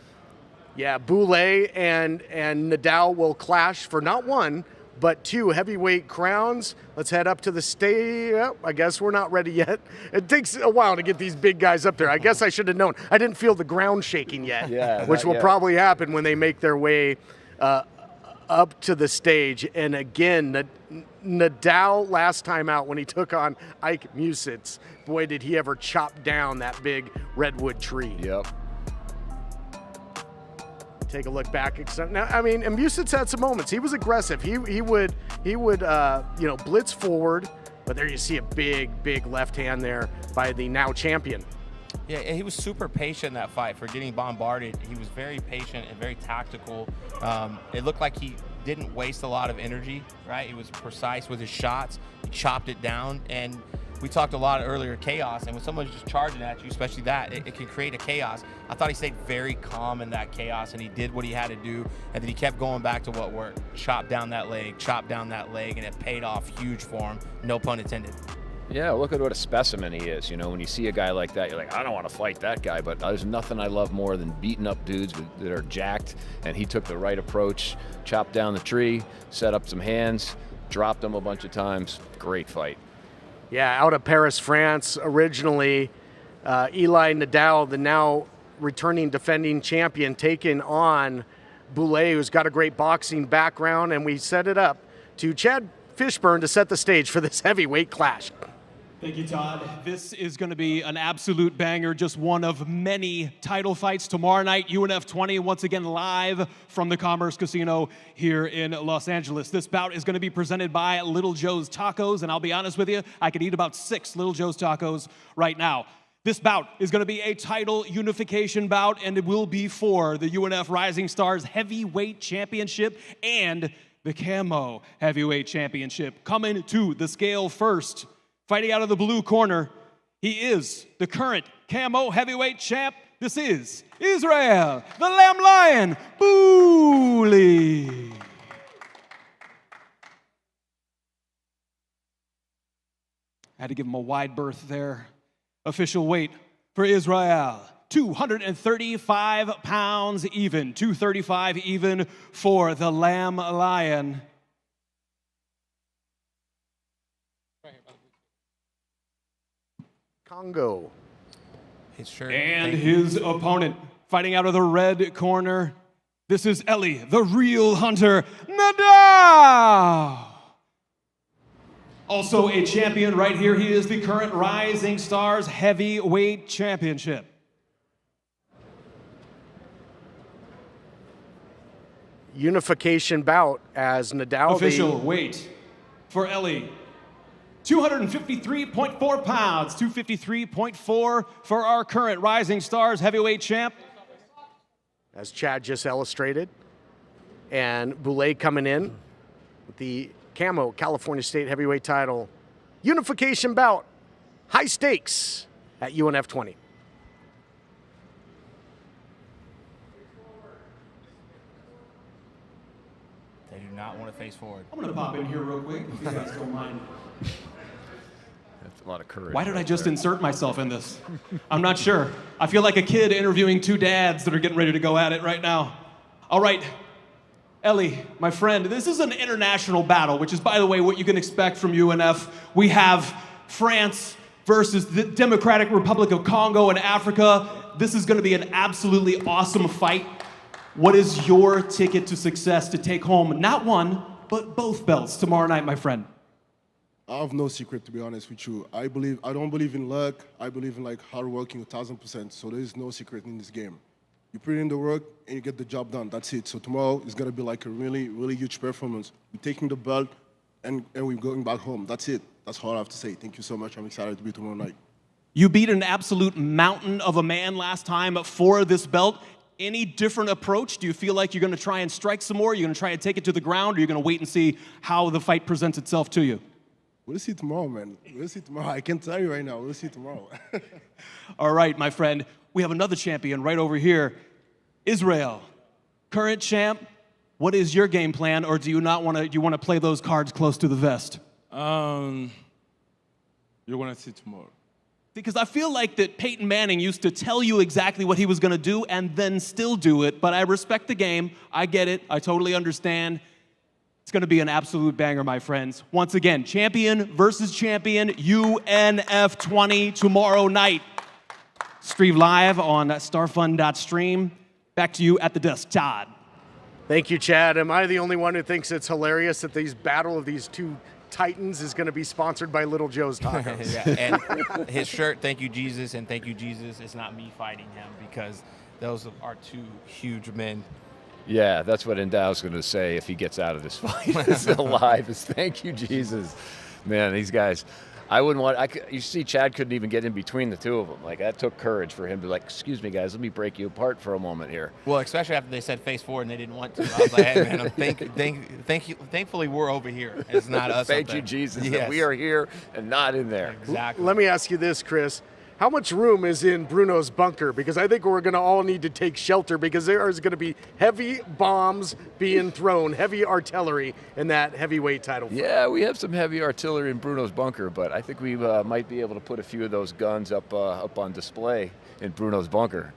Yeah, Boule and Nadal will clash for not one, but 2 heavyweight crowns. Let's head up to the stage. I guess we're not ready yet. It takes a while to get these big guys up there. I guess I should have known. I didn't feel the ground shaking yet, which will probably happen when they make their way up to the stage. And again, Nadal last time out when he took on Amuset, boy, did he ever chop down that big redwood tree. Yep. Take a look back. Now, I mean, Amuset's had some moments. He was aggressive. He would blitz forward, but there you see a big left hand there by the now champion. Yeah, he was super patient in that fight for getting bombarded. He was very patient and very tactical. It looked like he didn't waste a lot of energy, right? He was precise with his shots. He chopped it down. And we talked a lot earlier, chaos. And when someone's just charging at you, especially that, it can create a chaos. I thought he stayed very calm in that chaos, and he did what he had to do. And then he kept going back to what worked. Chop down that leg, and it paid off huge for him. No pun intended. Yeah, look at what a specimen he is. When you see a guy like that, you're like, I don't want to fight that guy, but there's nothing I love more than beating up dudes that are jacked, and he took the right approach, chopped down the tree, set up some hands, dropped them a bunch of times. Great fight. Yeah, out of Paris, France, originally, Eli Nadal, the now returning defending champion, taking on Boule, who's got a great boxing background, and we set it up to Chad Fishburne to set the stage for this heavyweight clash. Thank you, Todd. This is going to be an absolute banger, just one of many title fights tomorrow night, UNF 20, once again live from the Commerce Casino here in Los Angeles. This bout is going to be presented by Little Joe's Tacos, and I'll be honest with you, I could eat about 6 Little Joe's Tacos right now. This bout is going to be a title unification bout, and it will be for the UNF Rising Stars Heavyweight Championship and the Camo Heavyweight Championship. Coming to the scale first, fighting out of the blue corner, he is the current Camo Heavyweight Champ. This is Israel, the Lamb Lion, Boule. Had to give him a wide berth there. Official weight for Israel, 235 pounds even. 235 even for the Lamb Lion. Congo. And his opponent, fighting out of the red corner, this is Eli, the real hunter, Nadal. Also a champion right here. He is the current Rising Stars Heavyweight Championship. Unification bout as Nadal. Official weight for Eli, 253.4 pounds, 253.4 for our current Rising Stars Heavyweight Champ. As Chad just illustrated. And Boule coming in with the Camo California State Heavyweight title. Unification bout, high stakes at UNF 20. They do not want to face forward. I'm going to pop in here real quick, if you guys don't mind. That's a lot of courage. Why did I just insert myself in this? I'm not sure. I feel like a kid interviewing 2 dads that are getting ready to go at it right now. All right, Eli, my friend, this is an international battle, which is, by the way, what you can expect from UNF. We have France versus the Democratic Republic of Congo in Africa. This is going to be an absolutely awesome fight. What is your ticket to success to take home not one, but both belts tomorrow night, my friend? I have no secret, to be honest with you. I don't believe in luck. I believe in like hard working 1,000%. So there is no secret in this game. You put in the work and you get the job done. That's it. So tomorrow is gonna be like a really, really huge performance. We're taking the belt and we're going back home. That's it. That's all I have to say. Thank you so much. I'm excited to be tomorrow night. You beat an absolute mountain of a man last time for this belt. Any different approach? Do you feel like you're gonna try and strike some more? You're gonna try and take it to the ground, or you're gonna wait and see how the fight presents itself to you? We'll see tomorrow, man. We'll see tomorrow. I can tell you right now. We'll see tomorrow. All right, my friend. We have another champion right over here. Israel, current champ. What is your game plan, or do you not want to? Do you want to play those cards close to the vest? You're gonna see tomorrow. Because I feel like that Peyton Manning used to tell you exactly what he was going to do and then still do it. But I respect the game. I get it. I totally understand. It's going to be an absolute banger, my friends. Once again, champion versus champion, UNF 20 tomorrow night. Stream live on starfund.stream. Back to you at the desk, Todd. Thank you, Chad. Am I the only one who thinks it's hilarious that these battle of these two Titans is going to be sponsored by Little Joe's Tacos? Yeah, and his shirt, thank you, Jesus, and thank you, Jesus. It's not me fighting him, because those are two huge men. Yeah, that's what Endow's going to say if he gets out of this fight alive, is thank you, Jesus. Man, these guys, I wouldn't want, you see Chad couldn't even get in between the two of them. Like, that took courage for him to like, excuse me, guys, let me break you apart for a moment here. Well, especially after they said face forward and they didn't want to. I was like, hey, man, thankfully we're over here. It's not us. Thank you, Jesus, that we are here and not in there. Exactly. Let me ask you this, Chris. How much room is in Bruno's bunker? Because I think we're going to all need to take shelter, because there is going to be heavy bombs being thrown, heavy artillery in that heavyweight title fight. Yeah, we have some heavy artillery in Bruno's bunker, but I think we might be able to put a few of those guns up on display in Bruno's bunker.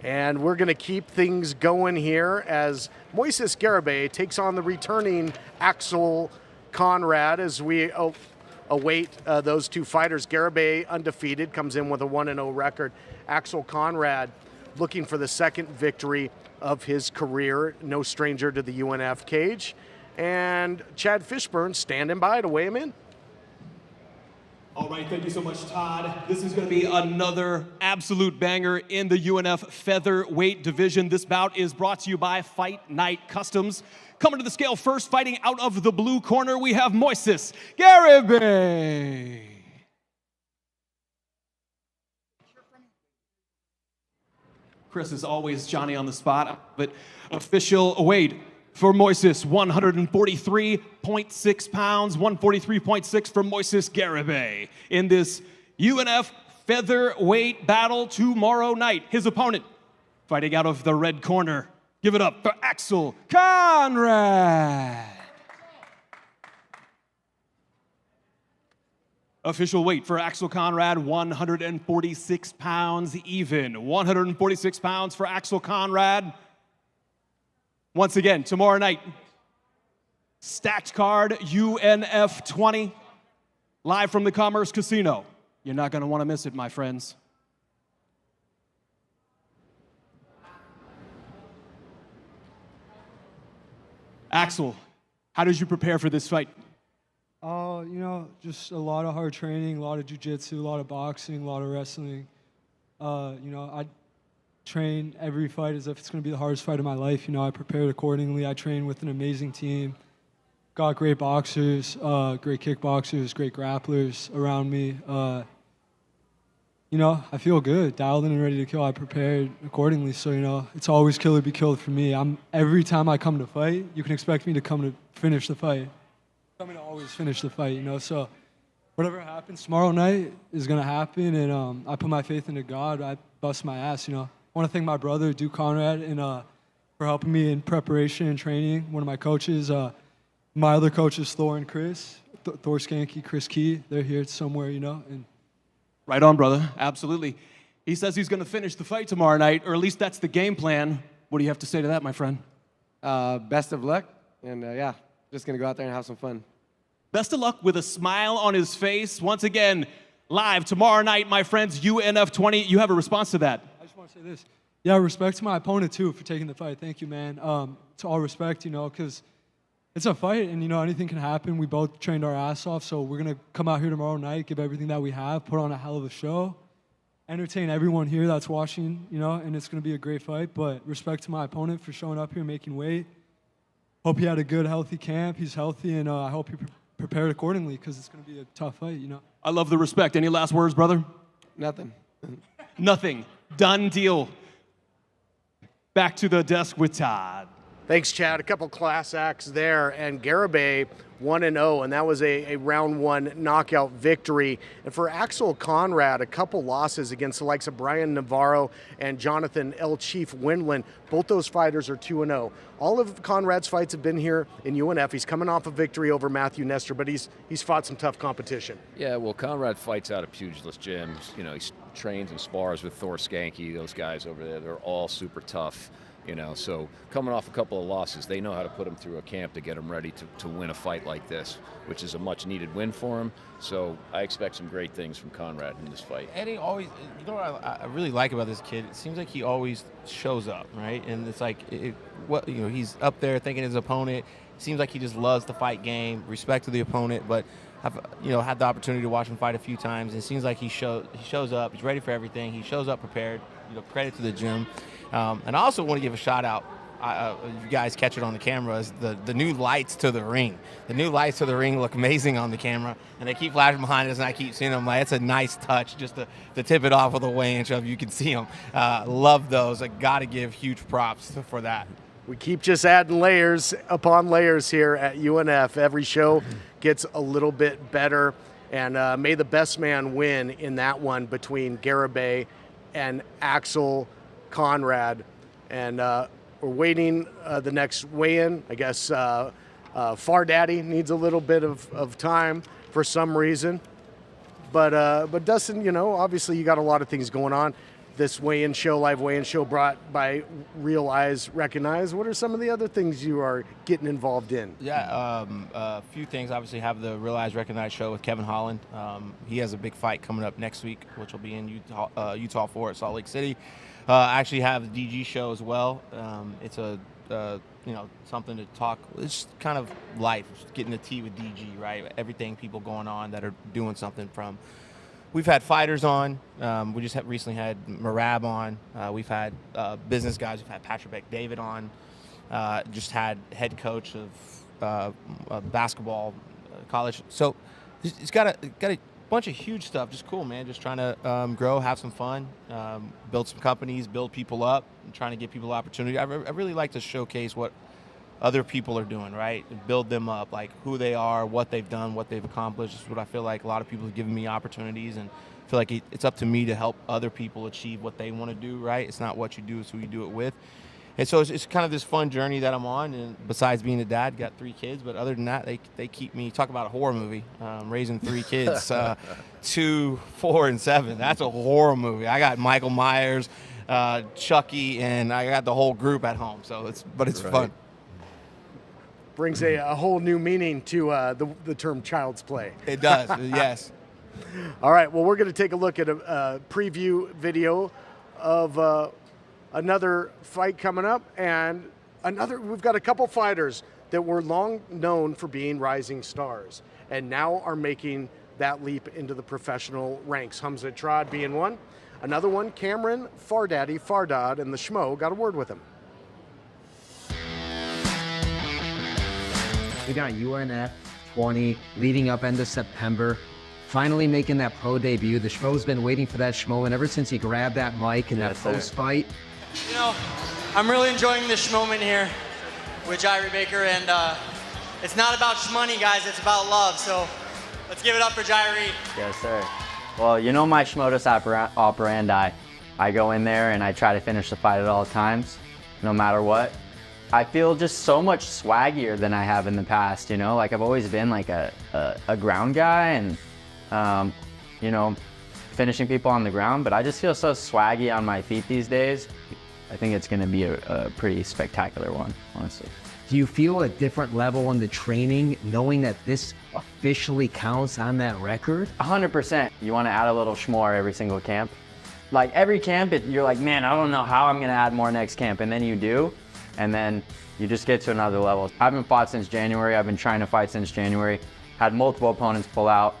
And we're going to keep things going here as Moises Gabay takes on the returning Axel Conrad as we await those two fighters. Gabay, undefeated, comes in with a 1-0 record. Axel Conrad looking for the second victory of his career, no stranger to the UNF cage. And Chad Fishburne standing by to weigh him in. All right, thank you so much, Todd. This is going to be another absolute banger in the UNF featherweight division. This bout is brought to you by Fight Night Customs. Coming to the scale first, fighting out of the blue corner, we have Moises Gabay. Chris is always Johnny on the spot, but official weight for Moises, 143.6 pounds, 143.6 for Moises Gabay in this UNF featherweight battle tomorrow night. His opponent, fighting out of the red corner. Give it up for Axel Conrad. Official weight for Axel Conrad, 146 pounds even. 146 pounds for Axel Conrad. Once again, tomorrow night, stacked card, UNF 20, live from the Commerce Casino. You're not going to want to miss it, my friends. Axel, how did you prepare for this fight? You know, just a lot of hard training, a lot of jiu-jitsu, a lot of boxing, a lot of wrestling. You know, I train every fight as if it's going to be the hardest fight of my life. You know, I prepared accordingly. I train with an amazing team. Got great boxers, great kickboxers, great grapplers around me. You know, I feel good, dialed in and ready to kill. I prepared accordingly. So, you know, it's always kill or be killed for me. Every time I come to fight, you can expect me to come to finish the fight. I'm going to always finish the fight, you know. So whatever happens tomorrow night is going to happen. And I put my faith into God. I bust my ass, you know. I want to thank my brother, Duke Conrad, and for helping me in preparation and training. One of my coaches, my other coaches, Thor and Chris, Thor Skanky, Chris Key. They're here somewhere, you know. And right on, brother. Absolutely. He says he's going to finish the fight tomorrow night, or at least that's the game plan. What do you have to say to that, my friend? Best of luck, and yeah, just going to go out there and have some fun. Best of luck with a smile on his face. Once again, live tomorrow night, my friends, UNF 20. You have a response to that? I just want to say this. Yeah, respect to my opponent, too, for taking the fight. Thank you, man. To all respect, you know, because it's a fight, and anything can happen. We both trained our ass off, so we're gonna come out here tomorrow night, give everything that we have, put on a hell of a show, entertain everyone here that's watching, and it's gonna be a great fight. But respect to my opponent for showing up here, making weight. Hope he had a good, healthy camp. He's healthy, and I hope he prepared accordingly because it's gonna be a tough fight. I love the respect. Any last words, brother? Nothing. Nothing. Done deal. Back to the desk with Todd. Thanks, Chad. A couple class acts there, and Gabay 1-0, and that was a round one knockout victory. And for Axel Conrad, a couple losses against the likes of Brian Navarro and Jonathan El Chief Windland. Both those fighters are 2-0. All of Conrad's fights have been here in UNF. He's coming off a victory over Matthew Nestor, but he's fought some tough competition. Yeah, well, Conrad fights out of pugilist gyms. He trains and spars with Thor Skanky. Those guys over there, they're all super tough. So coming off a couple of losses, they know how to put him through a camp to get him ready to win a fight like this, which is a much-needed win for him. So I expect some great things from Conrad in this fight. And he always, what I really like about this kid, it seems like he always shows up, right? And it's like, he's up there thinking his opponent. It seems like he just loves the fight game, respect to the opponent, but I've had the opportunity to watch him fight a few times. And it seems like he shows up, he's ready for everything. He shows up prepared. Credit to the gym. And I also want to give a shout out, if you guys catch it on the camera, is the new lights to the ring. The new lights to the ring look amazing on the camera, and they keep flashing behind us, and I keep seeing them. It's a nice touch just to tip it off with a weigh-in shove. You can see them. Love those. I got to give huge props for that. We keep just adding layers upon layers here at UNF. Every show gets a little bit better, and may the best man win in that one between Gabay and Axel Conrad. And we're waiting the next weigh-in. I guess Far Daddy needs a little bit of time for some reason. But Dustin, obviously you got a lot of things going on. This weigh-in show, live weigh-in show brought by Real Eyes Recognize. What are some of the other things you are getting involved in? Yeah, a few things. Obviously have the Real Eyes Recognize show with Kevin Holland. He has a big fight coming up next week, which will be in Utah 4 at Salt Lake City. I actually have the DG show as well. It's something to talk. It's kind of life, getting the tea with DG, right? Everything, people going on that are doing something from. We've had fighters on. We just recently had Marab on. We've had business guys. We've had Patrick Beck David on. Just had head coach of basketball college. So it's got a bunch of huge stuff. Just cool, man. Just trying to grow, have some fun, build some companies, build people up, and trying to give people opportunity. I really like to showcase what other people are doing, right? Build them up, like who they are, what they've done, what they've accomplished. This is what I feel like a lot of people have given me opportunities, and I feel like it's up to me to help other people achieve what they want to do, right? It's not what you do, it's who you do it with. And so it's kind of this fun journey that I'm on, and besides being a dad, got 3 kids, but other than that, they keep me, talk about a horror movie, raising 3 kids, 2, 4, and 7. That's a horror movie. I got Michael Myers, Chucky, and I got the whole group at home, so it's fun. Brings a whole new meaning to the term child's play. It does, yes. All right, well, we're going to take a look at a preview video of another fight coming up, and we've got a couple fighters that were long known for being rising stars and now are making that leap into the professional ranks. Hamza Trad being one. Another one, Cameron Fardad, and the Schmo got a word with him. We got UNF 20 leading up end of September, finally making that pro debut. The Schmo's been waiting for that Schmo, and ever since he grabbed that mic in that post fight. I'm really enjoying this moment here with Jairi Baker, and it's not about money, guys, it's about love. So let's give it up for Jairi. Yes, sir. Well, my Schmodus operandi. I go in there and I try to finish the fight at all times, no matter what. I feel just so much swaggier than I have in the past, like I've always been like a ground guy and, finishing people on the ground, but I just feel so swaggy on my feet these days. I think it's gonna be a pretty spectacular one, honestly. Do you feel a different level in the training knowing that this officially counts on that record? 100%. You wanna add a little schmore every single camp. Like every camp, you're like, man, I don't know how I'm gonna add more next camp, and then you do. and then you just get to another level. I haven't fought since January. I've been trying to fight since January. Had multiple opponents pull out.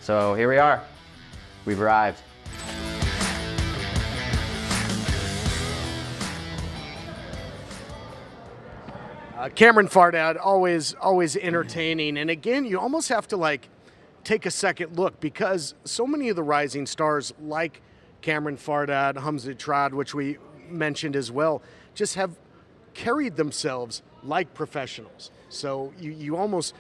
So here we are. We've arrived. Cameron Farad, always entertaining. And again, you almost have to like take a second look because so many of the rising stars like Cameron Farad, Hamza Trad, which we mentioned as well, just have carried themselves like professionals. So you almost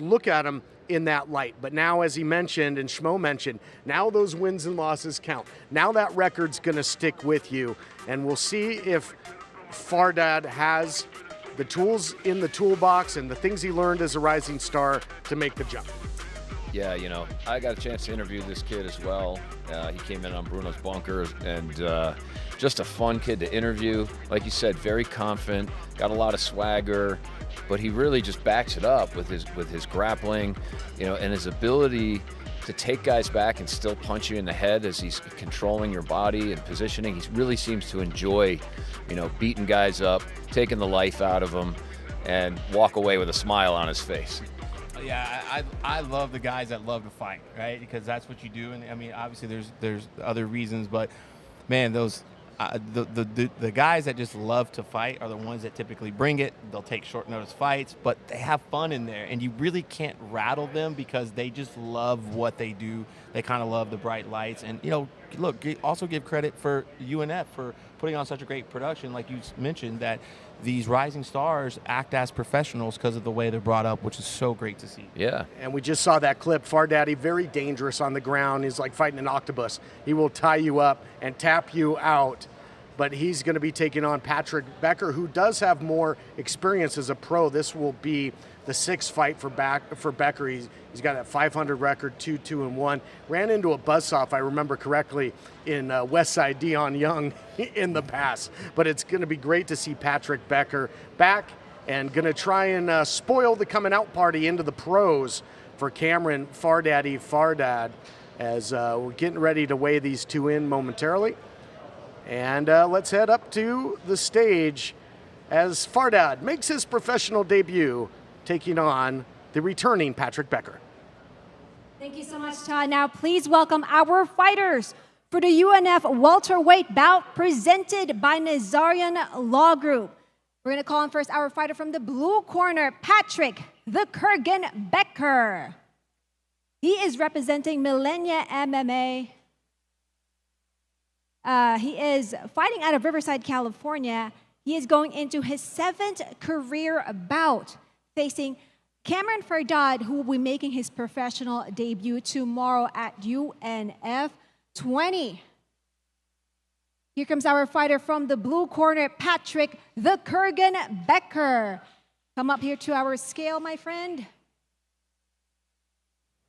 look at them in that light. But now, as he mentioned and Schmo mentioned, now those wins and losses count. Now that record's going to stick with you, and we'll see if Farad has the tools in the toolbox and the things he learned as a rising star to make the jump. Yeah, you know, I got a chance to interview this kid as well. He came in on Bruno's bunker, and just a fun kid to interview. Like you said, very confident, got a lot of swagger, but he really just backs it up with his grappling, you know, and his ability to take guys back and still punch you in the head as he's controlling your body and positioning. He really seems to enjoy, you know, beating guys up, taking the life out of them, and walk away with a smile on his face. Yeah, I love the guys that love to fight, right? Because that's what you do. And I mean, obviously there's other reasons, but man, those the guys that just love to fight are the ones that typically bring it. They'll take short notice fights, but they have fun in there, and you really can't rattle them because they just love what they do. They kind of love the bright lights, and you know, look, also give credit for UNF for putting on such a great production, like you mentioned, that these rising stars act as professionals because of the way they're brought up, which is so great to see. Yeah. And we just saw that clip. Fardaddy, very dangerous on the ground. He's like fighting an octopus. He will tie you up and tap you out. But he's going to be taking on Patrick Becker, who does have more experience as a pro. This will be the sixth fight for Becker. He's got a 500 record, 2-2-1. Ran into a buzzsaw, if I remember correctly, in Westside Dion Young in the past. But it's going to be great to see Patrick Becker back and going to try and spoil the coming out party into the pros for Cameron Farad as we're getting ready to weigh these two in momentarily. And let's head up to the stage as Farad makes his professional debut, taking on the returning Patrick Becker. Thank you so much, Todd. Now, please welcome our fighters for the UNF welterweight bout presented by Nazarian Law Group. We're going to call in first our fighter from the blue corner, Patrick the Kurgan Becker. He is representing Millennia MMA. He is fighting out of Riverside, California. He is going into his 7th career bout, facing Cameron Farad, who will be making his professional debut tomorrow at UNF 20. Here comes our fighter from the blue corner, Patrick the Kurgan Becker. Come up here to our scale, my friend.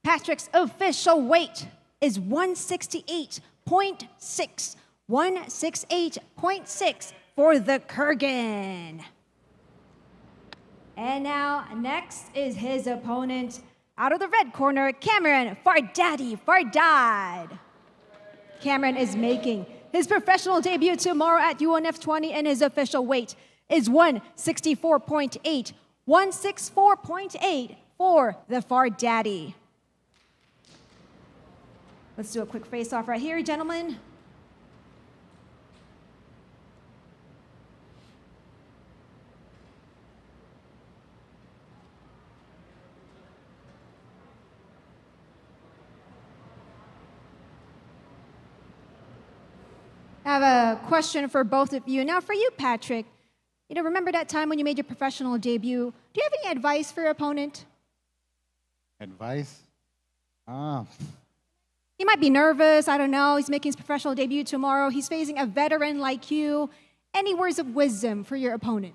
Patrick's official weight is 168.6. 168.6 for the Kurgan. And now, next is his opponent out of the red corner, Cameron Farad. Cameron is making his professional debut tomorrow at UNF 20, and his official weight is 164.8. 164.8 for the Farad. Let's do a quick face-off right here, gentlemen. I have a question for both of you. Now, for you, Patrick, you know, remember that time when you made your professional debut? Do you have any advice for your opponent? Advice? He might be nervous. I don't know. He's making his professional debut tomorrow. He's facing a veteran like you. Any words of wisdom for your opponent?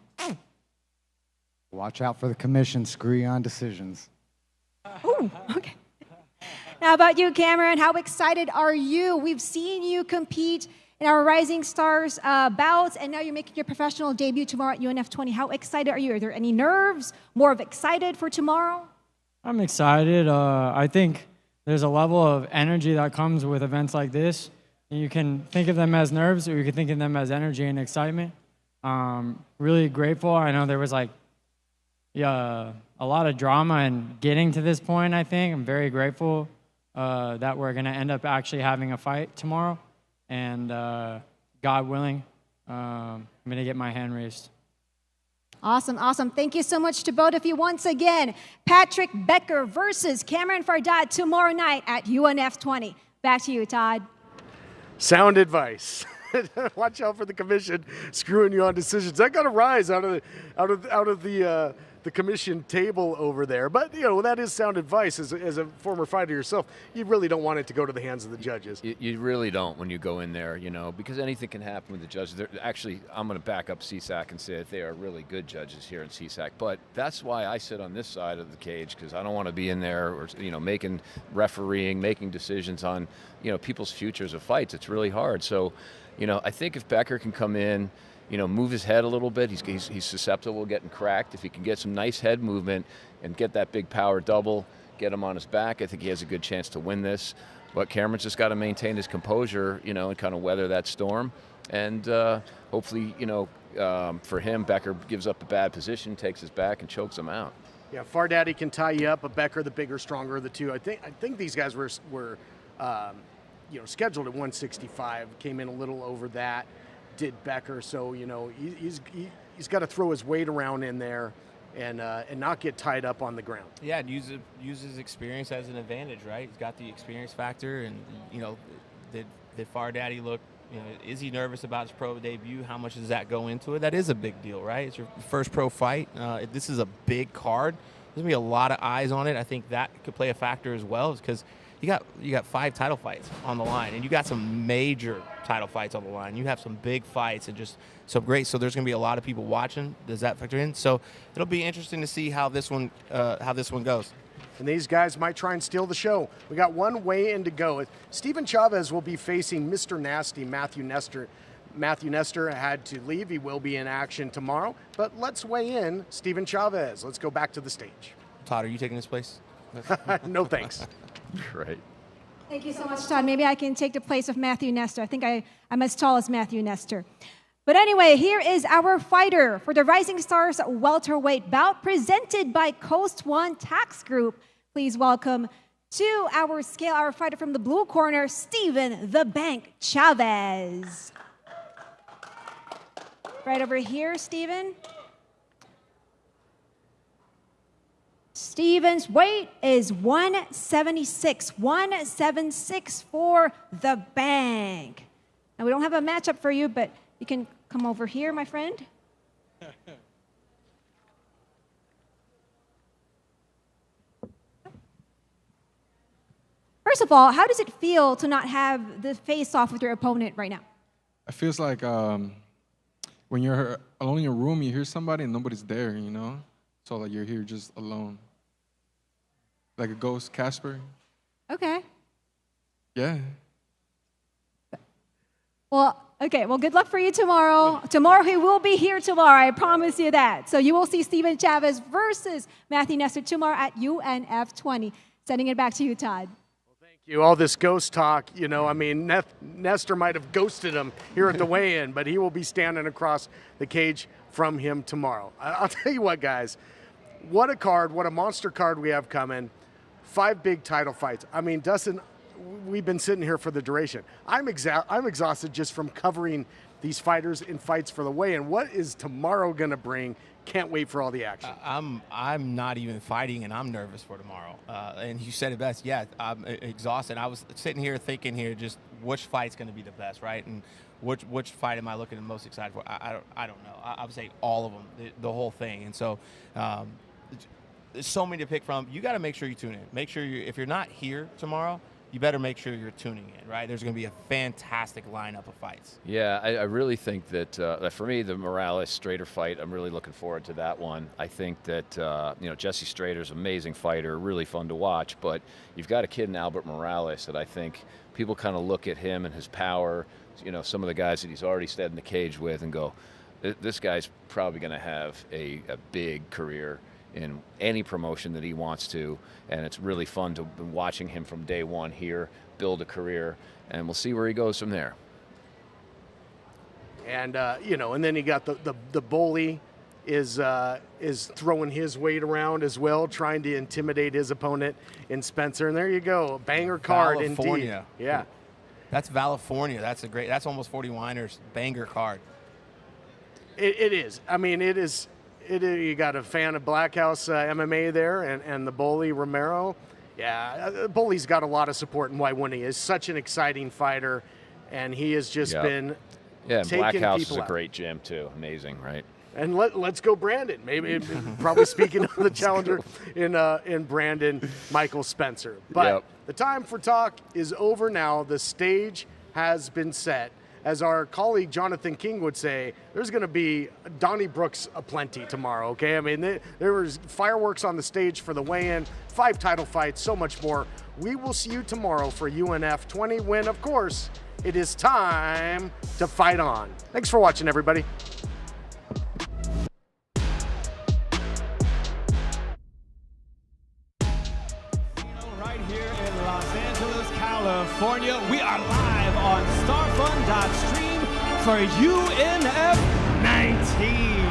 Watch out for the commission. Screw you on decisions. Ooh, okay. Now, about you, Cameron, how excited are you? We've seen you compete in our Rising Stars bouts, and now you're making your professional debut tomorrow at UNF 20. How excited are you? Are there any nerves? More of excited for tomorrow? I'm excited. I think there's a level of energy that comes with events like this. And you can think of them as nerves, or you can think of them as energy and excitement. Really grateful. I know there was like a lot of drama in getting to this point, I think. I'm very grateful that we're going to end up actually having a fight tomorrow. And God willing, I'm going to get my hand raised. Awesome, awesome. Thank you so much to both of you once again. Patrick Becker versus Cameron Farad tomorrow night at UNF 20. Back to you, Todd. Sound advice. Watch out for the commission screwing you on decisions. That got a rise out of the commission table over there. But you know, that is sound advice. As a former fighter yourself, you really don't want it to go to the hands of the judges. You really don't when you go in there, you know, because anything can happen with the judges. Actually, I'm going to back up CSAC and say that they are really good judges here in CSAC. But that's why I sit on this side of the cage, because I don't want to be in there, or you know, making decisions on, you know, people's futures of fights. It's really hard. So, you know, I think if Becker can come in, you know, move his head a little bit, he's susceptible to getting cracked. If he can get some nice head movement and get that big power double, get him on his back, I think he has a good chance to win this. But Cameron's just got to maintain his composure, you know, and kind of weather that storm. And hopefully, you know, for him, Becker gives up a bad position, takes his back, and chokes him out. Yeah, Fardaddy can tie you up, but Becker, the bigger, stronger of the two. I think these guys were you know, scheduled at 165, came in a little over that, did Becker. So, you know, he's got to throw his weight around in there and not get tied up on the ground. Yeah, and use his experience as an advantage, right? He's got the experience factor, and, you know, did Fardaddy look, you know, is he nervous about his pro debut? How much does that go into it? That is a big deal, right? It's your first pro fight. This is a big card. There's going to be a lot of eyes on it. I think that could play a factor as well, because you got 5 title fights on the line, and you got some major title fights on the line. You have some big fights and just some great. So there's going to be a lot of people watching. Does that factor in? So it'll be interesting to see how this one goes. And these guys might try and steal the show. We got one weigh-in to go. Steven Chavez will be facing Mr. Nasty, Matthew Nestor. Matthew Nestor had to leave. He will be in action tomorrow. But let's weigh in Steven Chavez. Let's go back to the stage. Todd, are you taking this place? No thanks. Right. Thank you so much, Todd. Maybe I can take the place of Matthew Nestor. I think I'm as tall as Matthew Nestor. But anyway, here is our fighter for the Rising Stars welterweight bout presented by Coast One Tax Group. Please welcome to our scale, our fighter from the blue corner, Steven "The Bank" Chavez. Right over here, Steven. Steven's weight is 176, 176 for the bank. Now, we don't have a matchup for you, but you can come over here, my friend. First of all, how does it feel to not have the face-off with your opponent right now? It feels like when you're alone in your room, you hear somebody and nobody's there, you know? So like you're here just alone. Like a ghost, Casper. Okay. Yeah. Well, okay. Well, good luck for you tomorrow. Tomorrow he will be here tomorrow. I promise you that. So you will see Steven Chavez versus Matthew Nestor tomorrow at UNF 20. Sending it back to you, Todd. You all this ghost talk, you know, I mean, Nestor might have ghosted him here at the weigh-in, but he will be standing across the cage from him tomorrow. I'll tell you what, guys, what a card, what a monster card we have coming. 5 big title fights. I mean, Dustin, we've been sitting here for the duration. I'm exhausted just from covering these fighters in fights for the weigh-in. What is tomorrow going to bring? Can't wait for all the action. I'm not even fighting, and I'm nervous for tomorrow. And you said it best. Yeah, I'm exhausted. I was sitting here thinking here just which fight's going to be the best, right? And which fight am I looking the most excited for? I don't know. I would say all of them, the whole thing. And so there's so many to pick from. You got to make sure you tune in. Make sure if you're not here tomorrow, you better make sure you're tuning in, right? There's going to be a fantastic lineup of fights. Yeah, I really think that for me, the Morales-Strader fight, I'm really looking forward to that one. I think that, you know, Jesse Strader's an amazing fighter, really fun to watch, but you've got a kid in Albert Morales that I think people kind of look at him and his power, you know, some of the guys that he's already stayed in the cage with and go, this guy's probably going to have a big career in any promotion that he wants to, and it's really fun to be watching him from day one here build a career, and we'll see where he goes from there. And you know, and then you got the Boule is throwing his weight around as well, trying to intimidate his opponent in Spencer. And there you go, banger card indeed. Yeah, that's California. That's almost 40 winers banger card. It is. I mean, it is. You got a fan of Blackhouse MMA there, and the Boule Romero. Yeah, Boule's got a lot of support in White Winnie. Is such an exciting fighter, and he has just been and taking Blackhouse people is a out. Great gym too. Amazing, right? And let's go Brandon. Maybe probably speaking of the challenger in Brandon, Michael Spencer. But the time for talk is over now. The stage has been set. As our colleague Jonathan King would say, there's going to be Donnybrooks aplenty tomorrow, okay? I mean, there was fireworks on the stage for the weigh-in, 5 title fights, so much more. We will see you tomorrow for UNF 20 when, of course, it is time to fight on. Thanks for watching, everybody. Right here in Los Angeles, California, we are live on Starfund.stream for UNF 19.